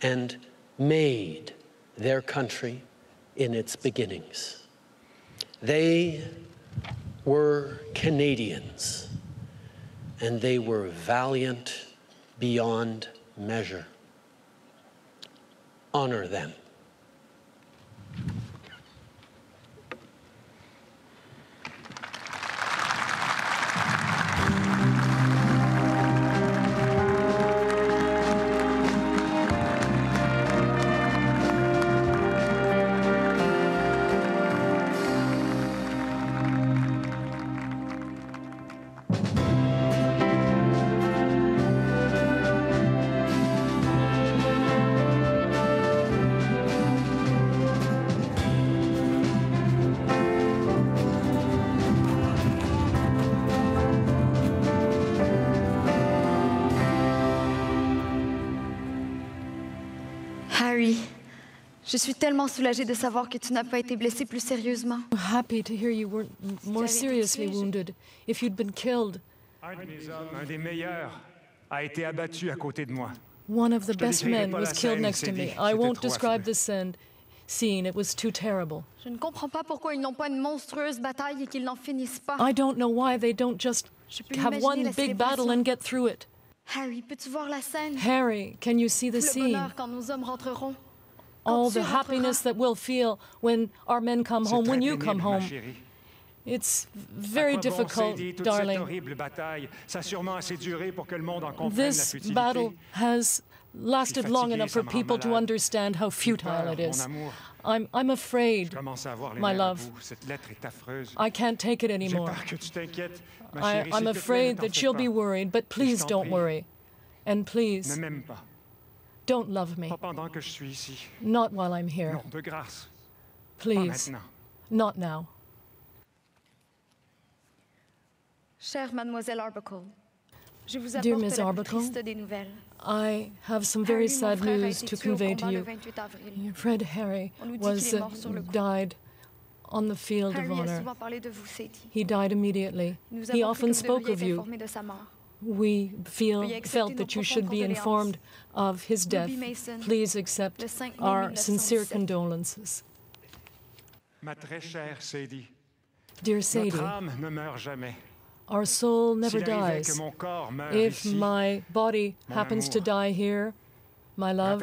and made their country in its beginnings. They were Canadians, and they were valiant beyond measure. Honor them. Harry, je suis tellement soulagée de savoir que tu n'as pas été blessé plus sérieusement. I'm happy to hear you weren't more seriously wounded. If you'd been killed. Un de mes hommes, un des meilleurs, a été abattu à côté de moi. One of the best men was killed next to me. I won't describe the scene. It was too terrible. Je ne comprends pas pourquoi ils n'ont pas une monstrueuse bataille et qu'ils n'en finissent pas. I don't know why they don't just have one big battle and get through it. Harry, peux-tu voir la scène? Harry, can you see the scene? Le bonheur quand nos hommes rentreront. All the happiness that we'll feel when our men come home, when you come home. It's very difficult, darling. This battle has lasted long enough for people to understand how futile it is. I'm afraid, my love. I can't take it anymore. I'm afraid that she'll be worried, but please don't worry. And please, don't love me. Not while I'm here. Please, not now. Chère Mademoiselle Arbuckle, je vous Dear apporte Miss la plus Arbuckle, triste des nouvelles. I have some very sad news to convey to you. Your friend Harry died on the field of honor. He died immediately. He often spoke of you. We felt that you should be informed of his death. Please accept our sincere condolences. Ma très chère Sadie, Dear Sadie, notre âme ne meurt jamais. Our soul never dies. If my body happens to die here, my love,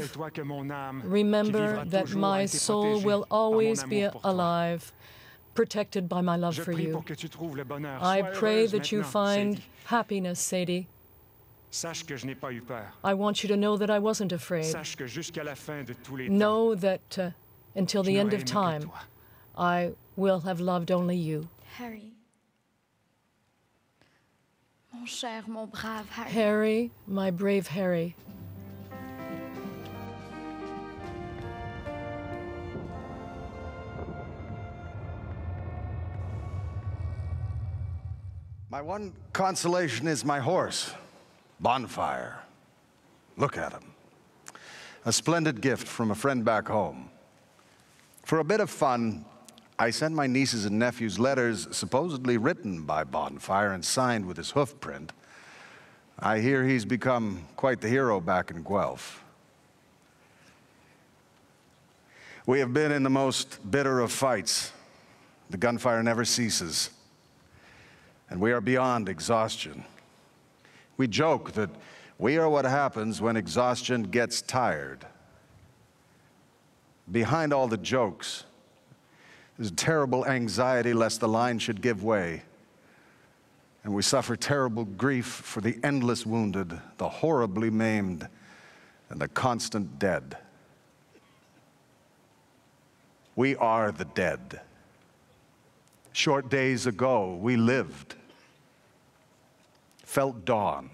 remember that my soul will always be alive, protected by my love for you. I pray that you find happiness, Sadie. I want you to know that I wasn't afraid. Know that until the end of time, I will have loved only you. Harry. Mon cher, mon brave Harry. Harry, my brave Harry. My one consolation is my horse, Bonfire. Look at him. A splendid gift from a friend back home. For a bit of fun, I sent my nieces and nephews letters supposedly written by Bonfire and signed with his hoof print. I hear he's become quite the hero back in Guelph. We have been in the most bitter of fights. The gunfire never ceases. And we are beyond exhaustion. We joke that we are what happens when exhaustion gets tired. Behind all the jokes, there's a terrible anxiety lest the line should give way and we suffer terrible grief for the endless wounded, the horribly maimed, and the constant dead. We are the dead. Short days ago, we lived, felt dawn,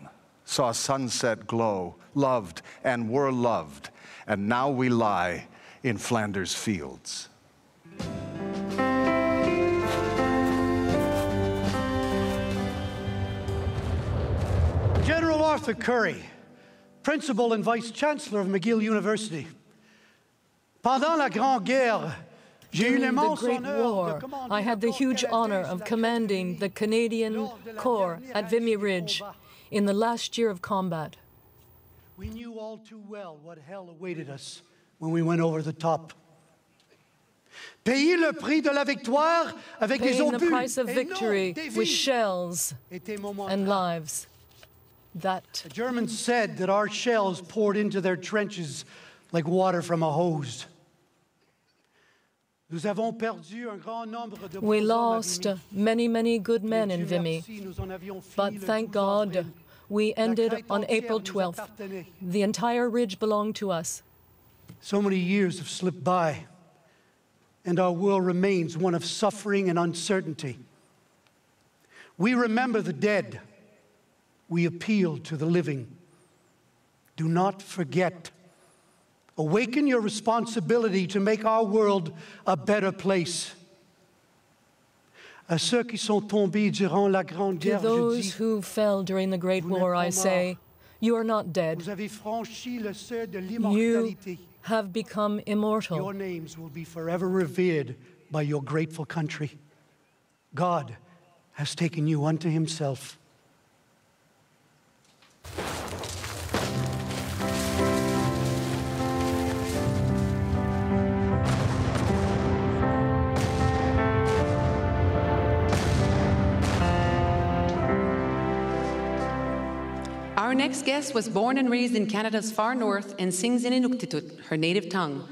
saw sunset glow, loved and were loved, and now we lie in Flanders fields. General Arthur Currie, Principal and Vice-Chancellor of McGill University. Pendant la Grande Guerre, during the Great War, I had the huge honor of commanding the Canadian Corps at Vimy Ridge in the last year of combat. We knew all too well what hell awaited us when we went over the top. Payer le prix de la victoire avec des obus. Paying the price of victory with shells and lives. The Germans said that our shells poured into their trenches like water from a hose. We lost many, many good men in Vimy, but thank God we ended on April 12th. The entire ridge belonged to us. So many years have slipped by, and our world remains one of suffering and uncertainty. We remember the dead. We appeal to the living. Do not forget. Awaken your responsibility to make our world a better place. À ceux qui sont tombés durant la Grande Guerre, to those who fell during the Great War, I say, you are not dead. You have become immortal. Your names will be forever revered by your grateful country. God has taken you unto himself. Our next guest was born and raised in Canada's far north and sings in Inuktitut, her native tongue.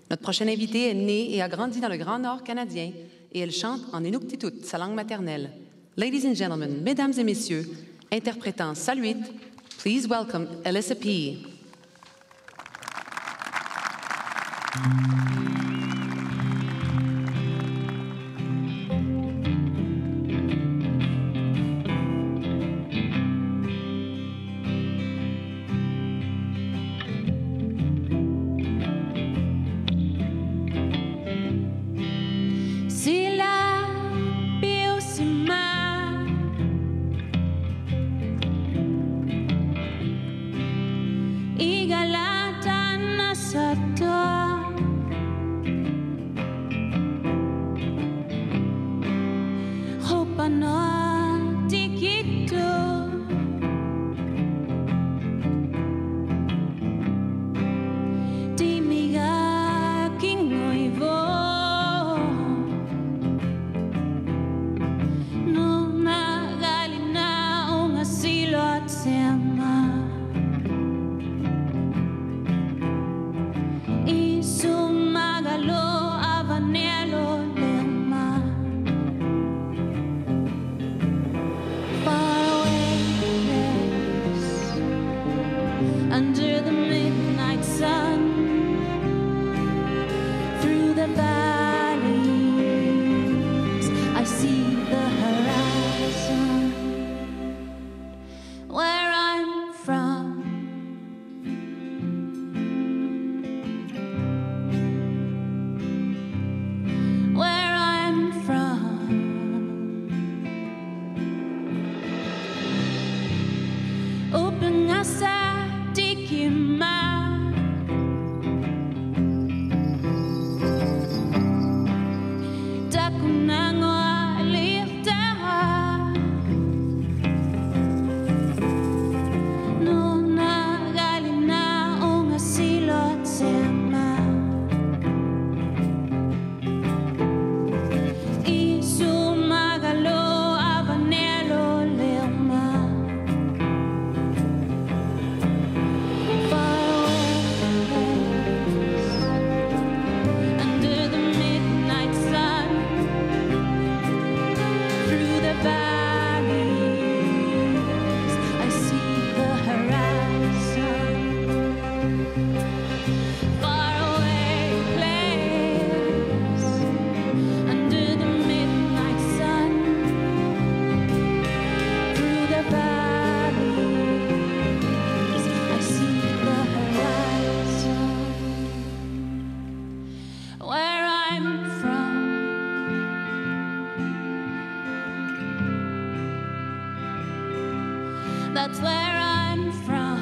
Notre prochaine invitée est née et a grandi dans le Grand Nord canadien et elle chante en Inuktitut, sa langue maternelle. Ladies and gentlemen, mesdames et messieurs, interprétant Saluit, please welcome Alyssa P. that's where I'm from.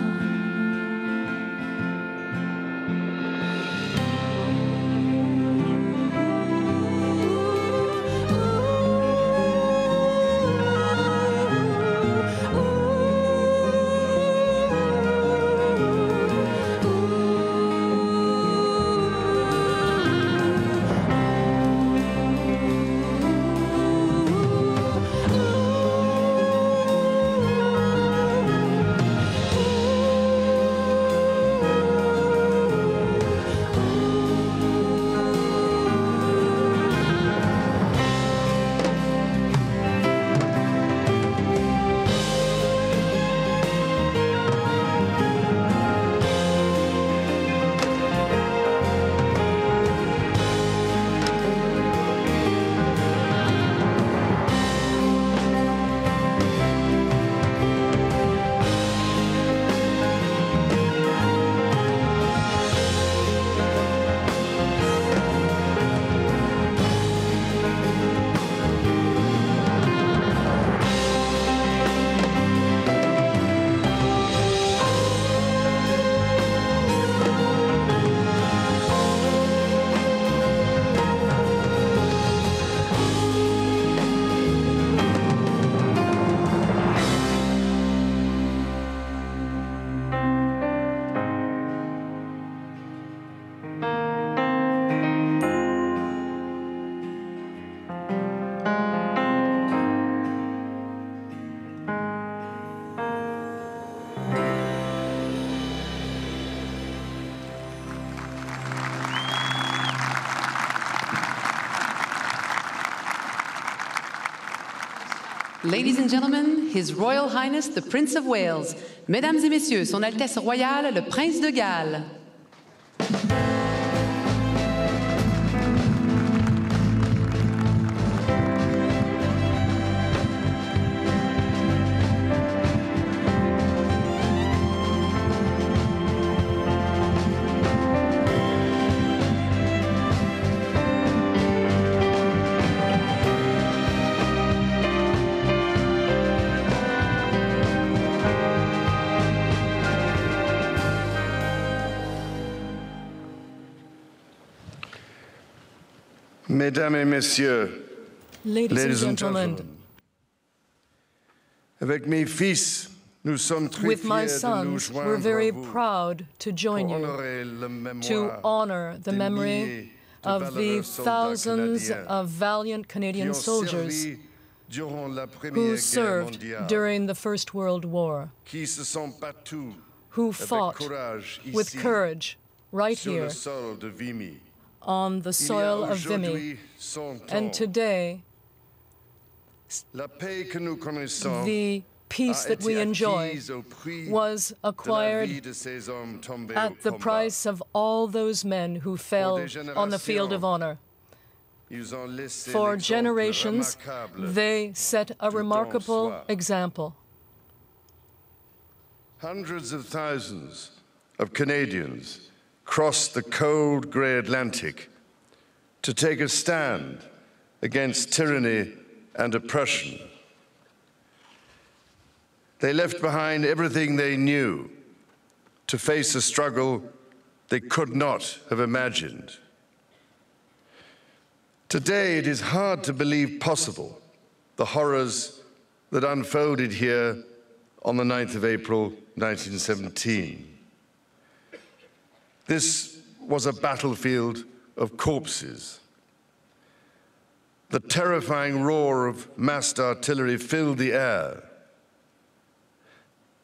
Ladies and gentlemen, His Royal Highness the Prince of Wales. Mesdames et messieurs, Son Altesse Royale, le Prince de Galles. Mesdames et messieurs, ladies and gentlemen, avec mes fils, nous sommes très with my fiers de nous sons, we're joindre very à vous proud to join you to honor the memory of the thousands of valiant Canadian soldiers who served during the First World War, who fought with courage right here on the soil of Vimy. And today, the peace that we enjoy was acquired at the price of all those men who fell on the field of honor. For generations, they set a remarkable example. Hundreds of thousands of Canadians crossed the cold grey Atlantic to take a stand against tyranny and oppression. They left behind everything they knew to face a struggle they could not have imagined. Today, it is hard to believe possible the horrors that unfolded here on the 9th of April, 1917. This was a battlefield of corpses. The terrifying roar of massed artillery filled the air.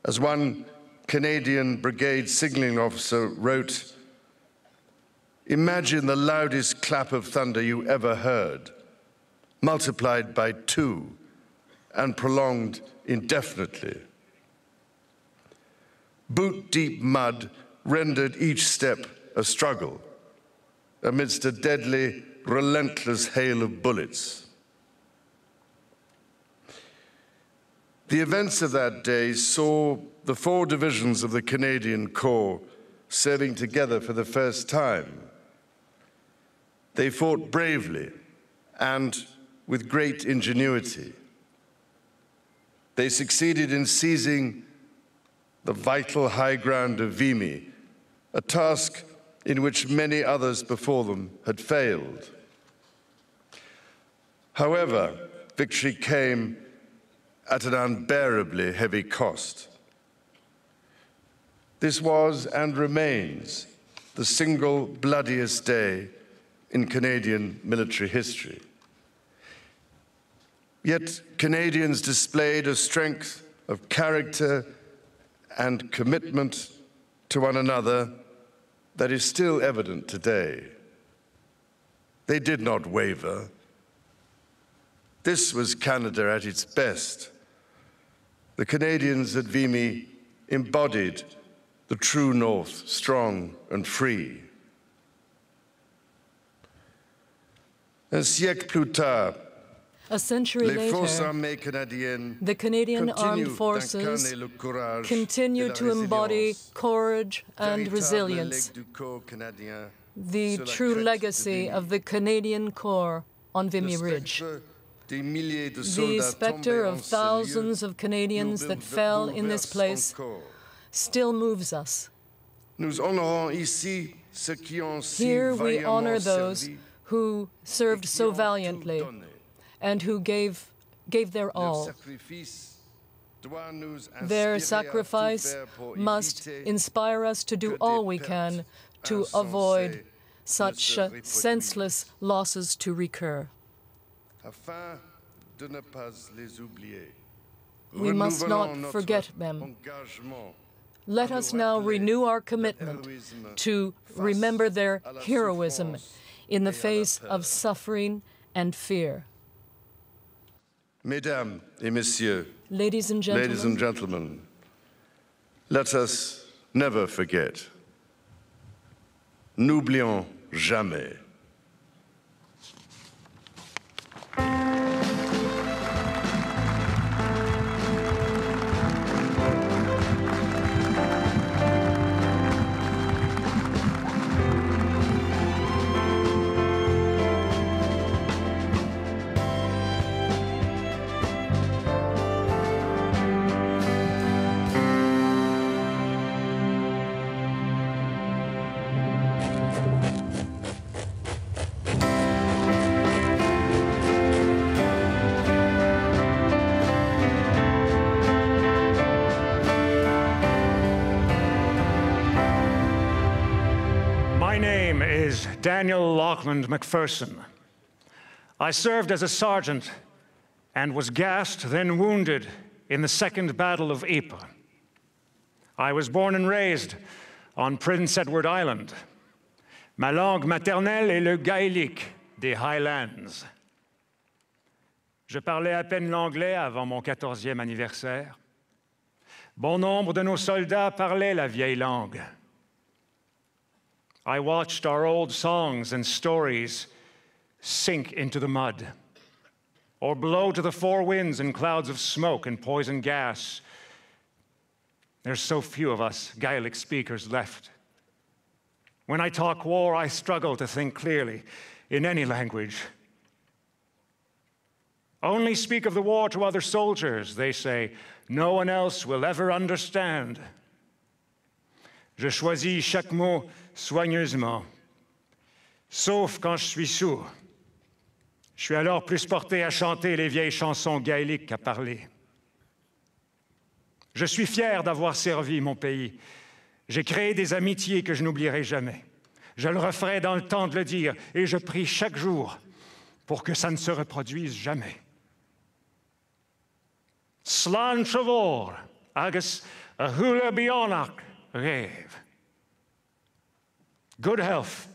As one Canadian brigade signalling officer wrote, "Imagine the loudest clap of thunder you ever heard, multiplied by 2 and prolonged indefinitely." Boot-deep mud rendered each step a struggle amidst a deadly, relentless hail of bullets. The events of that day saw the 4 divisions of the Canadian Corps serving together for the first time. They fought bravely and with great ingenuity. They succeeded in seizing the vital high ground of Vimy, a task in which many others before them had failed. However, victory came at an unbearably heavy cost. This was and remains the single bloodiest day in Canadian military history. Yet Canadians displayed a strength of character and commitment to one another that is still evident today. They did not waver. This was Canada at its best. The Canadians at Vimy embodied the true North, strong and free. Un siècle plus tard, a century later, the Canadian Armed Forces continue to embody courage and resilience, the true legacy of the Canadian Corps on Vimy Ridge. The specter of thousands of Canadians that fell in this place still moves us. Here we honor those who served so valiantly and who gave their all. Their sacrifice must inspire us to do all we can to avoid such senseless losses to recur. We must not forget them. Let us now renew our commitment to remember their heroism in the face of suffering and fear. Mesdames et messieurs, ladies and gentlemen, let us never forget. N'oublions jamais. My name is Daniel Lauchland McPherson. I served as a sergeant and was gassed, then wounded in the Second Battle of Ypres. I was born and raised on Prince Edward Island. Ma langue maternelle est le gaélique des Highlands. Je parlais à peine l'anglais avant mon 14e anniversaire. Bon nombre de nos soldats parlaient la vieille langue. I watched our old songs and stories sink into the mud, or blow to the four winds in clouds of smoke and poison gas. There's so few of us Gaelic speakers left. When I talk war, I struggle to think clearly in any language. Only speak of the war to other soldiers, they say. No one else will ever understand. Je choisis chaque mot soigneusement, sauf quand je suis sourd. Je suis alors plus porté à chanter les vieilles chansons gaéliques qu'à parler. Je suis fier d'avoir servi mon pays. J'ai créé des amitiés que je n'oublierai jamais. Je le referai dans le temps de le dire, et je prie chaque jour pour que ça ne se reproduise jamais. Slán trevor, agus a hula bionach rave. Good health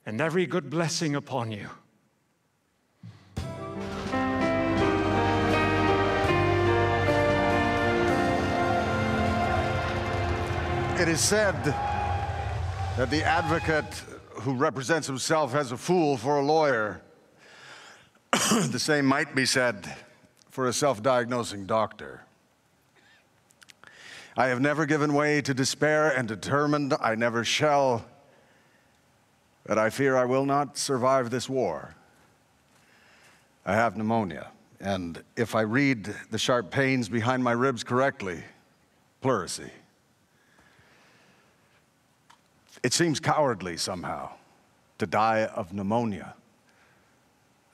and every good blessing upon you. It is said that the advocate who represents himself as a fool for a lawyer, the same might be said for a self-diagnosing doctor. I have never given way to despair and determined I never shall, but I fear I will not survive this war. I have pneumonia, and if I read the sharp pains behind my ribs correctly, pleurisy. It seems cowardly somehow to die of pneumonia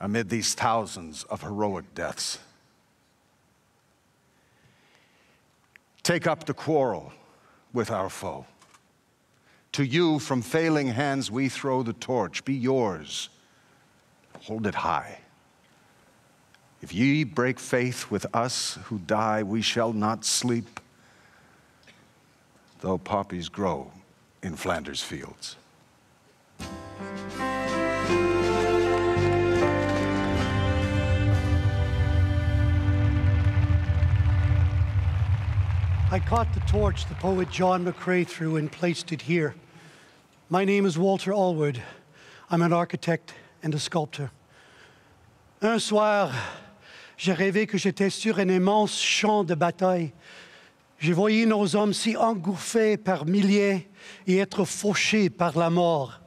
amid these thousands of heroic deaths. Take up the quarrel with our foe. To you, from failing hands, we throw the torch. Be yours. Hold it high. If ye break faith with us who die, we shall not sleep, though poppies grow in Flanders fields. I caught the torch the poet John McCrae threw and placed it here. My name is Walter Allwood. I'm an architect and a sculptor. Un soir, j'ai rêvé que j'étais sur un immense champ de bataille. J'ai voyé nos hommes s'y engouffrer par milliers et être fauchés par la mort.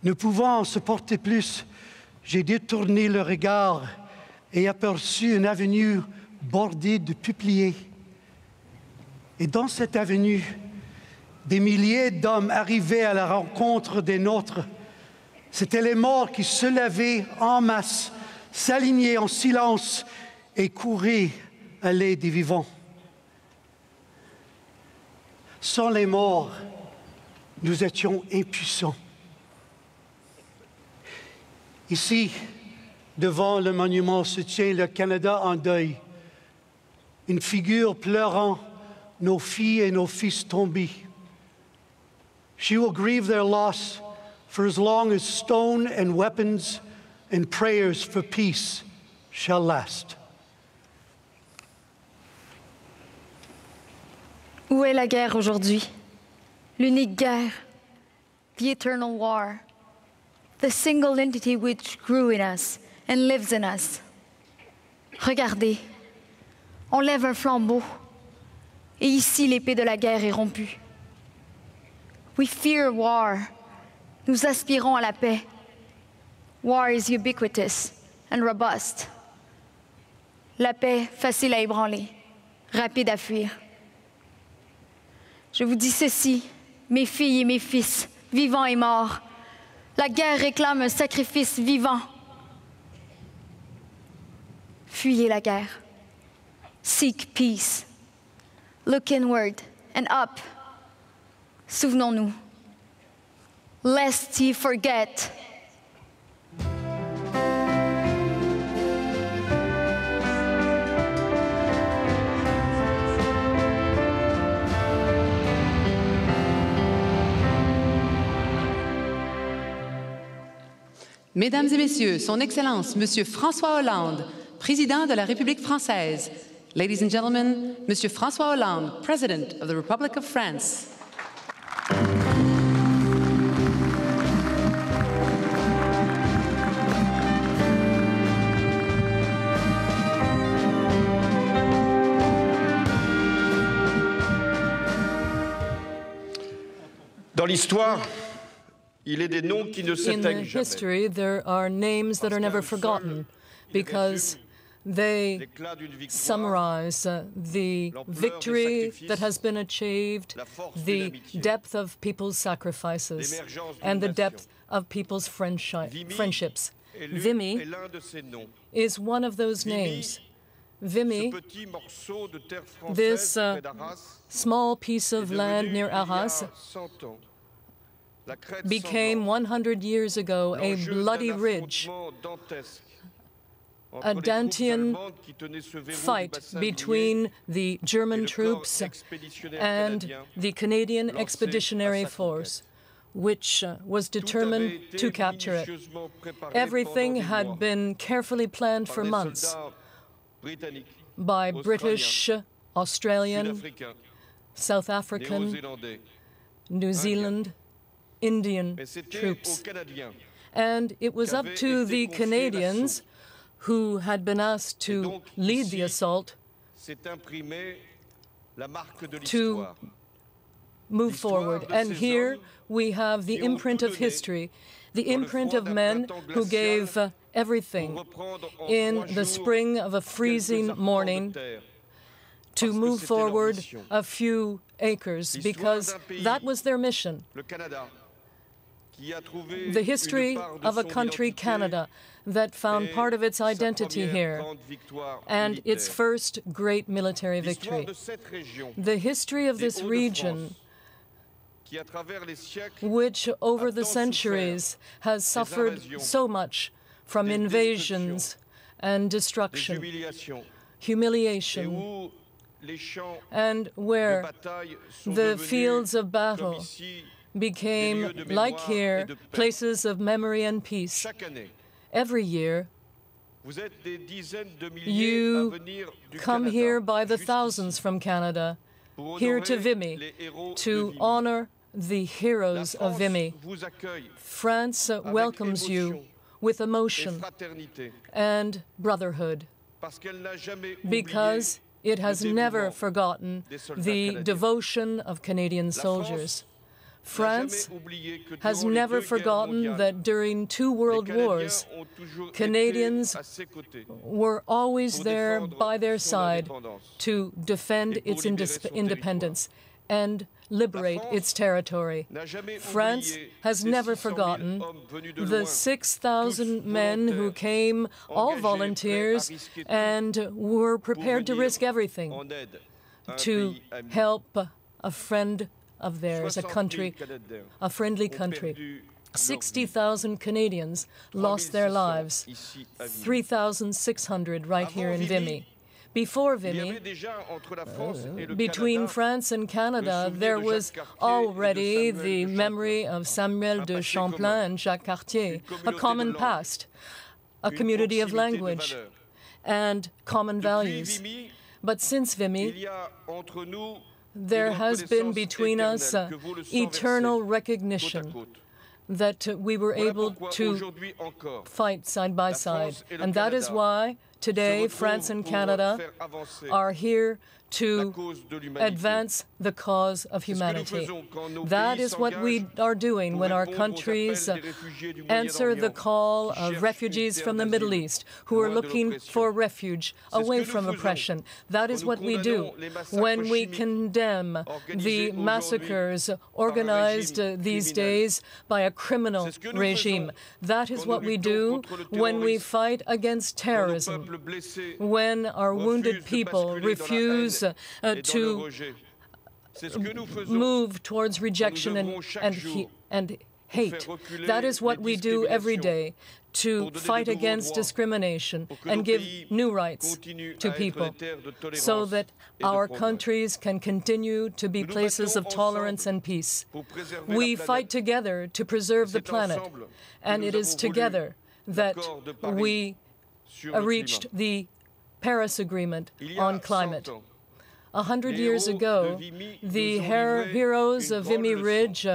Ne pouvant se porter plus, j'ai détourné le regard et aperçu une avenue bordée de peupliers. Et dans cette avenue, des milliers d'hommes arrivaient à la rencontre des nôtres. C'étaient les morts qui se levaient en masse, s'alignaient en silence et couraient à l'aide des vivants. Sans les morts, nous étions impuissants. Ici, devant le monument, se tient le Canada en deuil. Une figure pleurant nos filles et nos fils tombés. She will grieve their loss for as long as stone and weapons and prayers for peace shall last. Où est la guerre aujourd'hui? L'unique guerre, the eternal war, the single entity which grew in us and lives in us. Regardez, on lève un flambeau, et ici l'épée de la guerre est rompue. We fear war. Nous aspirons à la paix. War is ubiquitous and robust. La paix, facile à ébranler, rapide à fuir. Je vous dis ceci, mes filles et mes fils, vivants et morts. La guerre réclame un sacrifice vivant. Fuyez la guerre. Seek peace. Look inward and up. Souvenons-nous. Lest ye forget. Mesdames et Messieurs, Son Excellence, Monsieur François Hollande, Président de la République française. Ladies and gentlemen, Monsieur François Hollande, President of the Republic of France. Dans l'histoire, il est des noms qui ne s'éteignent jamais. In history, there are names that are never forgotten because they summarize the victory that has been achieved, the depth of people's sacrifices, and the depth of people's friendships. Vimy is one of those names. Vimy, this small piece of land near Arras, became 100 years ago a bloody ridge, a Dantean fight between the German troops and the Canadian Expeditionary Force, which was determined to capture it. Everything had been carefully planned for months by British, Australian, South African, New Zealand, Indian troops. And it was up to the Canadians, who had been asked to lead the assault, to move forward. And here we have the imprint of history, the imprint of men who gave everything in the spring of a freezing morning to move forward a few acres because that was their mission. The history of a country, Canada, that found part of its identity here and its first great military victory. The history of this region, which over the centuries has suffered so much from invasions and destruction, humiliation, and where the fields of battle became, like here, places of memory and peace. Every year, you come here by the thousands from Canada, here to Vimy, to honor the heroes of Vimy. France welcomes you with emotion and brotherhood, because it has never forgotten the devotion of Canadian soldiers. France has never forgotten that during 2 world wars, Canadians were always there by their side to defend its independence and liberate its territory. France has never forgotten the 6,000 men who came, all volunteers, and were prepared to risk everything to help a friend of theirs, a country, a friendly country. 60,000 Canadians lost their lives, 3,600 right here in Vimy. Before Vimy, between France and Canada, there was already the memory of Samuel de Champlain and Jacques Cartier, a common past, a community of language, and common values. But since Vimy, there has been between us eternal recognition that we were able to fight side by side. And that is why today France and Canada are here to advance the cause of humanity. That is what we are doing when our countries answer the call of refugees from the Middle East who are looking for refuge away from oppression. That is what we do when we condemn the massacres organized these days by a criminal regime. That is what we do when we fight against terrorism, when our wounded people refuse to move towards rejection and hate. That is what we do every day, to fight against discrimination and give new rights to people so that our countries can continue to be places of tolerance and peace. We fight together to preserve the planet, and it is together that we reached the Paris Agreement on climate. 100 years ago, the heroes of Vimy Ridge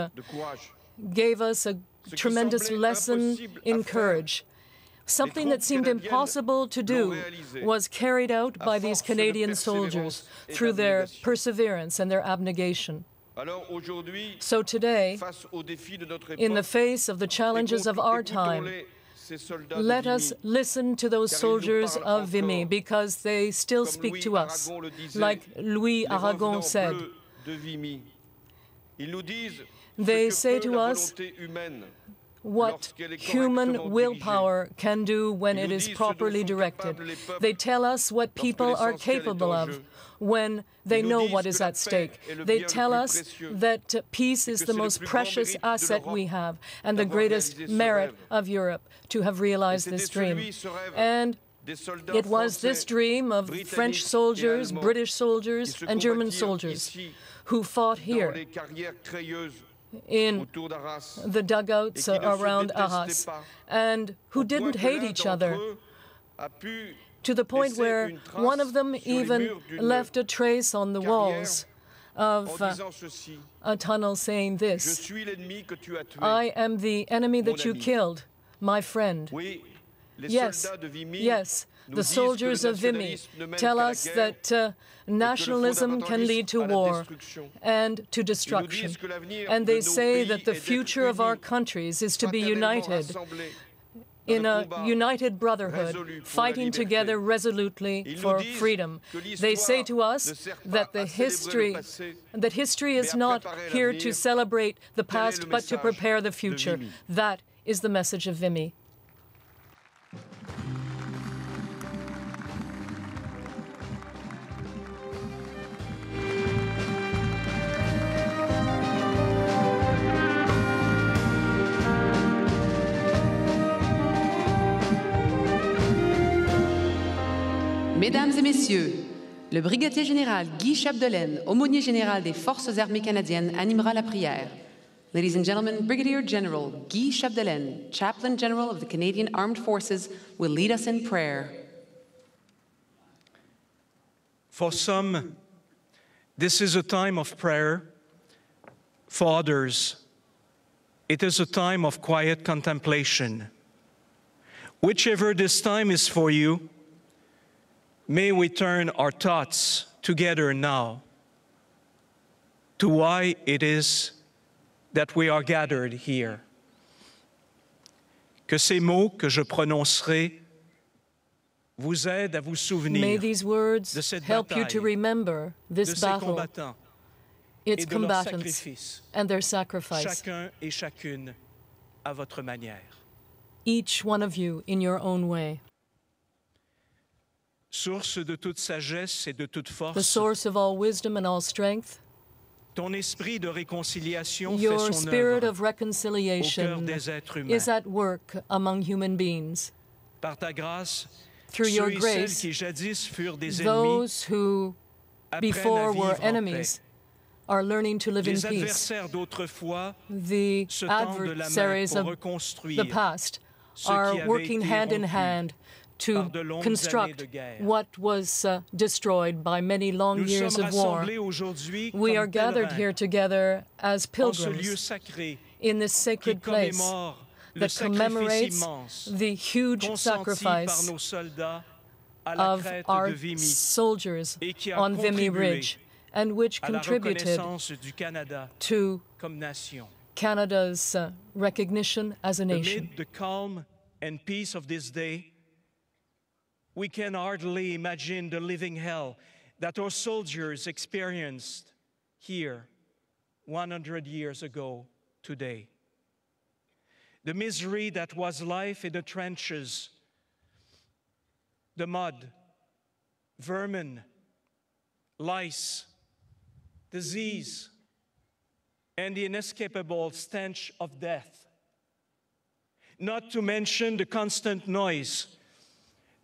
gave us a tremendous lesson in courage. Something that seemed impossible to do was carried out by these Canadian soldiers through their perseverance and their abnegation. So today, in the face of the challenges of our time, let us listen to those soldiers of Vimy, because they still speak to us, like Louis Aragon said. They say to us what human willpower can do when it is properly directed. They tell us what people are capable of when they know what is at stake. They tell us that peace is the most precious asset we have and the greatest merit of Europe to have realized this dream. And it was this dream of French soldiers, British soldiers, and German soldiers who fought here in the dugouts around Arras, and who didn't hate each other, to the point where one of them even left a trace on the walls of a tunnel saying this: "I am the enemy that you killed, my friend." Yes, yes, the soldiers of Vimy tell us that nationalism can lead to war and to destruction. And they say that the future of our countries is to be united in a united brotherhood, fighting together resolutely for freedom. They say to us that history is not here to celebrate the past, but to prepare the future. That is the message of Vimy. Mesdames et Messieurs, le brigadier général Guy Chapdelaine, aumônier général des Forces armées canadiennes, animera la prière. Ladies and gentlemen, Brigadier General Guy Chapdelaine, Chaplain General of the Canadian Armed Forces, will lead us in prayer. For some, this is a time of prayer. For others, it is a time of quiet contemplation. Whichever this time is for you, may we turn our thoughts together now to why it is that we are gathered here. Que ces mots que je prononcerai vous aident à vous souvenir May these words de cette help you to bataille, remember this de ces battle, combattants its et de leur combatants, sacrifice, and their sacrifice. chacun et chacune à votre manière. Each one of you in your own way. Source de toute sagesse et de toute The force, source of all wisdom and all strength, ton esprit de réconciliation fait your son spirit œuvre of reconciliation des êtres humains. is at work among human beings. Par ta grâce, Through ceux your et grace, celles qui jadis furent des ennemis those who apprennent before à were vivre en enemies are learning to live in Les peace. adversaires d'autrefois The se tendent la main adversaries pour of reconstruire the past ce qui are avait working été hand in rompu hand to par de longues années construct de guerre. what was destroyed by many long Nous years sommes of war. rassemblés aujourd'hui We comme are gathered pèlerins here together as en ce lieu pilgrims sacré in this sacred qui place commémore le that sacrifice commemorates immense the huge consenti par sacrifice nos soldats à la of crête our de Vimy soldiers et qui a on Vimy contribué Ridge, and which à la contributed reconnaissance du Canada to comme nation. Canada's recognition as a nation. Amid the calm and peace of this day, we can hardly imagine the living hell that our soldiers experienced here 100 years ago today. The misery that was life in the trenches, the mud, vermin, lice, disease, and the inescapable stench of death. Not to mention the constant noise,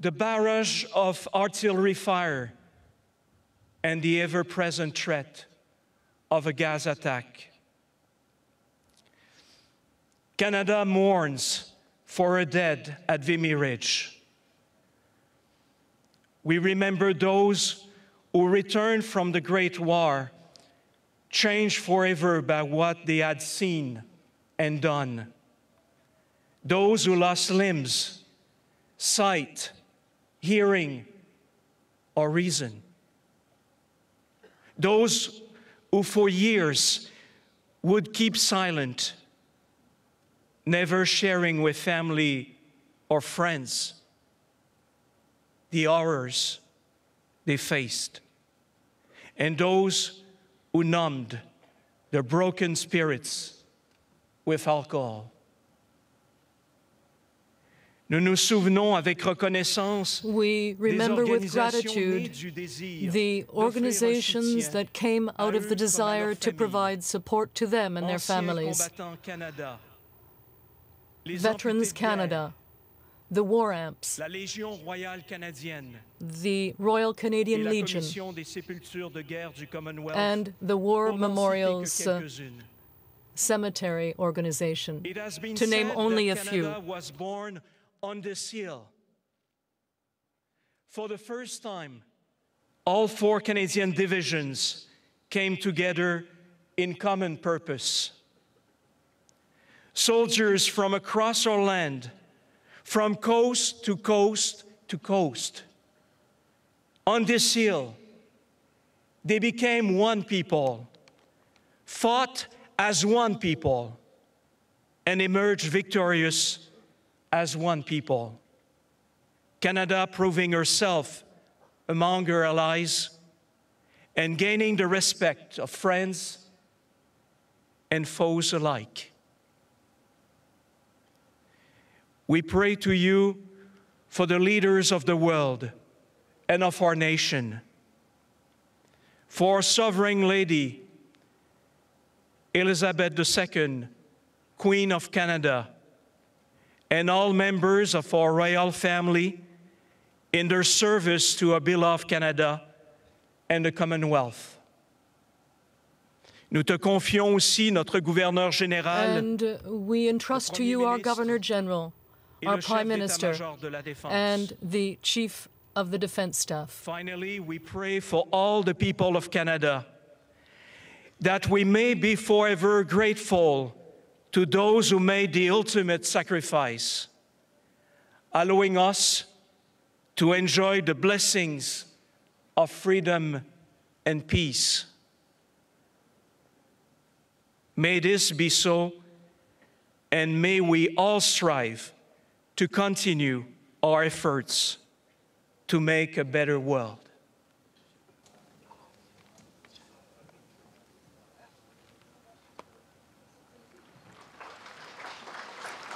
the barrage of artillery fire, and the ever-present threat of a gas attack. Canada mourns for her dead at Vimy Ridge. We remember those who returned from the Great War, changed forever by what they had seen and done. Those who lost limbs, sight, hearing, or reason. Those who for years would keep silent, never sharing with family or friends the horrors they faced. And those who numbed their broken spirits with alcohol. Nous nous souvenons avec reconnaissance We remember with gratitude the organizations that came out of the desire to provide support to them and their families. Veterans Canada, the War Amps, la Légion royale canadienne, the Royal Canadian et la Legion, Commission des sépultures de guerre du Commonwealth, and the War pour n'en citer Memorials que quelques-unes. Cemetery Organization, It has been to name said only that a few. Canada was born on this hill. For the first time, all 4 Canadian divisions came together in common purpose. Soldiers from across our land, from coast to coast to coast. On this hill, they became one people, fought as one people, and emerged victorious as one people. Canada proving herself among her allies and gaining the respect of friends and foes alike. We pray to you for the leaders of the world and of our nation, for our Sovereign Lady, Elizabeth II, Queen of Canada, and all members of our royal family in their service to our beloved Canada and the Commonwealth. Nous te confions aussi notre gouverneur général. And we entrust to you our Governor General, our Prime Minister, and the Chief of the Defense Staff. Finally, we pray for all the people of Canada, that we may be forever grateful to those who made the ultimate sacrifice, allowing us to enjoy the blessings of freedom and peace. May this be so, and may we all strive to continue our efforts to make a better world.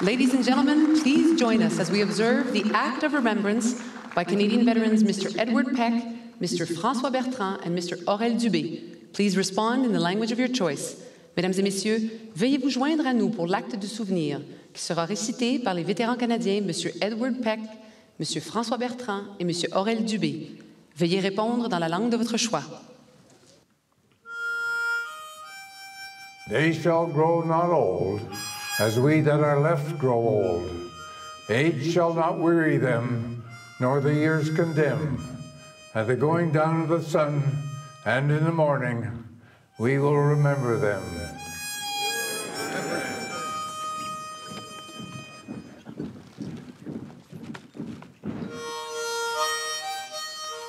Ladies and gentlemen, please join us as we observe the act of remembrance by Canadian veterans Mr. Edward Peck, Mr. François Bertrand, and Mr. Aurel Dubé. Please respond in the language of your choice. Mesdames et messieurs, veuillez vous joindre à nous pour l'acte du souvenir qui sera récité par les vétérans canadiens Mr. Edward Peck, Mr. François Bertrand et Mr. Aurel Dubé. Veuillez répondre dans la langue de votre choix. They shall grow not old, as we that are left grow old. Age shall not weary them, nor the years condemn. At the going down of the sun, and in the morning, we will remember them.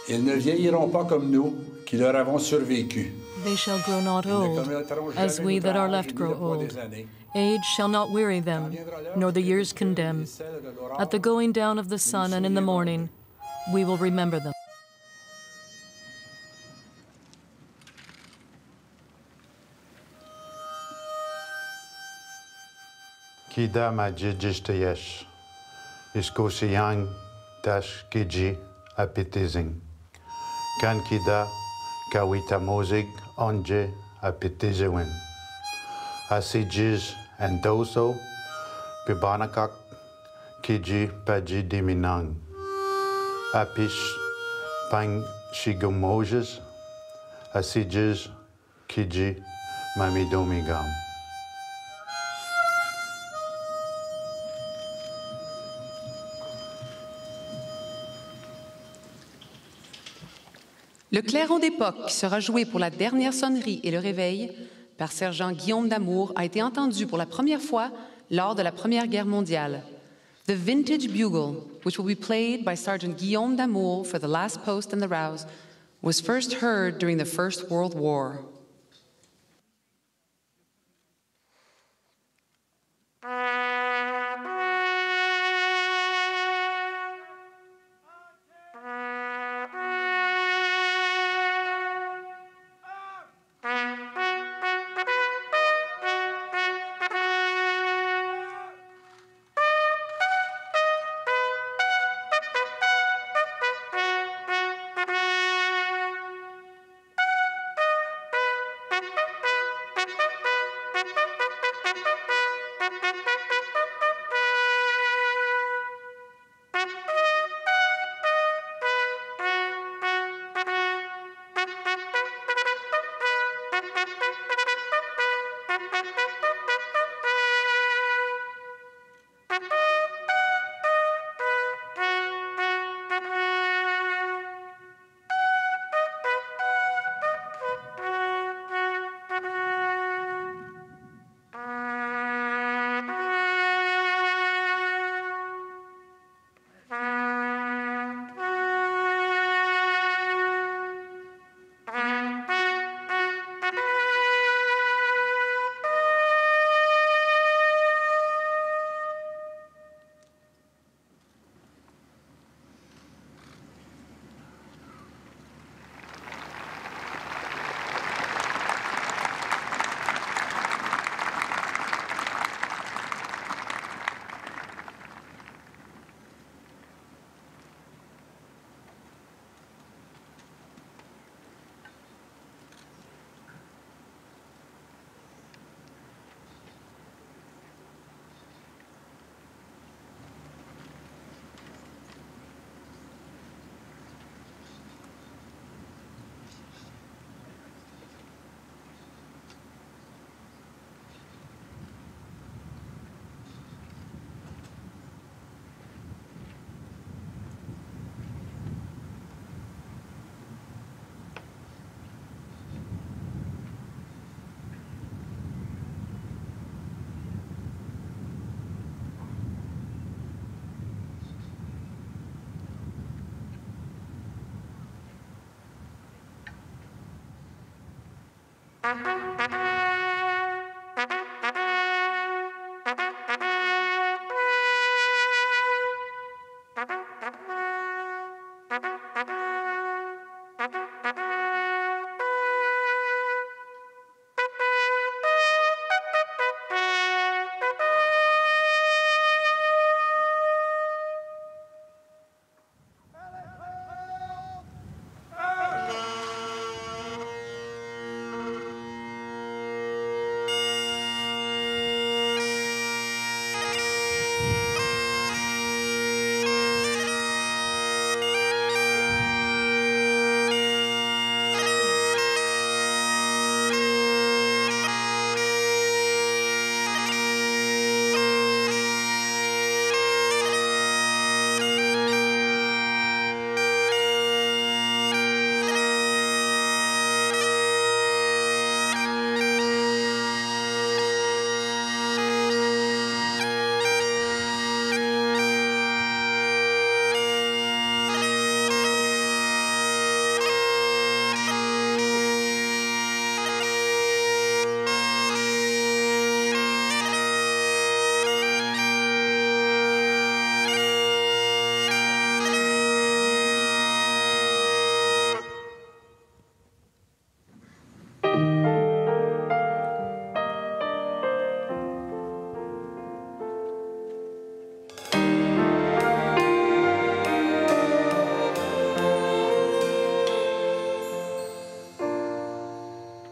Ils ne vieilliront pas comme nous, qui leur avons survécu. They shall grow not old, as we that are left grow old. Age shall not weary them, nor the years condemn. At the going down of the sun and in the morning, we will remember them. Kida majijishtayesh, iskosiyang dash kiji apitizing. Kan kida kawita mozig onje apitizewin. Asijiz and doso, pibanakak kiji paji diminang. Apish pang shigomojes, asijiz kiji mamidomigam. Le clairon d'époque qui sera joué pour la dernière sonnerie et le réveil par sergent Guillaume d'Amour a été entendu pour la première fois lors de la Première Guerre mondiale. The vintage bugle, which will be played by Sergeant Guillaume d'Amour for the last post and the rouse, was first heard during the First World War.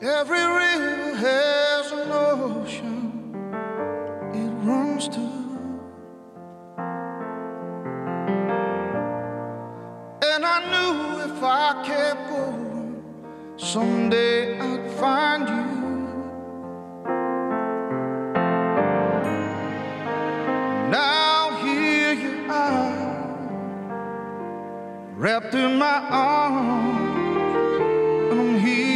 Every river has an ocean it runs to, and I knew if I kept going, someday I'd find you. Now here you are, wrapped in my arms, and I'm here.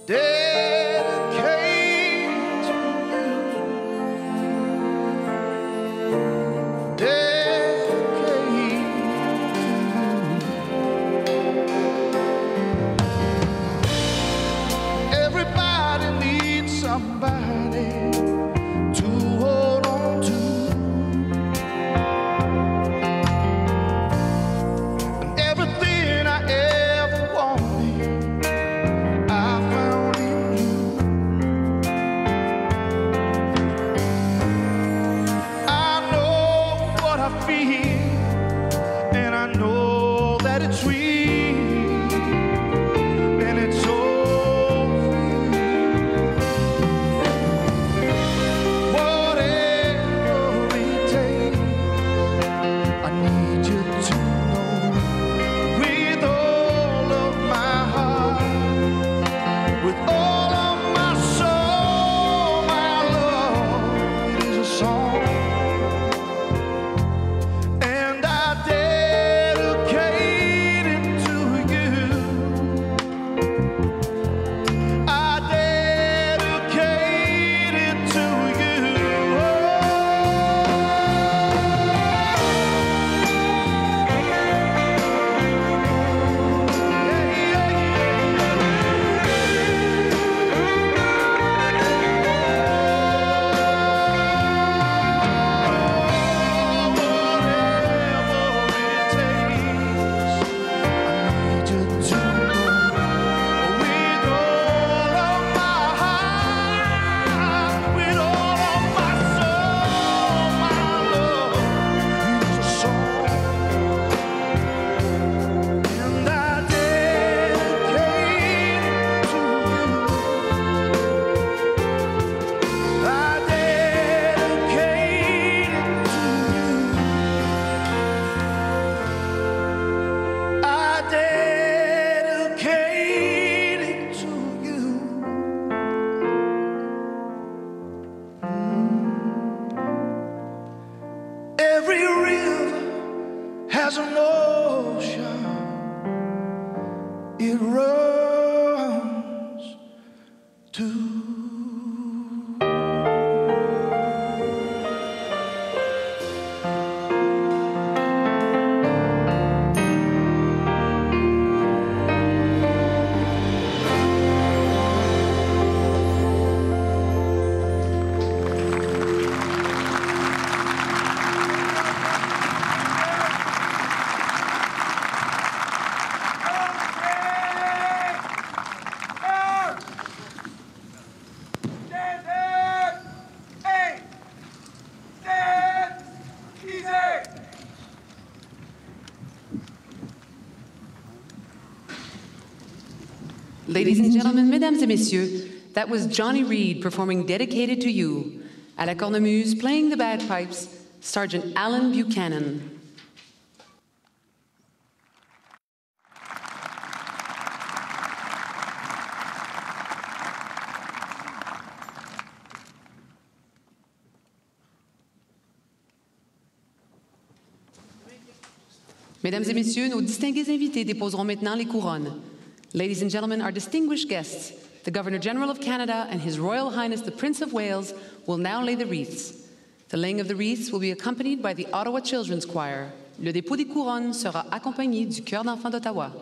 Dedicate to you. as an ocean, it runs to. Ladies and gentlemen, mesdames et messieurs, that was Johnny Reed performing Dedicated to You. À la cornemuse, playing the bagpipes, Sergeant Alan Buchanan. Mesdames et messieurs, nos distingués invités déposeront maintenant les couronnes. Ladies and gentlemen, our distinguished guests, the Governor-General of Canada and His Royal Highness the Prince of Wales, will now lay the wreaths. The laying of the wreaths will be accompanied by the Ottawa Children's Choir. Le dépôt des couronnes sera accompagné du Chœur d'enfants d'Ottawa.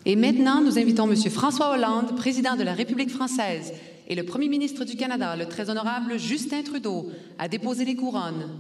Et maintenant, nous invitons M. François Hollande, président de la République française, et le Premier ministre du Canada, le très honorable Justin Trudeau, à déposer les couronnes.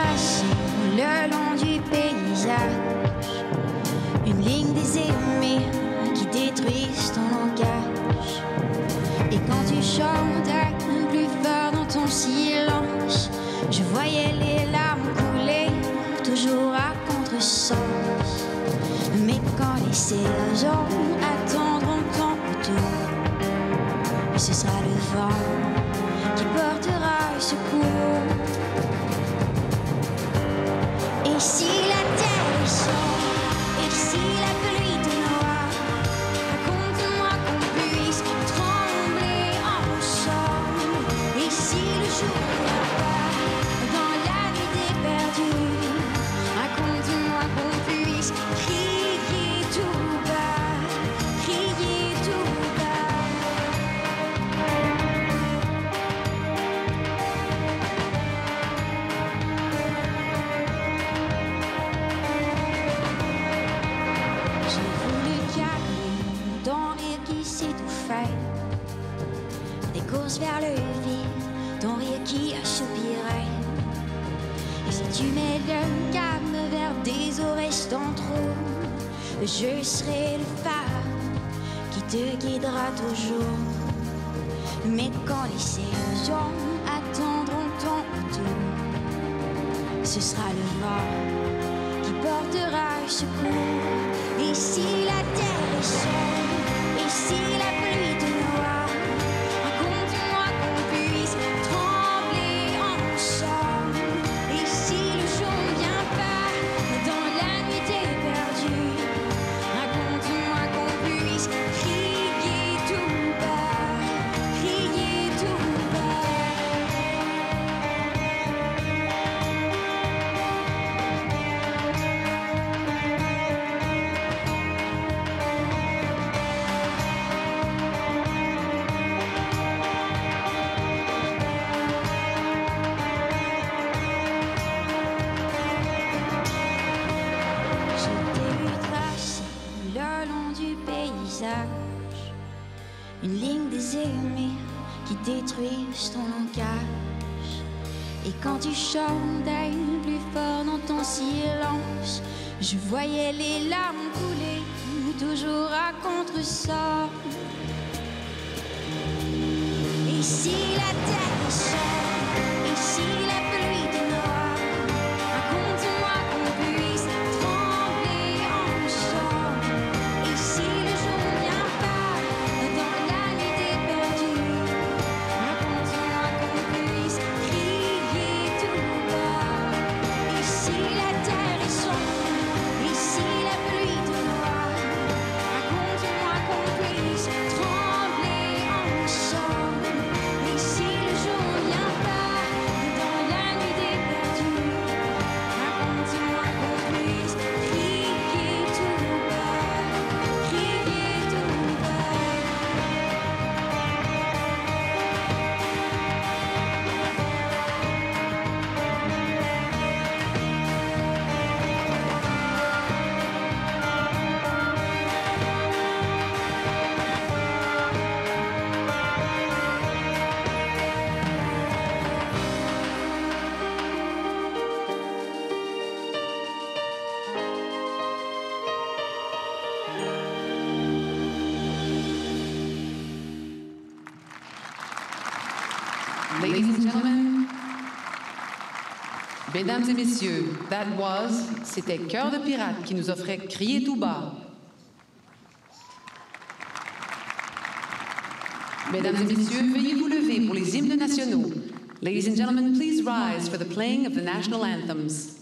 tracée le long du paysage, une ligne des aimés qui détruisent ton langage. Et quand tu chantais plus fort dans ton silence, je voyais les larmes couler, toujours à contresens. Mais quand les saisons attendront ton retour, ce sera le vent qui portera secours. Et si la terre est sombre, et si la pluie te noie, raconte-moi qu'on puisse trembler ensemble. Et si le jour vient pas, dans la nuit des perdus, raconte-moi qu'on puisse crier tout bas, crier tout bas. J'ai voulu calmer ton rire qui s'étouffait, des courses vers le vide, ton rire qui assoupirait. Et si tu m'aides le calme vers des eaux restant trop, je serai le phare qui te guidera toujours. Mais quand les saisons attendront ton retour, ce sera le vent qui portera secours. Et si la terre est sombre, et si la pluie te noie, raconte-moi qu'on puisse trembler ensemble. Et si le jour ne vient pas, dans la nuit t'es perdu, raconte-moi qu'on puisse crier tout bas, crier tout bas. Je t'ai vu tracer le long du paysage, une ligne des aimés qui détruisent ton langage. Et quand tu chantais plus fort dans ton silence, je voyais les larmes couler, toujours à contresens. Et si la terre est sombre, et si la pluie te noie, raconte-moi qu'on puisse trembler ensemble. Et si le jour ne vient pas, dans la nuit t'es perdu, raconte-moi qu'on puisse crier tout bas. Et si la terre est sombre, et si la pluie te noie, raconte-moi qu'on puisse trembler ensemble. Et si le jour ne vient pas, dans la nuit t'es perdu, raconte-moi qu'on puisse crier tout bas, crier tout bas. Ladies and gentlemen, mesdames et messieurs, c'était Cœur de pirate qui nous offrait Crier tout bas. Mesdames et messieurs, veuillez vous lever pour les hymnes nationaux. Ladies and gentlemen, please rise for the playing of the national anthems.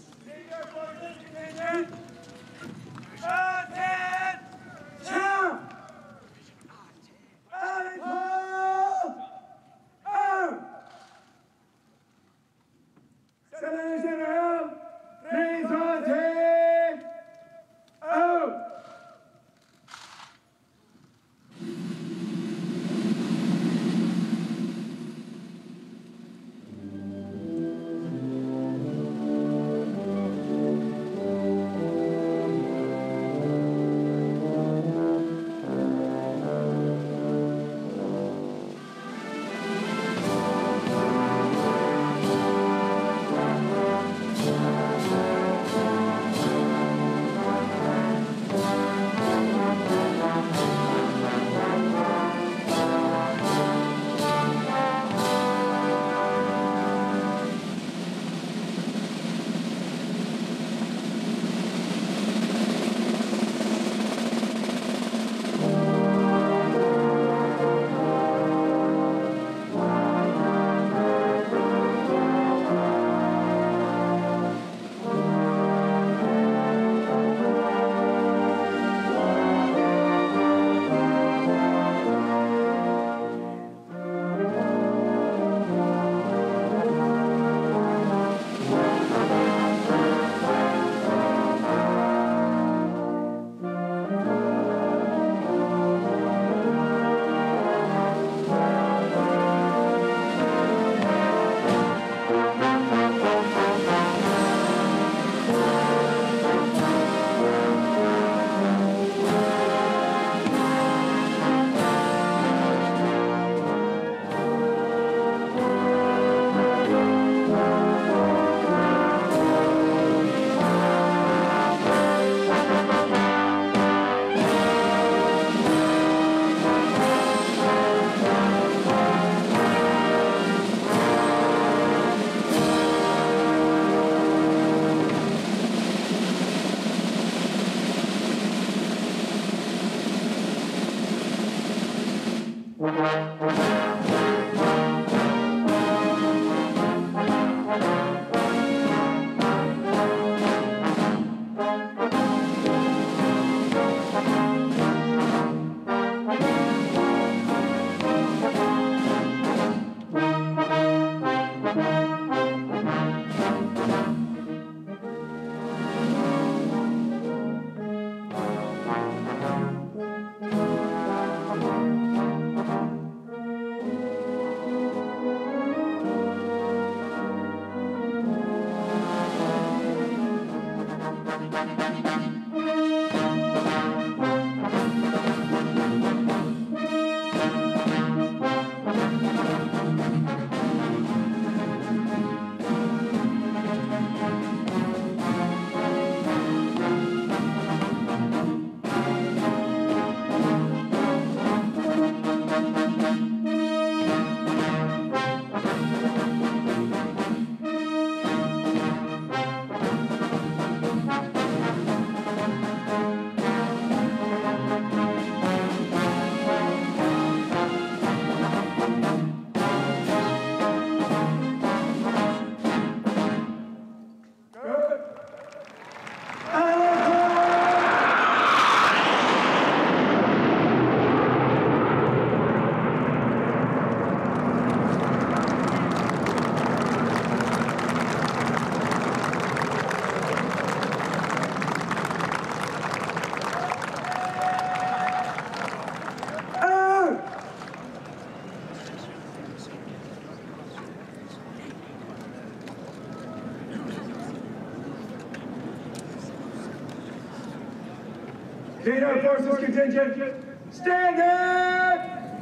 Canadian Armed Forces contingent, stand at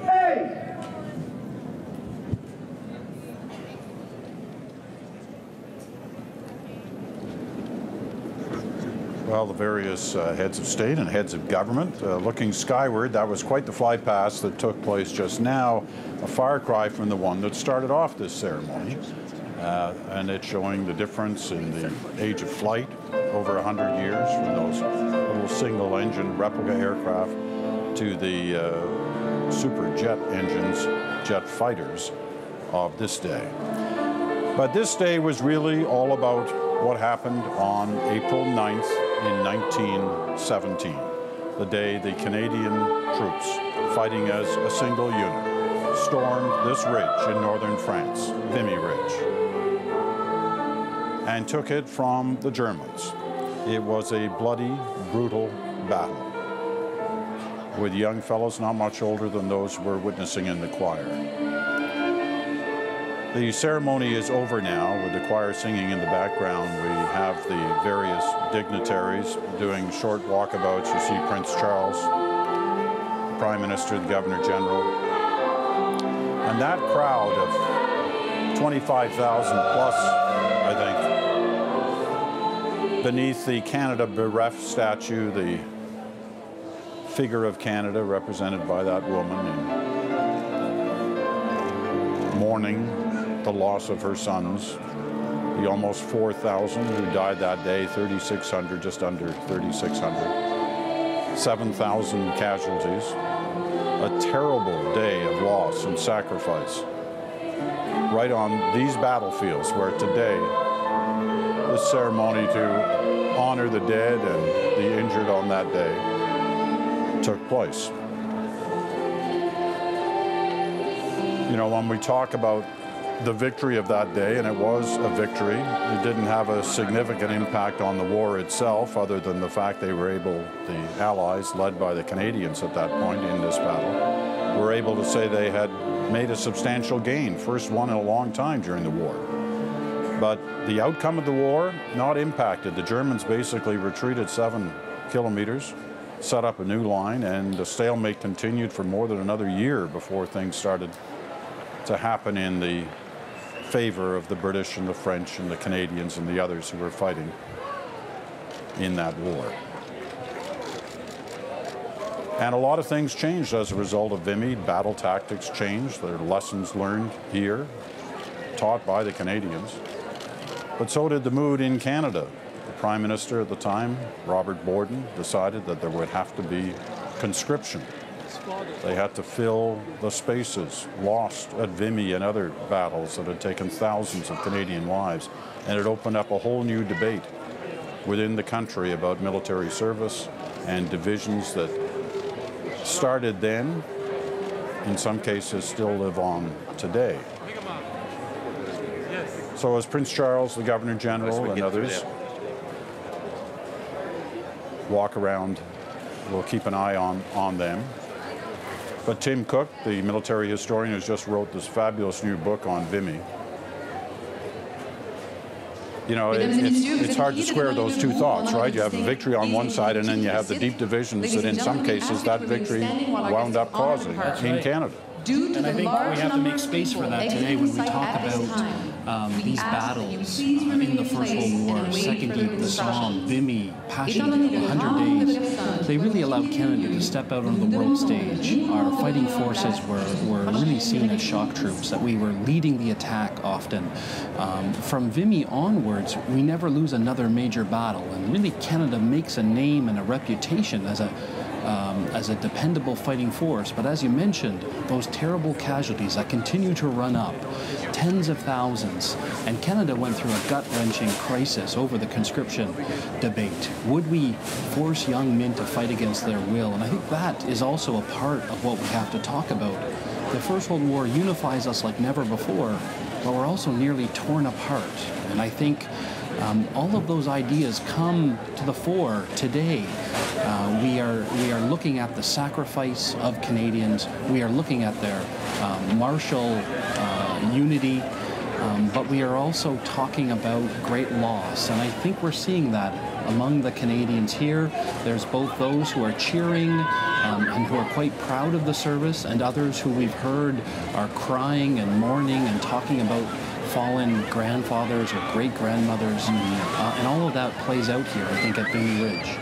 8. Well, the various heads of state and heads of government looking skyward. That was quite the fly past that took place just now, a far cry from the one that started off this ceremony. And it's showing the difference in the age of flight over 100 years from those little single-engine replica aircraft to the super jet engines, jet fighters of this day. But this day was really all about what happened on April 9th in 1917, the day the Canadian troops, fighting as a single unit, stormed this ridge in northern France, Vimy Ridge, and took it from the Germans. It was a bloody, brutal battle with young fellows not much older than those we're witnessing in the choir. The ceremony is over now with the choir singing in the background. We have the various dignitaries doing short walkabouts. You see Prince Charles, the Prime Minister, the Governor General. And that crowd of 25,000 plus, I think, beneath the Canada bereft statue, the figure of Canada represented by that woman in mourning the loss of her sons, the almost 4,000 who died that day, 3,600, just under 3,600, 7,000 casualties, a terrible day of loss and sacrifice right on these battlefields where today this ceremony to honor the dead and the injured on that day took place. You know, when we talk about the victory of that day, and it was a victory, it didn't have a significant impact on the war itself other than the fact they were able, the Allies, led by the Canadians at that point in this battle, were able to say they had made a substantial gain, first one in a long time during the war. But the outcome of the war, not impacted. The Germans basically retreated 7 kilometers, set up a new line, and the stalemate continued for more than another year before things started to happen in the favor of the British and the French and the Canadians and the others who were fighting in that war. And a lot of things changed as a result of Vimy. Battle tactics changed. There are lessons learned here, taught by the Canadians. But so did the mood in Canada. The Prime Minister at the time, Robert Borden, decided that there would have to be conscription. They had to fill the spaces lost at Vimy and other battles that had taken thousands of Canadian lives. And it opened up a whole new debate within the country about military service and divisions that started then, in some cases still live on today. So as Prince Charles, the Governor General, and others walk around, we'll keep an eye on them. But Tim Cook, the military historian, has just wrote this fabulous new book on Vimy. You know, it's hard to square those two thoughts, right? You have a victory on one side, and then you have the deep divisions that in some cases that victory wound up causing in Canada. And I think we have to make space for that today when we talk about these battles in the First World War, Second the Somme, Vimy, Passion, 100 Days. They really allowed Canada to step out on the world stage. Our fighting forces were really seen as shock troops, that we were leading the attack often. From Vimy onwards, we never lose another major battle, and really Canada makes a name and a reputation as a dependable fighting force. But as you mentioned, those terrible casualties that continue to run up, tens of thousands, and Canada went through a gut-wrenching crisis over the conscription debate. Would we force young men to fight against their will? And I think that is also a part of what we have to talk about. The First World War unifies us like never before, but we're also nearly torn apart. And I think all of those ideas come to the fore today. We are looking at the sacrifice of Canadians. We are looking at their martial unity, but we are also talking about great loss. And I think we're seeing that among the Canadians here. There's both those who are cheering and who are quite proud of the service, and others who we've heard are crying and mourning and talking about fallen grandfathers or great-grandmothers. And all of that plays out here, I think, at Vimy Ridge.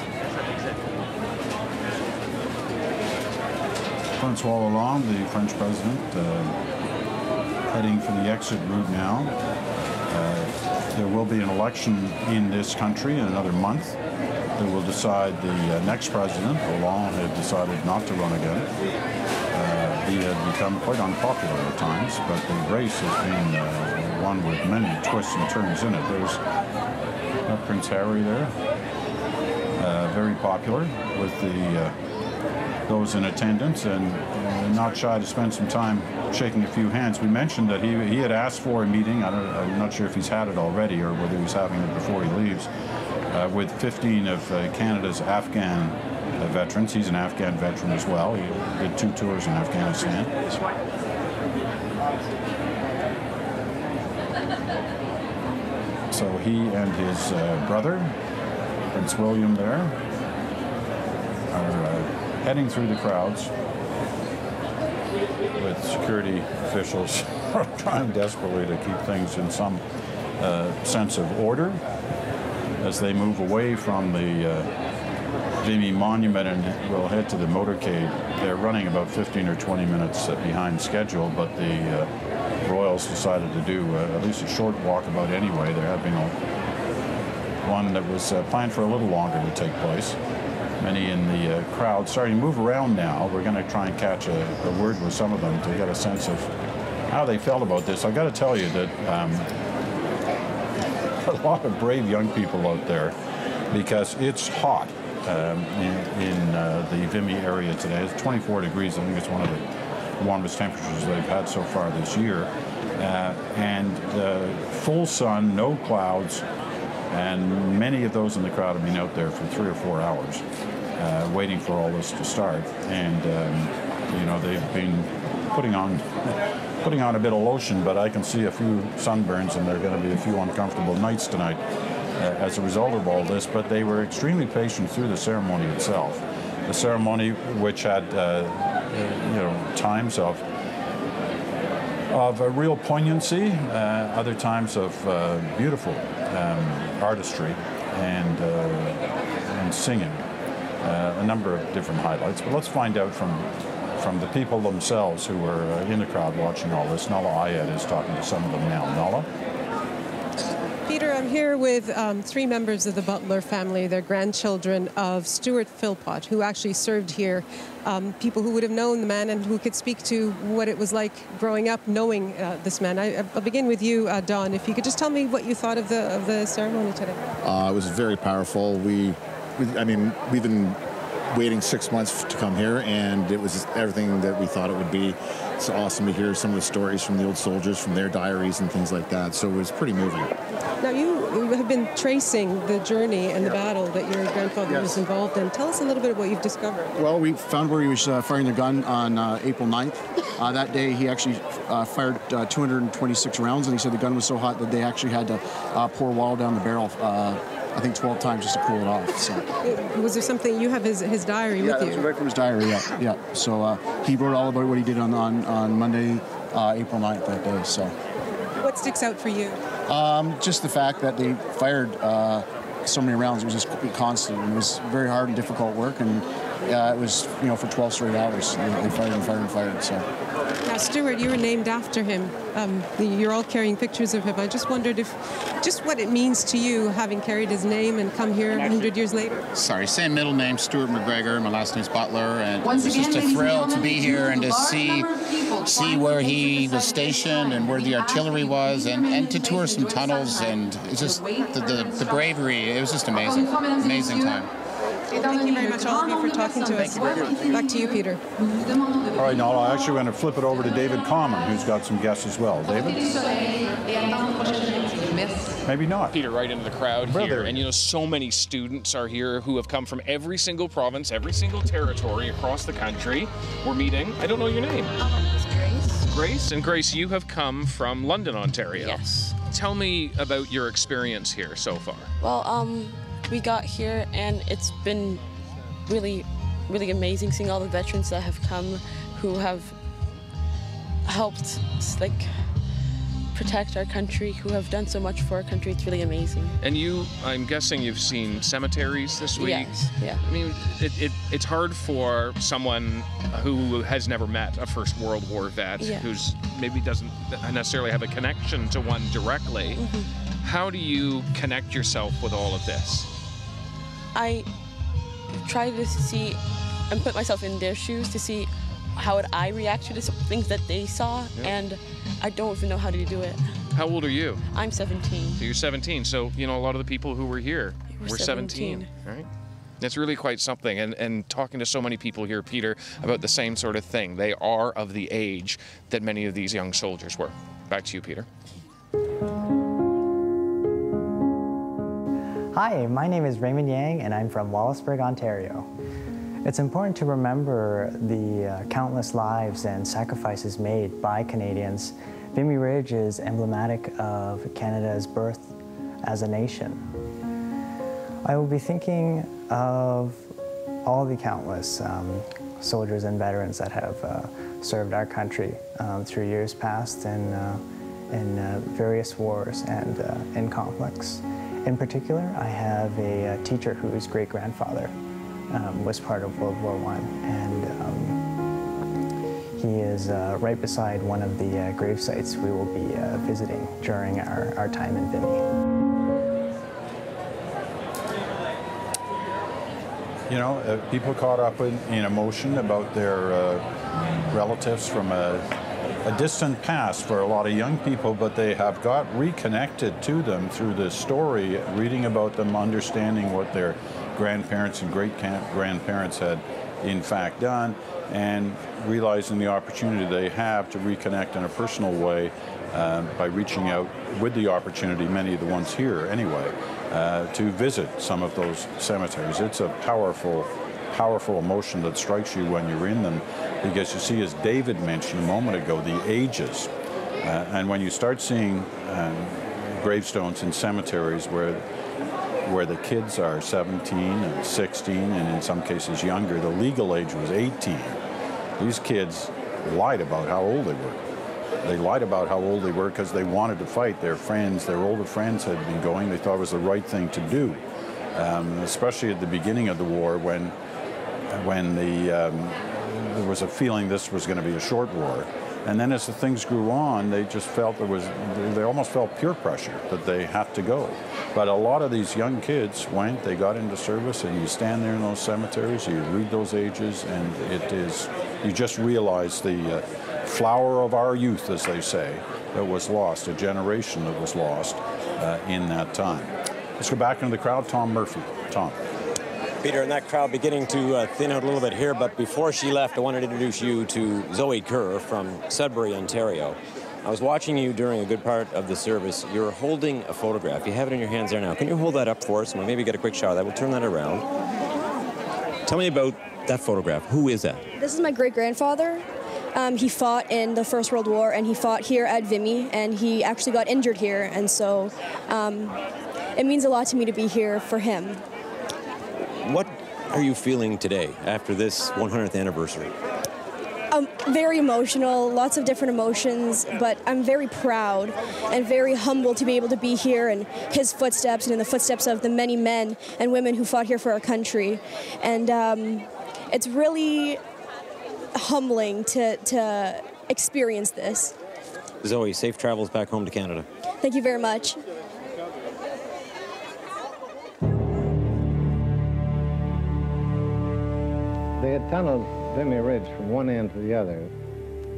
Francois Hollande, the French president, heading for the exit route now. There will be an election in this country in another month that will decide the next president. Hollande had decided not to run again. He had become quite unpopular at times, but the race has been one with many twists and turns in it. There's Prince Harry there, very popular with those in attendance, and not shy to spend some time shaking a few hands. We mentioned that he had asked for a meeting, I'm not sure if he's had it already or whether he's having it before he leaves, with 15 of Canada's Afghan veterans. He's an Afghan veteran as well. He did 2 tours in Afghanistan. So he and his brother, Prince William there, are heading through the crowds with security officials trying desperately to keep things in some sense of order as they move away from the Vimy Monument and will head to the motorcade. They're running about 15 or 20 minutes behind schedule, but the Royals decided to do at least a short walkabout anyway. There had been one that was planned for a little longer to take place. Many in the crowd starting to move around now. We're going to try and catch a word with some of them to get a sense of how they felt about this. I've got to tell you that a lot of brave young people out there, because it's hot in the Vimy area today. It's 24 degrees. I think it's one of the warmest temperatures they've had so far this year. And full sun, no clouds, and many of those in the crowd have been out there for 3 or 4 hours waiting for all this to start. And you know, they've been putting on a bit of lotion, but I can see a few sunburns, and there are going to be a few uncomfortable nights tonight as a result of all this. But they were extremely patient through the ceremony itself. The ceremony, which had you know, times of a real poignancy, other times of beautiful artistry and singing, a number of different highlights. But let's find out from the people themselves who were in the crowd watching all this. Nala Ayed is talking to some of them now. Nala? Peter, I'm here with 3 members of the Butler family, their grandchildren of Stuart Philpott, who actually served here, people who would have known the man and who could speak to what it was like growing up knowing this man. I'll begin with you, Don. If you could just tell me what you thought of the ceremony today. It was very powerful. I mean, we've been waiting 6 months to come here, and it was everything that we thought it would be. It's awesome to hear some of the stories from the old soldiers, from their diaries and things like that. So it was pretty moving. Now, you have been tracing the journey and the battle that your grandfather was involved in. Tell us a little bit of what you've discovered. Well, we found where he was firing the gun on April 9th. That day, he actually fired 226 rounds, and he said the gun was so hot that they actually had to pour water down the barrel, I think 12 times just to cool it off. So. Was there something, you have his diary with you? Yeah, right from his diary, yeah. So he wrote all about what he did on Monday, April 9th that day. So. What sticks out for you? Just the fact that they fired so many rounds. It was just constant. It was very hard and difficult work, and it was, you know, for 12 straight hours. They fired and fired and fired. So. Now, Stuart, you were named after him. You're all carrying pictures of him. I just wondered just what it means to you, having carried his name and come here 100 years later. Sorry, same middle name, Stuart McGregor. My last name's Butler, and it's just a thrill to be here and to see where he was stationed and where the artillery was, and to tour some tunnels, and it's just the bravery. It was just amazing time. Thank you very much, all of you, for talking to us. Back to you, Peter. All right, now I'm actually going to flip it over to David Common, who's got some guests as well. David? Maybe not. Peter, right into the crowd here. And, you know, so many students are here who have come from every single province, every single territory across the country. We're meeting. I don't know your name. Grace. Grace? And Grace, you have come from London, Ontario. Yes. Tell me about your experience here so far. Well, we got here, and it's been really, really amazing seeing all the veterans that have come who have helped like protect our country, who have done so much for our country. It's really amazing. And you, I'm guessing you've seen cemeteries this week? Yes, yeah. I mean, it's hard for someone who has never met a First World War vet, who's maybe doesn't necessarily have a connection to one directly. How do you connect yourself with all of this? I try to see and put myself in their shoes to see how would I react to the things that they saw, and I don't even know how to do it. How old are you? I'm 17. So you're 17. So, you know, a lot of the people who were here were 17. Right? It's really quite something. And talking to so many people here, Peter, about the same sort of thing. They are of the age that many of these young soldiers were. Back to you, Peter. Hi, my name is Raymond Yang, and I'm from Wallaceburg, Ontario. It's important to remember the countless lives and sacrifices made by Canadians. Vimy Ridge is emblematic of Canada's birth as a nation. I will be thinking of all the countless soldiers and veterans that have served our country through years past in various wars and in conflicts. In particular, I have a teacher whose great-grandfather was part of World War I, and he is right beside one of the grave sites we will be visiting during our time in Vimy. You know, people caught up in emotion about their relatives from a distant past for a lot of young people, but they have got reconnected to them through this story, reading about them, understanding what their grandparents and great-grandparents had in fact done, and realizing the opportunity they have to reconnect in a personal way by reaching out with the opportunity, many of the ones here anyway, to visit some of those cemeteries. It's a powerful, powerful emotion that strikes you when you're in them, because you see, as David mentioned a moment ago, the ages. And when you start seeing gravestones in cemeteries where the kids are 17 and 16 and in some cases younger, the legal age was 18. These kids lied about how old they were. They lied about how old they were because they wanted to fight. Their friends, their older friends had been going. They thought it was the right thing to do, especially at the beginning of the war when there was a feeling this was going to be a short war. And then as the things grew on, they just felt they almost felt peer pressure that they had to go. But a lot of these young kids went, they got into service, and you stand there in those cemeteries, you read those ages, and you just realize the flower of our youth, as they say, that was lost, a generation that was lost in that time. Let's go back into the crowd. Tom Murphy. Tom. Peter, and that crowd beginning to thin out a little bit here, but before she left, I wanted to introduce you to Zoe Kerr from Sudbury, Ontario. I was watching you during a good part of the service. You're holding a photograph. You have it in your hands there now. Can you hold that up for us, and we'll maybe get a quick shot of that? We'll turn that around. Tell me about that photograph. Who is that? This is my great-grandfather. He fought in the First World War, and he fought here at Vimy, and he actually got injured here, and so it means a lot to me to be here for him. What are you feeling today after this 100th anniversary? Very emotional, lots of different emotions, but I'm very proud and very humbled to be able to be here in his footsteps and in the footsteps of the many men and women who fought here for our country. And it's really humbling to experience this. Zoe, safe travels back home to Canada. Thank you very much. They had tunneled Vimy Ridge from one end to the other,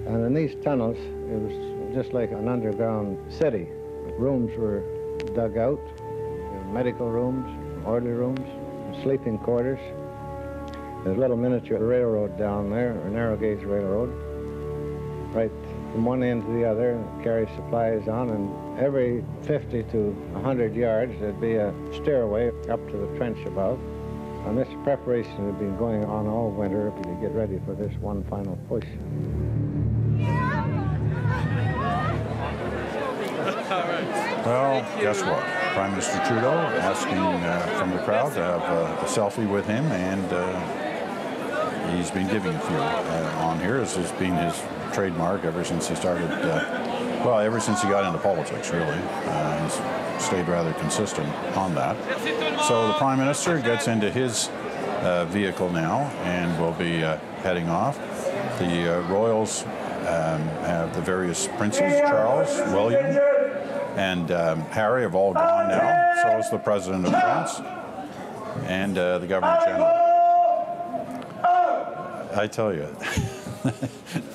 and in these tunnels, it was just like an underground city. Rooms were dug out, medical rooms, orderly rooms, sleeping quarters. There's a little miniature railroad down there, a narrow gauge railroad, right from one end to the other, carry supplies on, and every 50 to 100 yards, there'd be a stairway up to the trench above. And this preparation had been going on all winter to get ready for this one final push. All right. Well, guess what? Prime Minister Trudeau asking from the crowd to have a selfie with him, and he's been giving a few on here. This has been his trademark ever since he started, well, ever since he got into politics, really. He's stayed rather consistent on that. So the Prime Minister gets into his vehicle now and will be heading off. The royals have the various princes, Charles, William, and Harry have all gone now. So is the President of France and the Governor General. I tell you,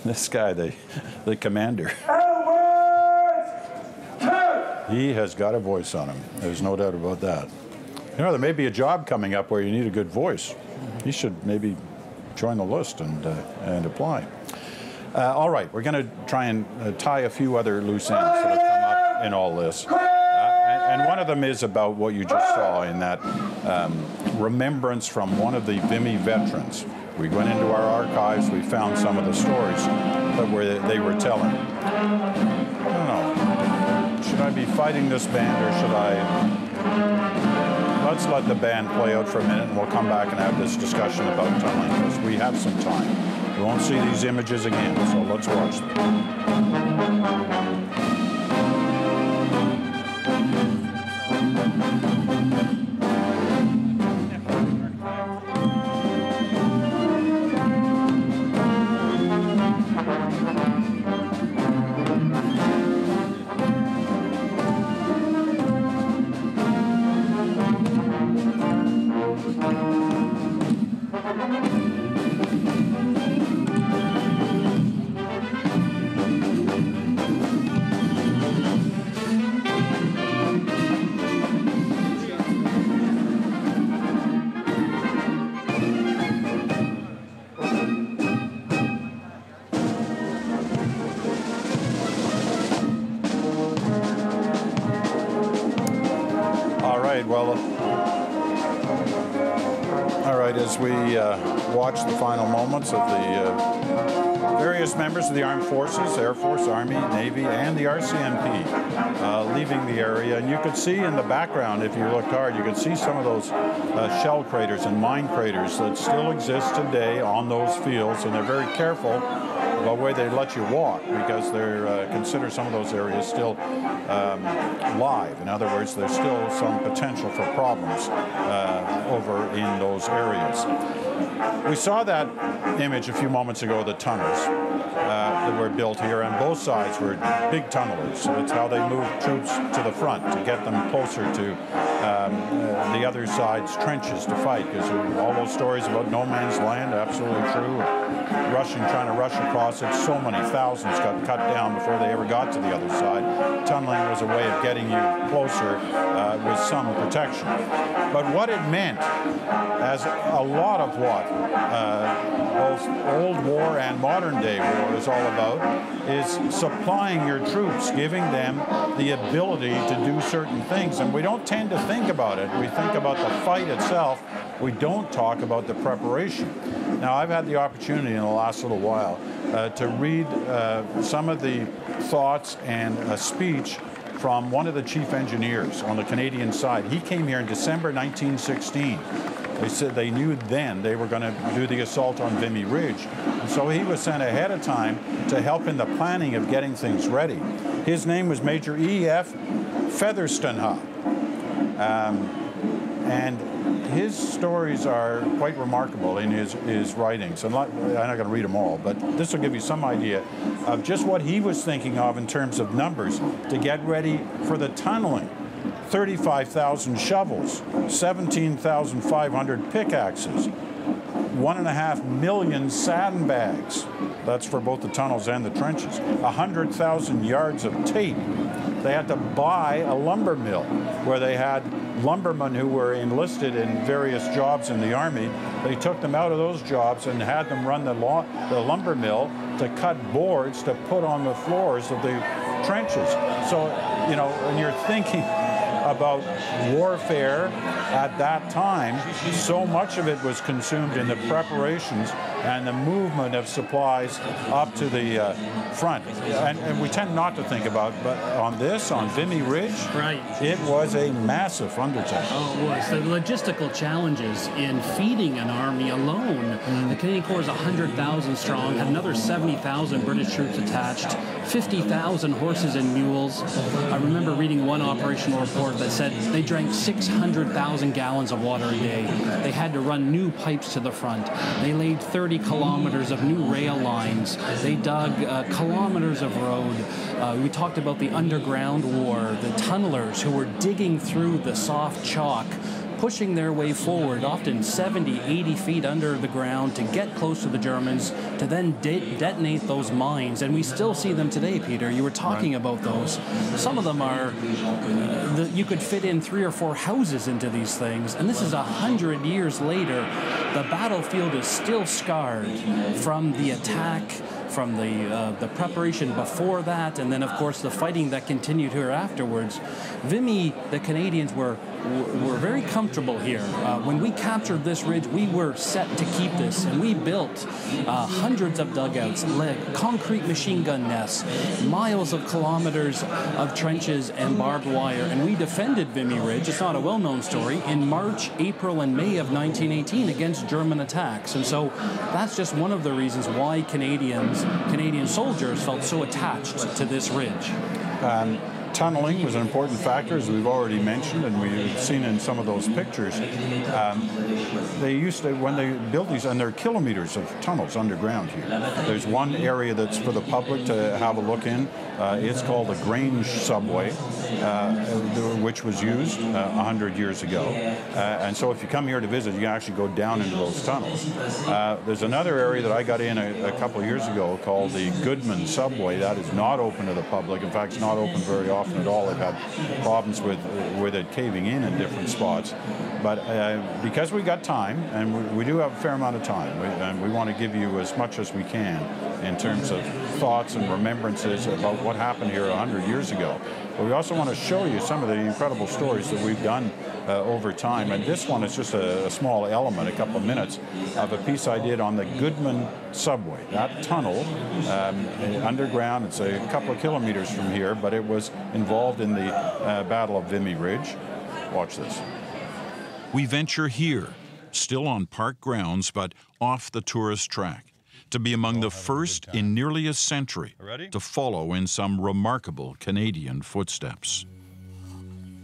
this guy, the commander, he has got a voice on him. There's no doubt about that. You know, there may be a job coming up where you need a good voice. He should maybe join the list and apply. All right, we're going to try and tie a few other loose ends that have come up in all this. And one of them is about what you just saw in that remembrance from one of the Vimy veterans. We went into our archives, we found some of the stories that they were telling. I don't know. Should I be fighting this band, or should I... Let's let the band play out for a minute, and we'll come back and have this discussion about tunneling, because we have some time. We won't see these images again, so let's watch them. As we watch the final moments of the various members of the Armed Forces, Air Force, Army, Navy, and the RCMP leaving the area. And you could see in the background, if you looked hard, you could see some of those shell craters and mine craters that still exist today on those fields, and they're very careful about where they let you walk, because they're consider some of those areas still live. In other words, there's still some potential for problems over in those areas. We saw that image a few moments ago, the tunnels that were built here, and both sides were big tunnelers. So it's how they moved troops to the front to get them closer to the other side's trenches to fight, because all those stories about no man's land, absolutely true. Trying to rush across it, so many thousands got cut down before they ever got to the other side. Tunneling was a way of getting you closer with some protection. But what it meant, as a lot of what both old war and modern day war is all about, is supplying your troops, giving them the ability to do certain things. And we don't tend to think about it. We think about the fight itself. We don't talk about the preparation. Now, I've had the opportunity in the last little while to read some of the thoughts and a speech from one of the chief engineers on the Canadian side. He came here in December 1916. They said they knew then they were going to do the assault on Vimy Ridge. And so he was sent ahead of time to help in the planning of getting things ready. His name was Major E.F. Featherstonha. And his stories are quite remarkable in his writings. And I'm not going to read them all, but this will give you some idea of just what he was thinking of in terms of numbers to get ready for the tunneling. 35,000 shovels, 17,500 pickaxes, 1.5 million sandbags. That's for both the tunnels and the trenches. 100,000 yards of tape. They had to buy a lumber mill where they had lumbermen who were enlisted in various jobs in the Army. They took them out of those jobs and had them run the lumber mill to cut boards to put on the floors of the trenches. So, you know, when you're thinking about warfare at that time, so much of it was consumed in the preparations and the movement of supplies up to the front. And we tend not to think about, but on Vimy Ridge, right, it was a massive undertaking. Oh, it was. The logistical challenges in feeding an army alone. The Canadian Corps is 100,000 strong, had another 70,000 British troops attached, 50,000 horses and mules. I remember reading one operational report that said they drank 600,000 gallons of water a day. They had to run new pipes to the front. They laid 30 kilometers of new rail lines. They dug kilometers of road. We talked about the underground war, the tunnelers who were digging through the soft chalk, pushing their way forward, often 70, 80 feet under the ground to get close to the Germans, to then detonate those mines. And we still see them today, Peter. You were talking about those. Some of them are, you could fit in 3 or 4 houses into these things. And this is 100 years later. The battlefield is still scarred from the attack, from the preparation before that, and then of course the fighting that continued here afterwards. Vimy, the Canadians were very comfortable here. When we captured this ridge, we were set to keep this, and we built hundreds of dugouts, concrete machine gun nests, miles of kilometers of trenches and barbed wire, and we defended Vimy Ridge. It's not a well-known story, in March, April, and May of 1918 against German attacks. And so that's just one of the reasons why Canadian soldiers felt so attached to this ridge. Tunneling was an important factor, as we've already mentioned, and we've seen in some of those pictures. They used to, when they built these, and there are kilometers of tunnels underground here. There's one area that's for the public to have a look in. It's called the Grange Subway, which was used 100 years ago. And so if you come here to visit, you can actually go down into those tunnels. There's another area that I got in a couple of years ago called the Goodman Subway. That is not open to the public. In fact, it's not open very often at all. They've had problems with it caving in different spots. But because we got time, and we do have a fair amount of time, and we want to give you as much as we can in terms of thoughts and remembrances about what happened here 100 years ago. But we also want to show you some of the incredible stories that we've done over time. And this one is just a small element, a couple of minutes, of a piece I did on the Goodman Subway. That tunnel underground, it's a couple of kilometers from here, but it was involved in the Battle of Vimy Ridge. Watch this. We venture here, still on park grounds, but off the tourist track, to be among the first in nearly a century to follow in some remarkable Canadian footsteps.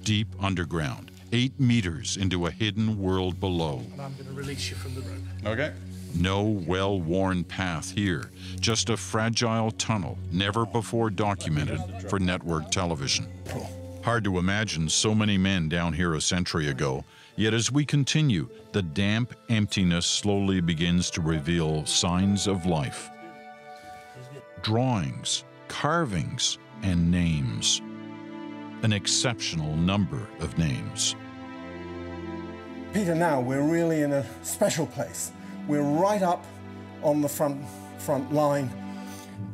Deep underground, 8 meters into a hidden world below. And I'm going to release you from the rope. Okay. No well-worn path here, just a fragile tunnel never before documented for network television. Hard to imagine so many men down here a century ago, yet as we continue, the damp emptiness slowly begins to reveal signs of life. Drawings, carvings, and names. An exceptional number of names. Peter, now we're really in a special place. We're right up on the front line,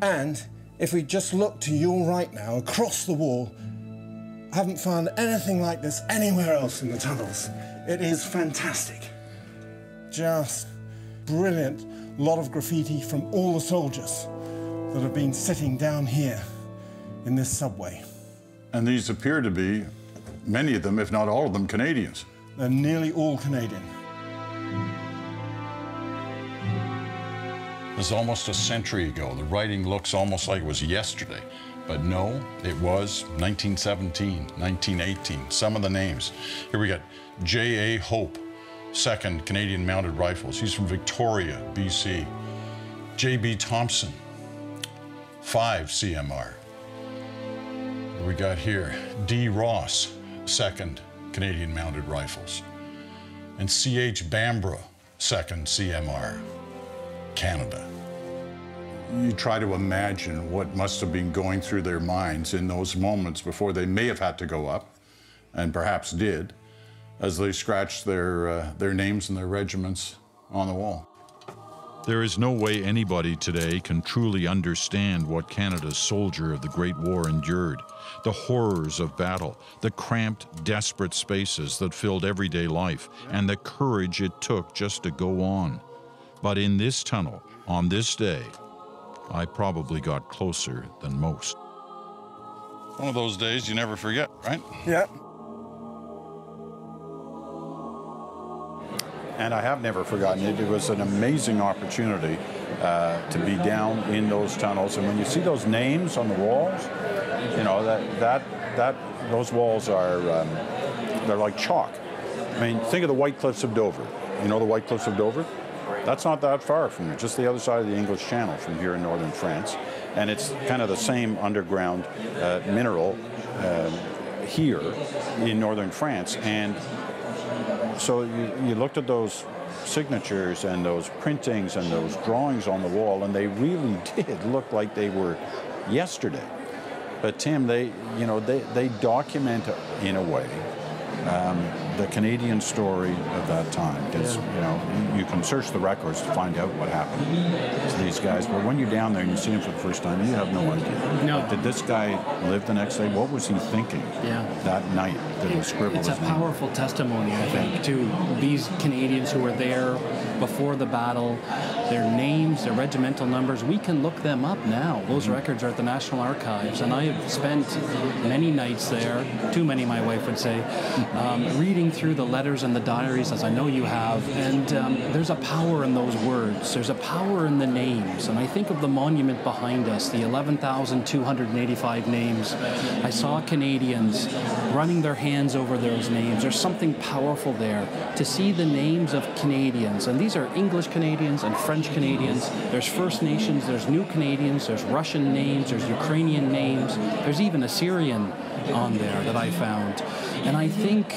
and if we just look to your right now, across the wall, I haven't found anything like this anywhere else in the tunnels. It is fantastic. Just brilliant. Lot of graffiti from all the soldiers that have been sitting down here in this subway. And these appear to be, many of them, if not all of them, Canadians. They're nearly all Canadian. It was almost a century ago. The writing looks almost like it was yesterday. But no, it was 1917, 1918, some of the names. Here we got J.A. Hope, 2nd Canadian Mounted Rifles. He's from Victoria, BC. J.B. Thompson, 5 CMR. What we got here? D. Ross, 2nd Canadian Mounted Rifles. And C.H. Bambra, 2nd CMR, Canada. You try to imagine what must have been going through their minds in those moments before they may have had to go up, and perhaps did, as they scratched their names and their regiments on the wall. There is no way anybody today can truly understand what Canada's soldier of the Great War endured. The horrors of battle, the cramped, desperate spaces that filled everyday life, and the courage it took just to go on. But in this tunnel, on this day, I probably got closer than most. One of those days you never forget, right? Yeah. And I have never forgotten it. It was an amazing opportunity to be down in those tunnels. And when you see those names on the walls, you know, those walls are, they're like chalk. I mean, think of the White Cliffs of Dover. You know the White Cliffs of Dover? That's not that far from here, just the other side of the English Channel from here in northern France. And it's kind of the same underground mineral here in northern France. And so you looked at those signatures and those printings and those drawings on the wall, and they really did look like they were yesterday. But Tim, they document in a way the Canadian story of that time. Because you can search the records to find out what happened to these guys. But when you're down there and you see them for the first time, you have no idea. No. Like, did this guy live the next day? What was he thinking that night that he scribbled his name? It's a powerful testimony, I think, to these Canadians who were there before the battle. Their names, their regimental numbers, we can look them up now. Those records are at the National Archives, and I have spent many nights there, too many, my wife would say, reading through the letters and the diaries, as I know you have, and there's a power in those words. There's a power in the names, and I think of the monument behind us, the 11,285 names. I saw Canadians running their hands over those names. There's something powerful there to see the names of Canadians, and these are English Canadians and French Canadians. There's First Nations, there's New Canadians, there's Russian names, there's Ukrainian names, there's even Assyrian on there that I found. And I think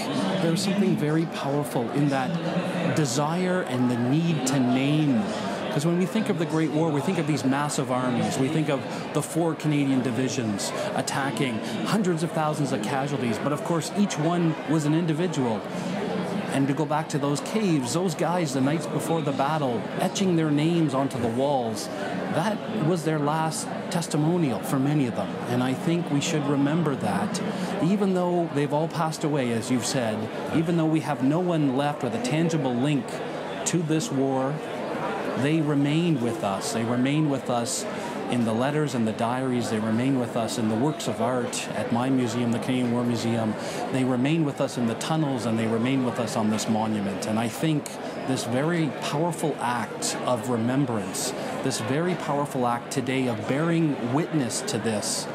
there's something very powerful in that desire and the need to name. Because when we think of the Great War, we think of these massive armies. We think of the 4 Canadian divisions attacking, hundreds of thousands of casualties. But of course, each one was an individual. And to go back to those caves, those guys the nights before the battle, etching their names onto the walls, that was their last testimonial for many of them. And I think we should remember that. Even though they've all passed away, as you've said, even though we have no one left with a tangible link to this war, they remain with us. They remain with us in the letters and the diaries. They remain with us in the works of art at my museum, the Canadian War Museum. They remain with us in the tunnels, and they remain with us on this monument. And I think this very powerful act of remembrance, this very powerful act today of bearing witness to this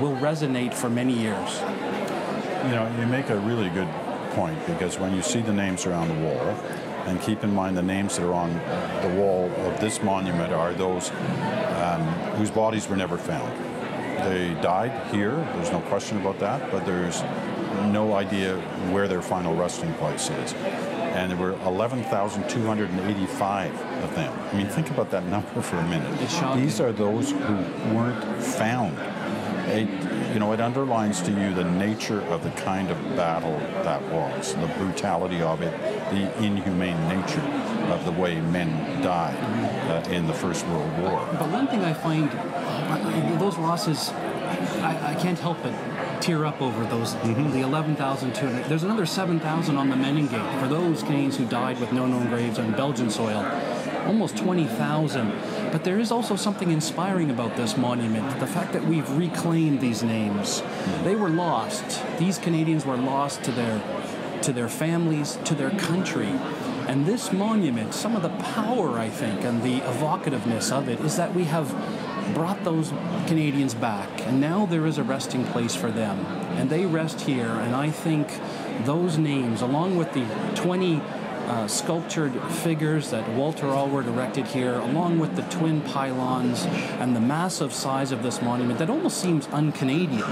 will resonate for many years. You know, you make a really good point, because when you see the names around the wall, and keep in mind the names that are on the wall of this monument are those whose bodies were never found. They died here, there's no question about that, but there's no idea where their final resting place is. And there were 11,285 of them. I mean, think about that number for a minute. These are those who weren't found. It underlines to you the nature of the kind of battle that was, the brutality of it, the inhumane nature of the way men died in the First World War. But one thing I find, those losses, I can't help but tear up over those, the 11,200. There's another 7,000 on the Menin Gate for those Canadians who died with no known graves on Belgian soil. Almost 20,000. But there is also something inspiring about this monument. The fact that we've reclaimed these names. They were lost. These Canadians were lost to their families, to their country. And this monument, some of the power, I think, and the evocativeness of it is that we have brought those Canadians back. And now there is a resting place for them. And they rest here. And I think those names, along with the 20 sculptured figures that Walter Allward erected here, along with the twin pylons and the massive size of this monument that almost seems un-Canadian.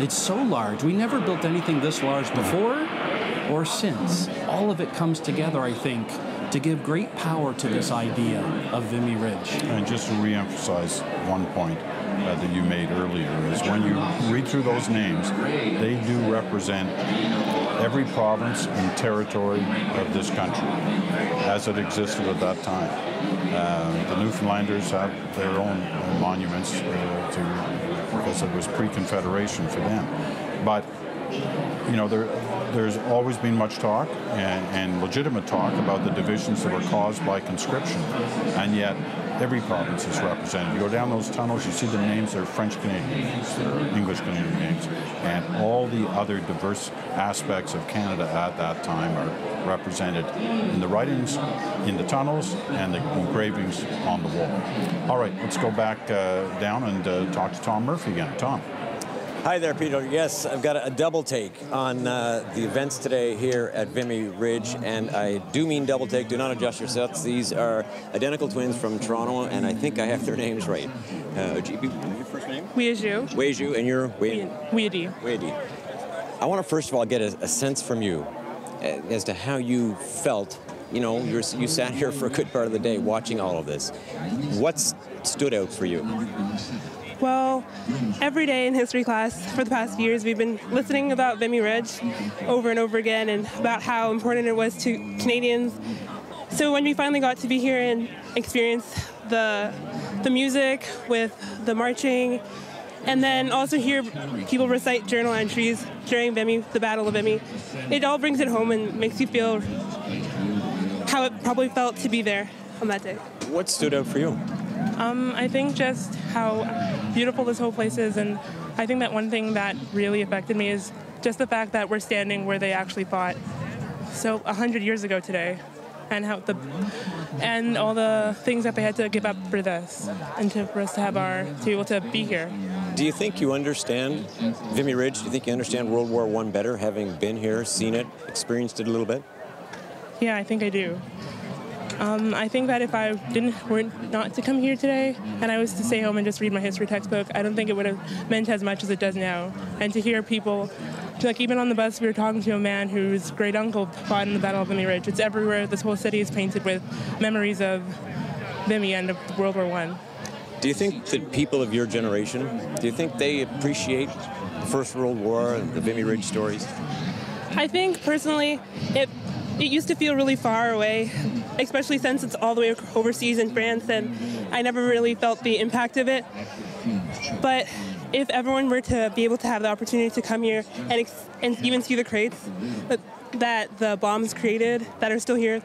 It's so large. We never built anything this large before or since. All of it comes together, I think, to give great power to this idea of Vimy Ridge. And just to re-emphasize one point that you made earlier, is when you read through those names, they do represent every province and territory of this country as it existed at that time. The Newfoundlanders have their own monuments because it was pre-Confederation for them. But you know, there's always been much talk and legitimate talk about the divisions that were caused by conscription, and yet every province is represented. You go down those tunnels, you see the names, they're French-Canadian names, they're English-Canadian names, and all the other diverse aspects of Canada at that time are represented in the writings, in the tunnels, and the engravings on the wall. All right, let's go back down and talk to Tom Murphy again. Tom. Hi there, Peter. Yes, I've got a double take on the events today here at Vimy Ridge, and I do mean double take. Do not adjust your sets. These are identical twins from Toronto, and I think I have their names right. Your first name? Weiju. Weiju, and you're? Weidi. Weidi. I want to first of all get a sense from you as to how you felt. You know, you sat here for a good part of the day watching all of this. What stood out for you? Well, every day in history class for the past years, we've been listening about Vimy Ridge over and over again and about how important it was to Canadians. So when we finally got to be here and experience the music with the marching, and then also hear people recite journal entries during Vimy, the Battle of Vimy, it all brings it home and makes you feel how it probably felt to be there on that day. What stood out for you? I think just how beautiful this whole place is, and I think that one thing that really affected me is just the fact that we're standing where they actually fought. So 100 years ago today, and and all the things that they had to give up for this, and for us to be able to be here. Do you think you understand Vimy Ridge? Do you think you understand World War I better, having been here, seen it, experienced it a little bit? Yeah, I think I do. I think that if I were not to come here today and I was to stay home and just read my history textbook, I don't think it would have meant as much as it does now. And to hear people, like even on the bus, we were talking to a man whose great uncle fought in the Battle of Vimy Ridge. It's everywhere. This whole city is painted with memories of Vimy and of World War I. Do you think that people of your generation, do you think they appreciate the First World War and the Vimy Ridge stories? I think personally, it used to feel really far away, especially since it's all the way overseas in France, and I never really felt the impact of it. But if everyone were to be able to have the opportunity to come here and even see the crates that the bombs created that are still here,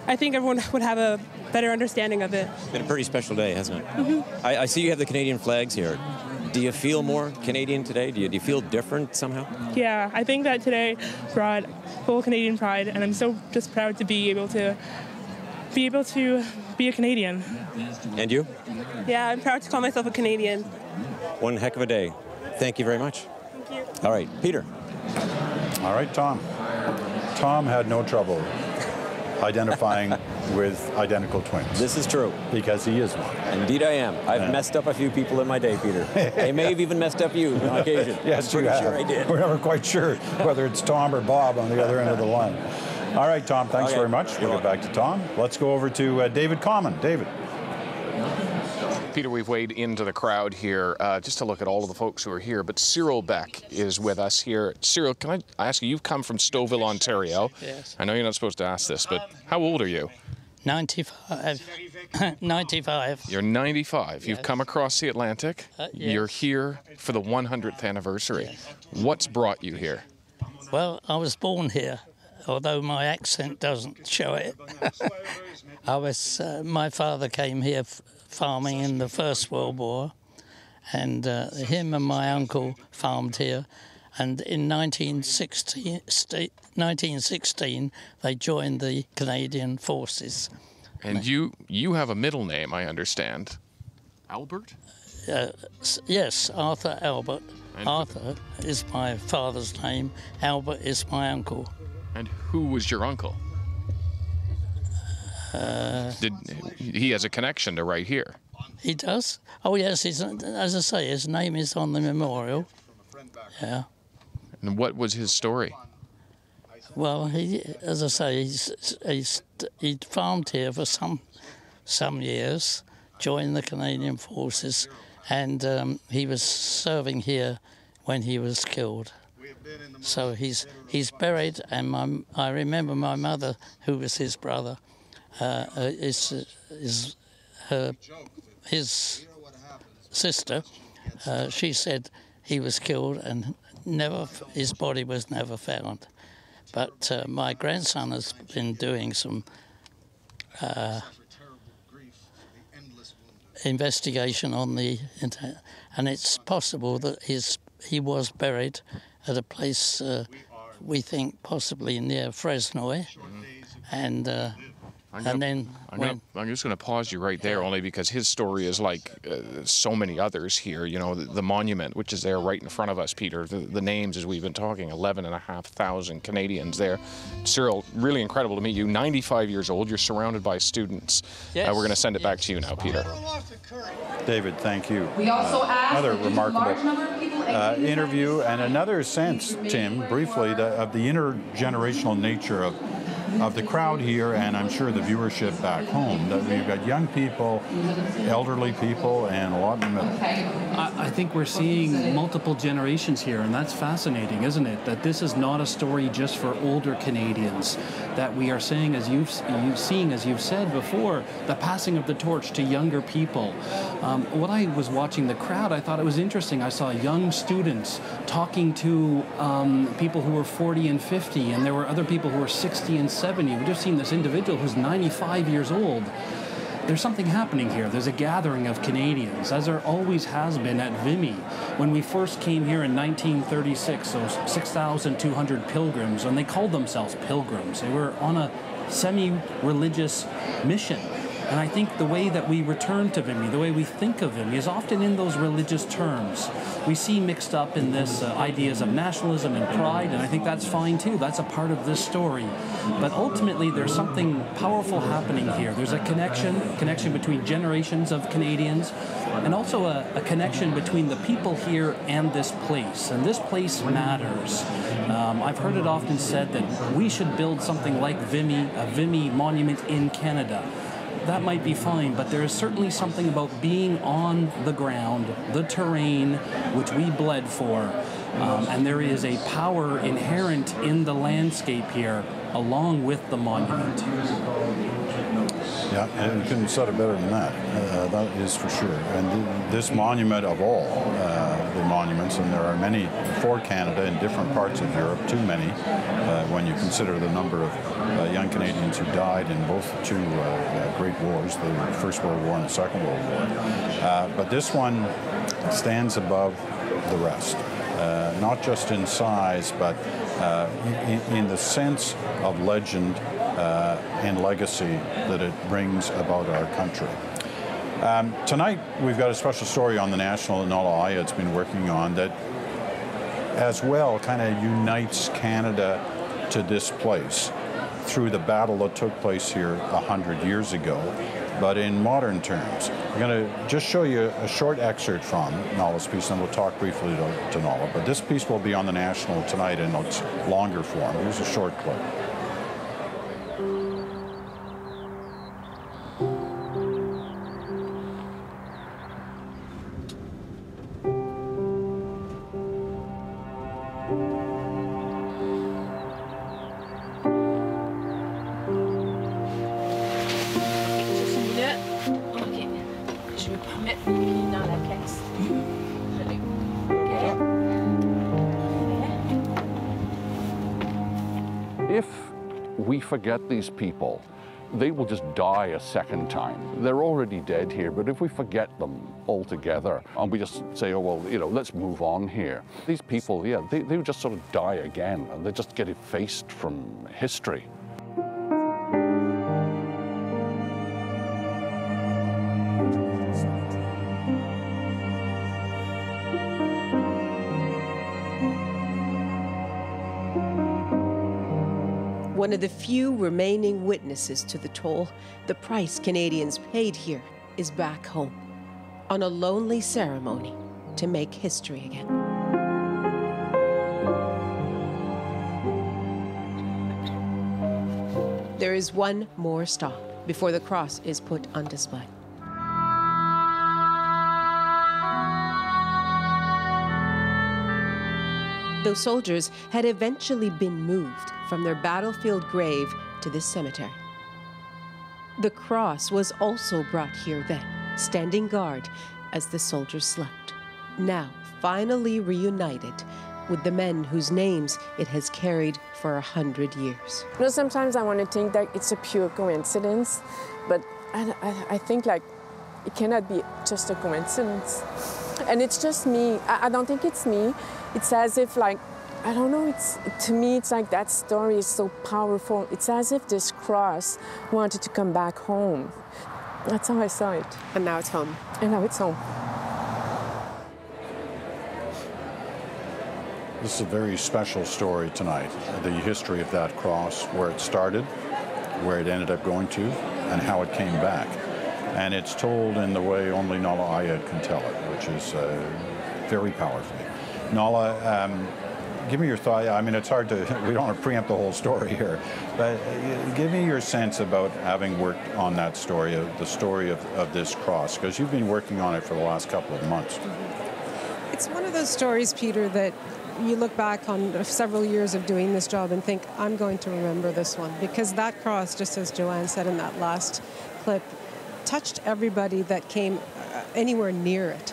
I think everyone would have a better understanding of it. It's been a pretty special day, hasn't it? Mm-hmm. I see you have the Canadian flags here. Do you feel more Canadian today? Do you feel different somehow? Yeah, I think that today brought full Canadian pride, and I'm so just proud to be able to be a Canadian. And you? Yeah, I'm proud to call myself a Canadian. One heck of a day. Thank you very much. Thank you. All right, Peter. All right, Tom. Tom had no trouble identifying with identical twins. This is true. Because he is one. Indeed I am. I've messed up a few people in my day, Peter. I may have even messed up you on occasion. Yes, I'm pretty sure I did. We're never quite sure whether it's Tom or Bob on the other end of the line. All right, Tom, thanks very much. We'll get back to Tom. Let's go over to David Common. David. Peter, we've weighed into the crowd here just to look at all of the folks who are here, but Cyril Beck is with us here. Cyril, can I ask you, you've come from Stouffville, Ontario. Yes. I know you're not supposed to ask this, but how old are you? 95. 95. You're 95. Yes. You've come across the Atlantic. Yes. You're here for the 100th anniversary. Yes. What's brought you here? Well, I was born here, although my accent doesn't show it. My father came here farming in the First World War, and him and my uncle farmed here. And in 1916, they joined the Canadian Forces. And you have a middle name, I understand. Albert? Yes, Arthur Albert. And Arthur is my father's name. Albert is my uncle. And who was your uncle? He has a connection to right here. He does? Oh, yes. As I say, his name is on the memorial. Yeah. And what was his story? Well, as I say, he farmed here for some years, joined the Canadian Forces, and he was serving here when he was killed. So he's buried, and I remember my mother, who was his brother, his sister. She said he was killed, and his body was never found. But my grandson has been doing some investigation on the internet, and it's possible that he was buried at a place we think possibly near Fresnoy, and then I'm just going to pause you right there, only because his story is like so many others here. You know, the monument, which is there right in front of us, Peter. The names, as we've been talking, 11,500 Canadians there. Cyril, really incredible to meet you. 95 years old. You're surrounded by students. Yes. We're going to send it back to you now, Peter. David, thank you. We also asked another large number of remarkable people interview, and another sense, Tim, briefly, of the intergenerational nature of the crowd here, and I'm sure the viewership back home. That we've got young people, elderly people, and a lot in the middle. I think we're seeing multiple generations here, and that's fascinating, isn't it? That this is not a story just for older Canadians. That we are saying, as you've said before, the passing of the torch to younger people. When I was watching the crowd, I thought it was interesting. I saw young students talking to people who were 40 and 50, and there were other people who were 60 and 70. We've just seen this individual who's 95 years old. There's something happening here. There's a gathering of Canadians, as there always has been at Vimy. When we first came here in 1936, so 6,200 pilgrims, and they called themselves pilgrims. They were on a semi-religious mission. And I think the way that we return to Vimy, the way we think of Vimy, is often in those religious terms. We see mixed up in this ideas of nationalism and pride, and I think that's fine too. That's a part of this story. But ultimately, there's something powerful happening here. There's a connection between generations of Canadians, and also a connection between the people here and this place. And this place matters. I've heard it often said that we should build something like Vimy, a Vimy monument in Canada. That might be fine, but there is certainly something about being on the ground, the terrain, which we bled for, and there is a power inherent in the landscape here, along with the monument. Yeah, and you couldn't have said it better than that. That is for sure. And this monument of all the monuments, and there are many for Canada in different parts of Europe, too many, when you consider the number of young Canadians who died in both two great wars, the First World War and the Second World War. But this one stands above the rest, not just in size, but in the sense of legend and legacy that it brings about our country. Tonight, we've got a special story on the National that Nala Ayad's been working on that as well kind of unites Canada to this place through the battle that took place here 100 years ago, but in modern terms. I'm going to just show you a short excerpt from Nala's piece, and we'll talk briefly to Nala. But this piece will be on the National tonight in its longer form. Here's a short clip. If we forget these people, they will just die a second time. They're already dead here, but if we forget them altogether and we just say, oh, well, you know, let's move on here. These people, yeah, they would just sort of die again, and they just get effaced from history. One of the few remaining witnesses to the toll the price Canadians paid here is back home, on a lonely ceremony to make history again. There is one more stop before the cross is put on display. Those soldiers had eventually been moved from their battlefield grave to this cemetery. The cross was also brought here then, standing guard as the soldiers slept. Now, finally reunited, with the men whose names it has carried for 100 years. You know, sometimes I want to think that it's a pure coincidence, but I think like it cannot be just a coincidence. And it's just me. I don't think it's me. It's as if like, I don't know, to me it's like that story is so powerful. It's as if this cross wanted to come back home. That's how I saw it. And now it's home. And now it's home. This is a very special story tonight, the history of that cross, where it started, where it ended up going to, and how it came back. And it's told in the way only Nala Ayed can tell it, which is very powerfully. Nala, give me your thought. I mean, it's hard to, we don't want to preempt the whole story here, but give me your sense about having worked on that story, the story of this cross, because you've been working on it for the last couple of months. It's one of those stories, Peter, that you look back on several years of doing this job and think, I'm going to remember this one, because that cross, just as Joanne said in that last clip, touched everybody that came anywhere near it,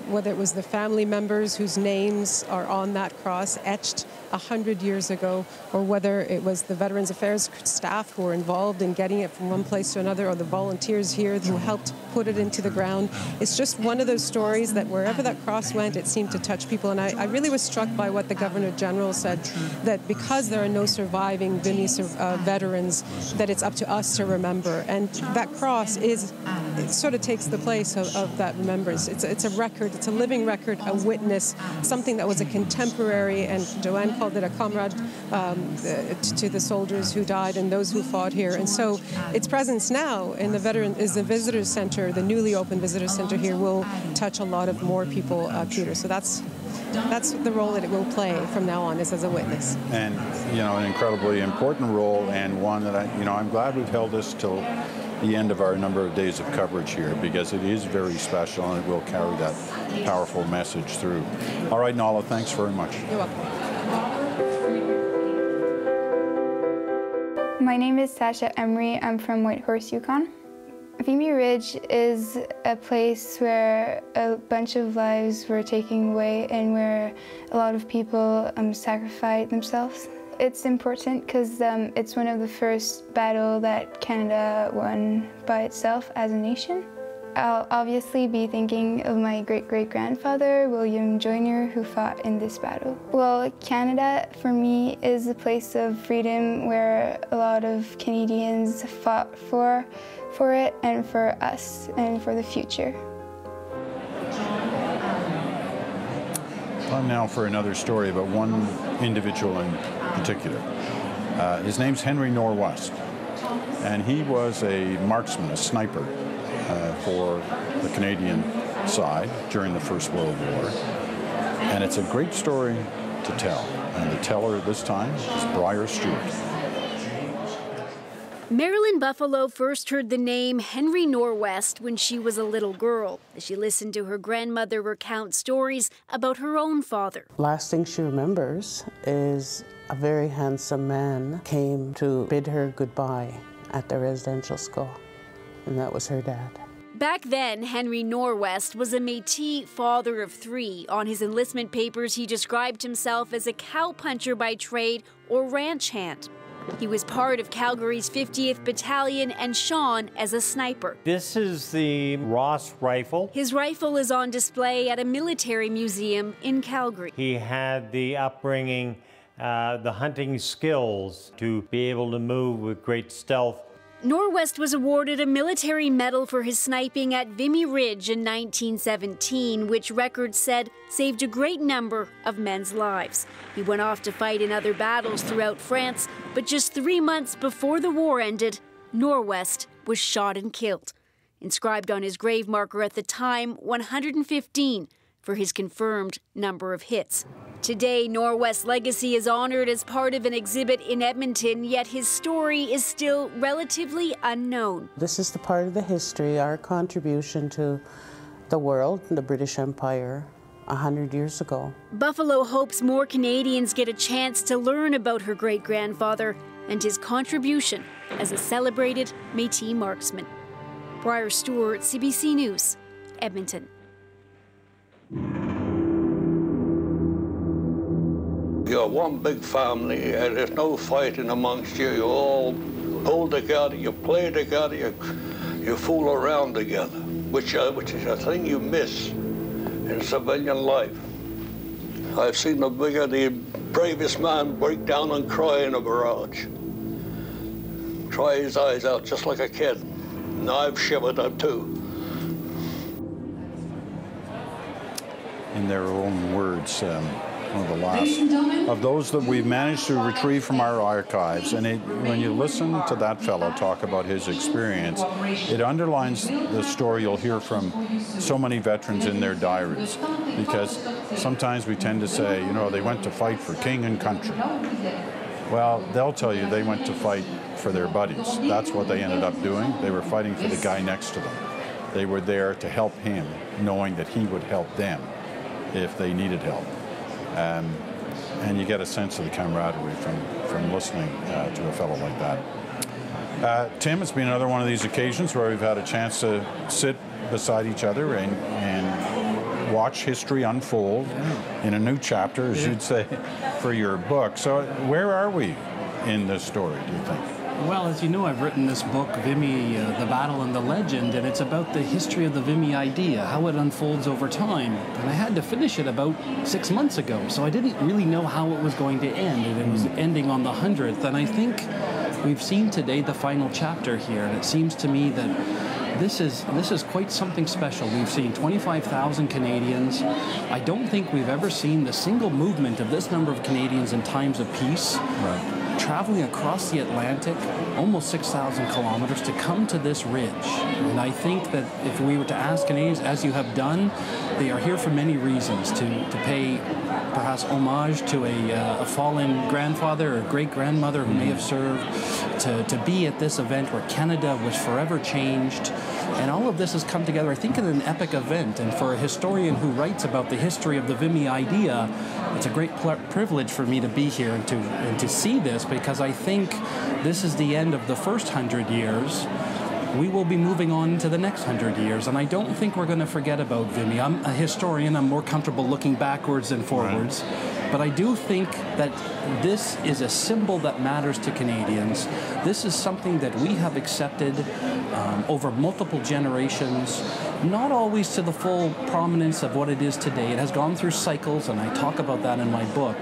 whether it was the family members whose names are on that cross etched 100 years ago, or whether it was the Veterans Affairs staff who were involved in getting it from one place to another, or the volunteers here who helped put it into the ground. It's just one of those stories that wherever that cross went, it seemed to touch people. And I really was struck by what the Governor General said, that because there are no surviving Vimy veterans, that it's up to us to remember. And that cross it sort of takes the place of that remembrance. It's a record, it's a living record, a witness, something that was a contemporary, and Joanne called it a comrade to the soldiers who died and those who fought here. And so its presence now in the visitor center, the newly opened visitor center here, will touch a lot of more people, Peter. So that's the role that it will play from now on, is as a witness. And, you know, an incredibly important role, and one that I'm glad we've held this till the end of our number of days of coverage here, because it is very special and it will carry that powerful message through. All right, Nala, thanks very much. You're welcome. My name is Sasha Emery. I'm from Whitehorse, Yukon. Vimy Ridge is a place where a bunch of lives were taken away and where a lot of people sacrificed themselves. It's important because it's one of the first battles that Canada won by itself as a nation. I'll obviously be thinking of my great-great-grandfather, William Joyner, who fought in this battle. Well, Canada, for me, is a place of freedom where a lot of Canadians fought for it and for us and for the future. Time now for another story about one individual in particular. His name's Henry Norwest, and he was a marksman, a sniper, for the Canadian side during the First World War. And it's a great story to tell. And the teller this time is Briar Stewart. Marilyn Buffalo first heard the name Henry Norwest when she was a little girl, as she listened to her grandmother recount stories about her own father. Last thing she remembers is a very handsome man came to bid her goodbye at the residential school, and that was her dad. Back then, Henry Norwest was a Métis father of 3. On his enlistment papers, he described himself as a cowpuncher by trade or ranch hand. He was part of Calgary's 50th Battalion and shone as a sniper. This is the Ross rifle. His rifle is on display at a military museum in Calgary. He had the upbringing, the hunting skills to be able to move with great stealth. Norwest was awarded a military medal for his sniping at Vimy Ridge in 1917, which records said saved a great number of men's lives. He went off to fight in other battles throughout France, but just 3 months before the war ended, Norwest was shot and killed. Inscribed on his grave marker at the time, 115 for his confirmed number of hits. Today, Norwest's legacy is honored as part of an exhibit in Edmonton, yet his story is still relatively unknown. This is the part of the history, our contribution to the world, the British Empire, 100 years ago. Buffalo hopes more Canadians get a chance to learn about her great-grandfather and his contribution as a celebrated Métis marksman. Briar Stewart, CBC News, Edmonton. You're one big family, and there's no fighting amongst you. You all pull together, you play together, you fool around together, which is a thing you miss in civilian life. I've seen the bravest man break down and cry in a barrage. Cry his eyes out just like a kid. And I've shivered up too. In their own words, one of the last of those that we've managed to retrieve from our archives. And when you listen to that fellow talk about his experience, it underlines the story you'll hear from so many veterans in their diaries. Because sometimes we tend to say, you know, they went to fight for king and country. Well, they'll tell you they went to fight for their buddies. That's what they ended up doing. They were fighting for the guy next to them. They were there to help him, knowing that he would help them if they needed help. And you get a sense of the camaraderie from listening to a fellow like that. Tim, it's been another one of these occasions where we've had a chance to sit beside each other and watch history unfold in a new chapter, as you'd say, for your book. So where are we in this story, do you think? Well, as you know, I've written this book, Vimy, The Battle and the Legend, and it's about the history of the Vimy idea, how it unfolds over time. And I had to finish it about 6 months ago, so I didn't really know how it was going to end, and it was ending on the 100th. And I think we've seen today the final chapter here, and it seems to me that this is quite something special. We've seen 25,000 Canadians. I don't think we've ever seen the single movement of this number of Canadians in times of peace. Right. Traveling across the Atlantic, almost 6,000 kilometers, to come to this ridge. And I think that if we were to ask Canadians, as you have done, they are here for many reasons, to pay perhaps homage to a fallen grandfather or great-grandmother who may have served, to be at this event where Canada was forever changed. And all of this has come together, I think, in an epic event. And for a historian who writes about the history of the Vimy idea, it's a great privilege for me to be here and to see this, because I think this is the end of the first 100 years. We will be moving on to the next 100 years, and I don't think we're going to forget about Vimy. I'm a historian. I'm more comfortable looking backwards than forwards. Right. But I do think that this is a symbol that matters to Canadians. This is something that we have accepted over multiple generations, not always to the full prominence of what it is today. It has gone through cycles, and I talk about that in my book.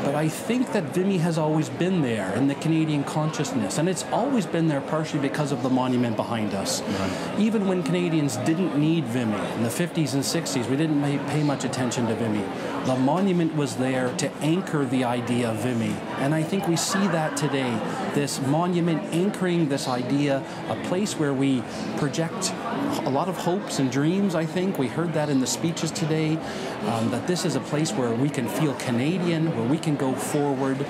But I think that Vimy has always been there in the Canadian consciousness, and it's always been there partially because of the monument behind us. Right. Even when Canadians didn't need Vimy in the 50s and 60s, we didn't pay much attention to Vimy. The monument was there to anchor the idea of Vimy, and I think we see that today. This monument anchoring this idea, a place where we project a lot of hopes and dreams, I think. We heard that in the speeches today, that this is a place where we can feel Canadian, where we can go forward.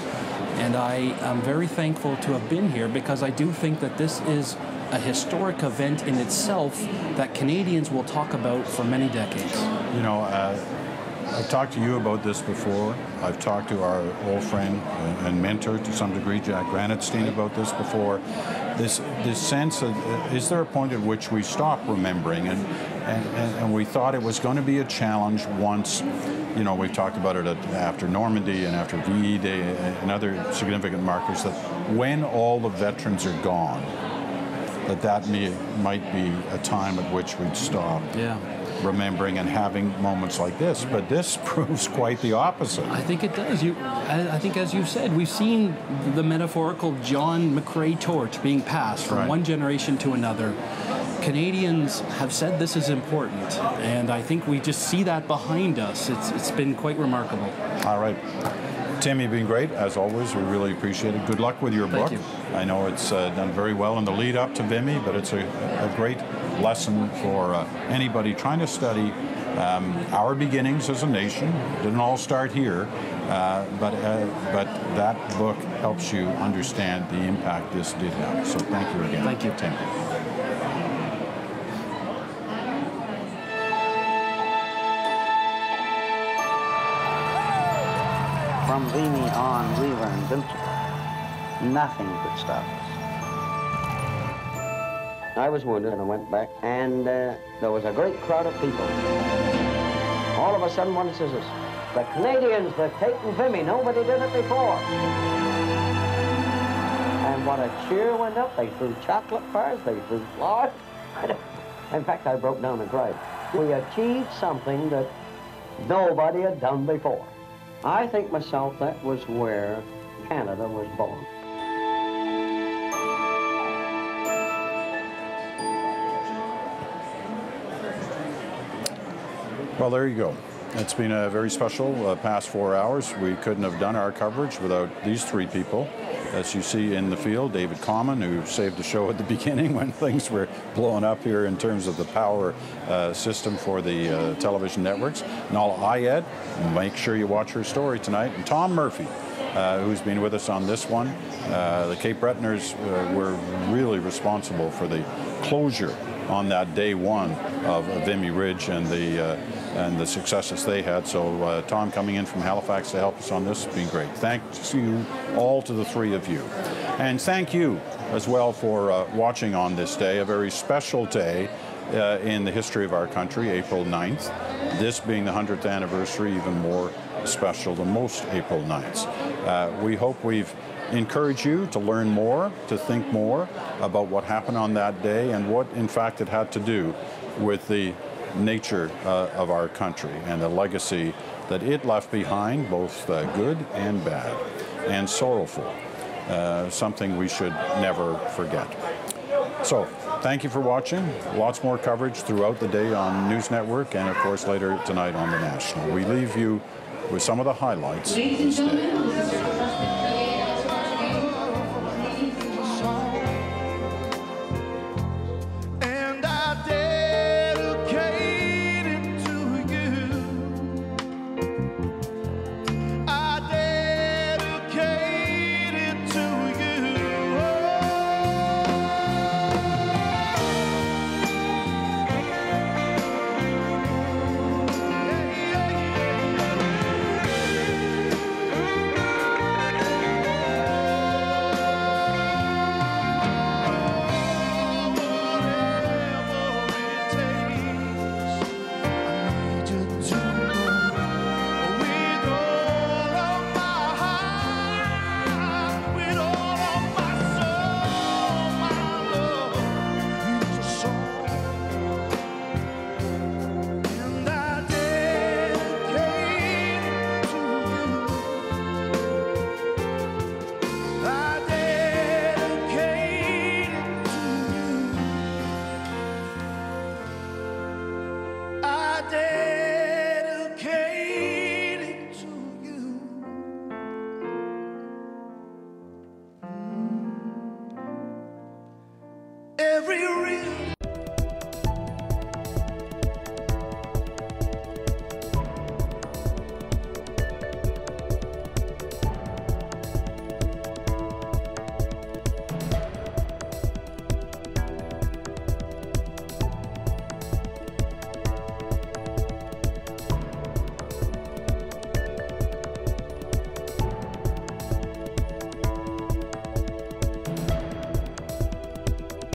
And I am very thankful to have been here, because I do think that this is a historic event in itself that Canadians will talk about for many decades. You know, I've talked to you about this before. I've talked to our old friend and mentor to some degree, Jack Granatstein, about this before. This sense of, is there a point at which we stop remembering? And we thought it was going to be a challenge once, you know, we've talked about it after Normandy and after VE Day and other significant markers, that when all the veterans are gone, that might be a time at which we'd stop. Yeah. Remembering and having moments like this, but this proves quite the opposite. I think it does. I think, as you said, we've seen the metaphorical John McCrae torch being passed from one generation to another. Canadians have said this is important, and I think we just see that behind us. It's been quite remarkable. All right. Tim, you've been great, as always. We really appreciate it. Good luck with your book. Thank you. I know it's done very well in the lead up to Vimy, but it's a great lesson for anybody trying to study our beginnings as a nation. It didn't all start here, but that book helps you understand the impact this did have. So thank you again. Thank you, Tim. From Vimy on, we were invincible. Nothing could stop us. I was wounded and I went back, and there was a great crowd of people. All of a sudden, one says this, The Canadians have taken Vimy. Nobody did it before. And what a cheer went up. They threw chocolate fires, they threw flowers. In fact, I broke down and cried. We achieved something that nobody had done before. I think myself that was where Canada was born. Well, there you go. It's been a very special past 4 hours. We couldn't have done our coverage without these three people. As you see in the field, David Common, who saved the show at the beginning when things were blowing up here in terms of the power system for the television networks. Nala Ayed, make sure you watch her story tonight. And Tom Murphy, who's been with us on this one. The Cape Bretoners were really responsible for the closure on that day one of Vimy Ridge and the successes they had. So Tom coming in from Halifax to help us on this has been great. Thanks you all to the three of you. And thank you as well for watching on this day, a very special day in the history of our country, April 9th. This being the 100th anniversary, even more special than most April 9ths. We hope we've encouraged you to learn more, to think more about what happened on that day and what, in fact, it had to do with the nature of our country and the legacy that it left behind, both good and bad and sorrowful, something we should never forget. So, thank you for watching. Lots more coverage throughout the day on News Network and, of course, later tonight on the National. We leave you with some of the highlights of this day.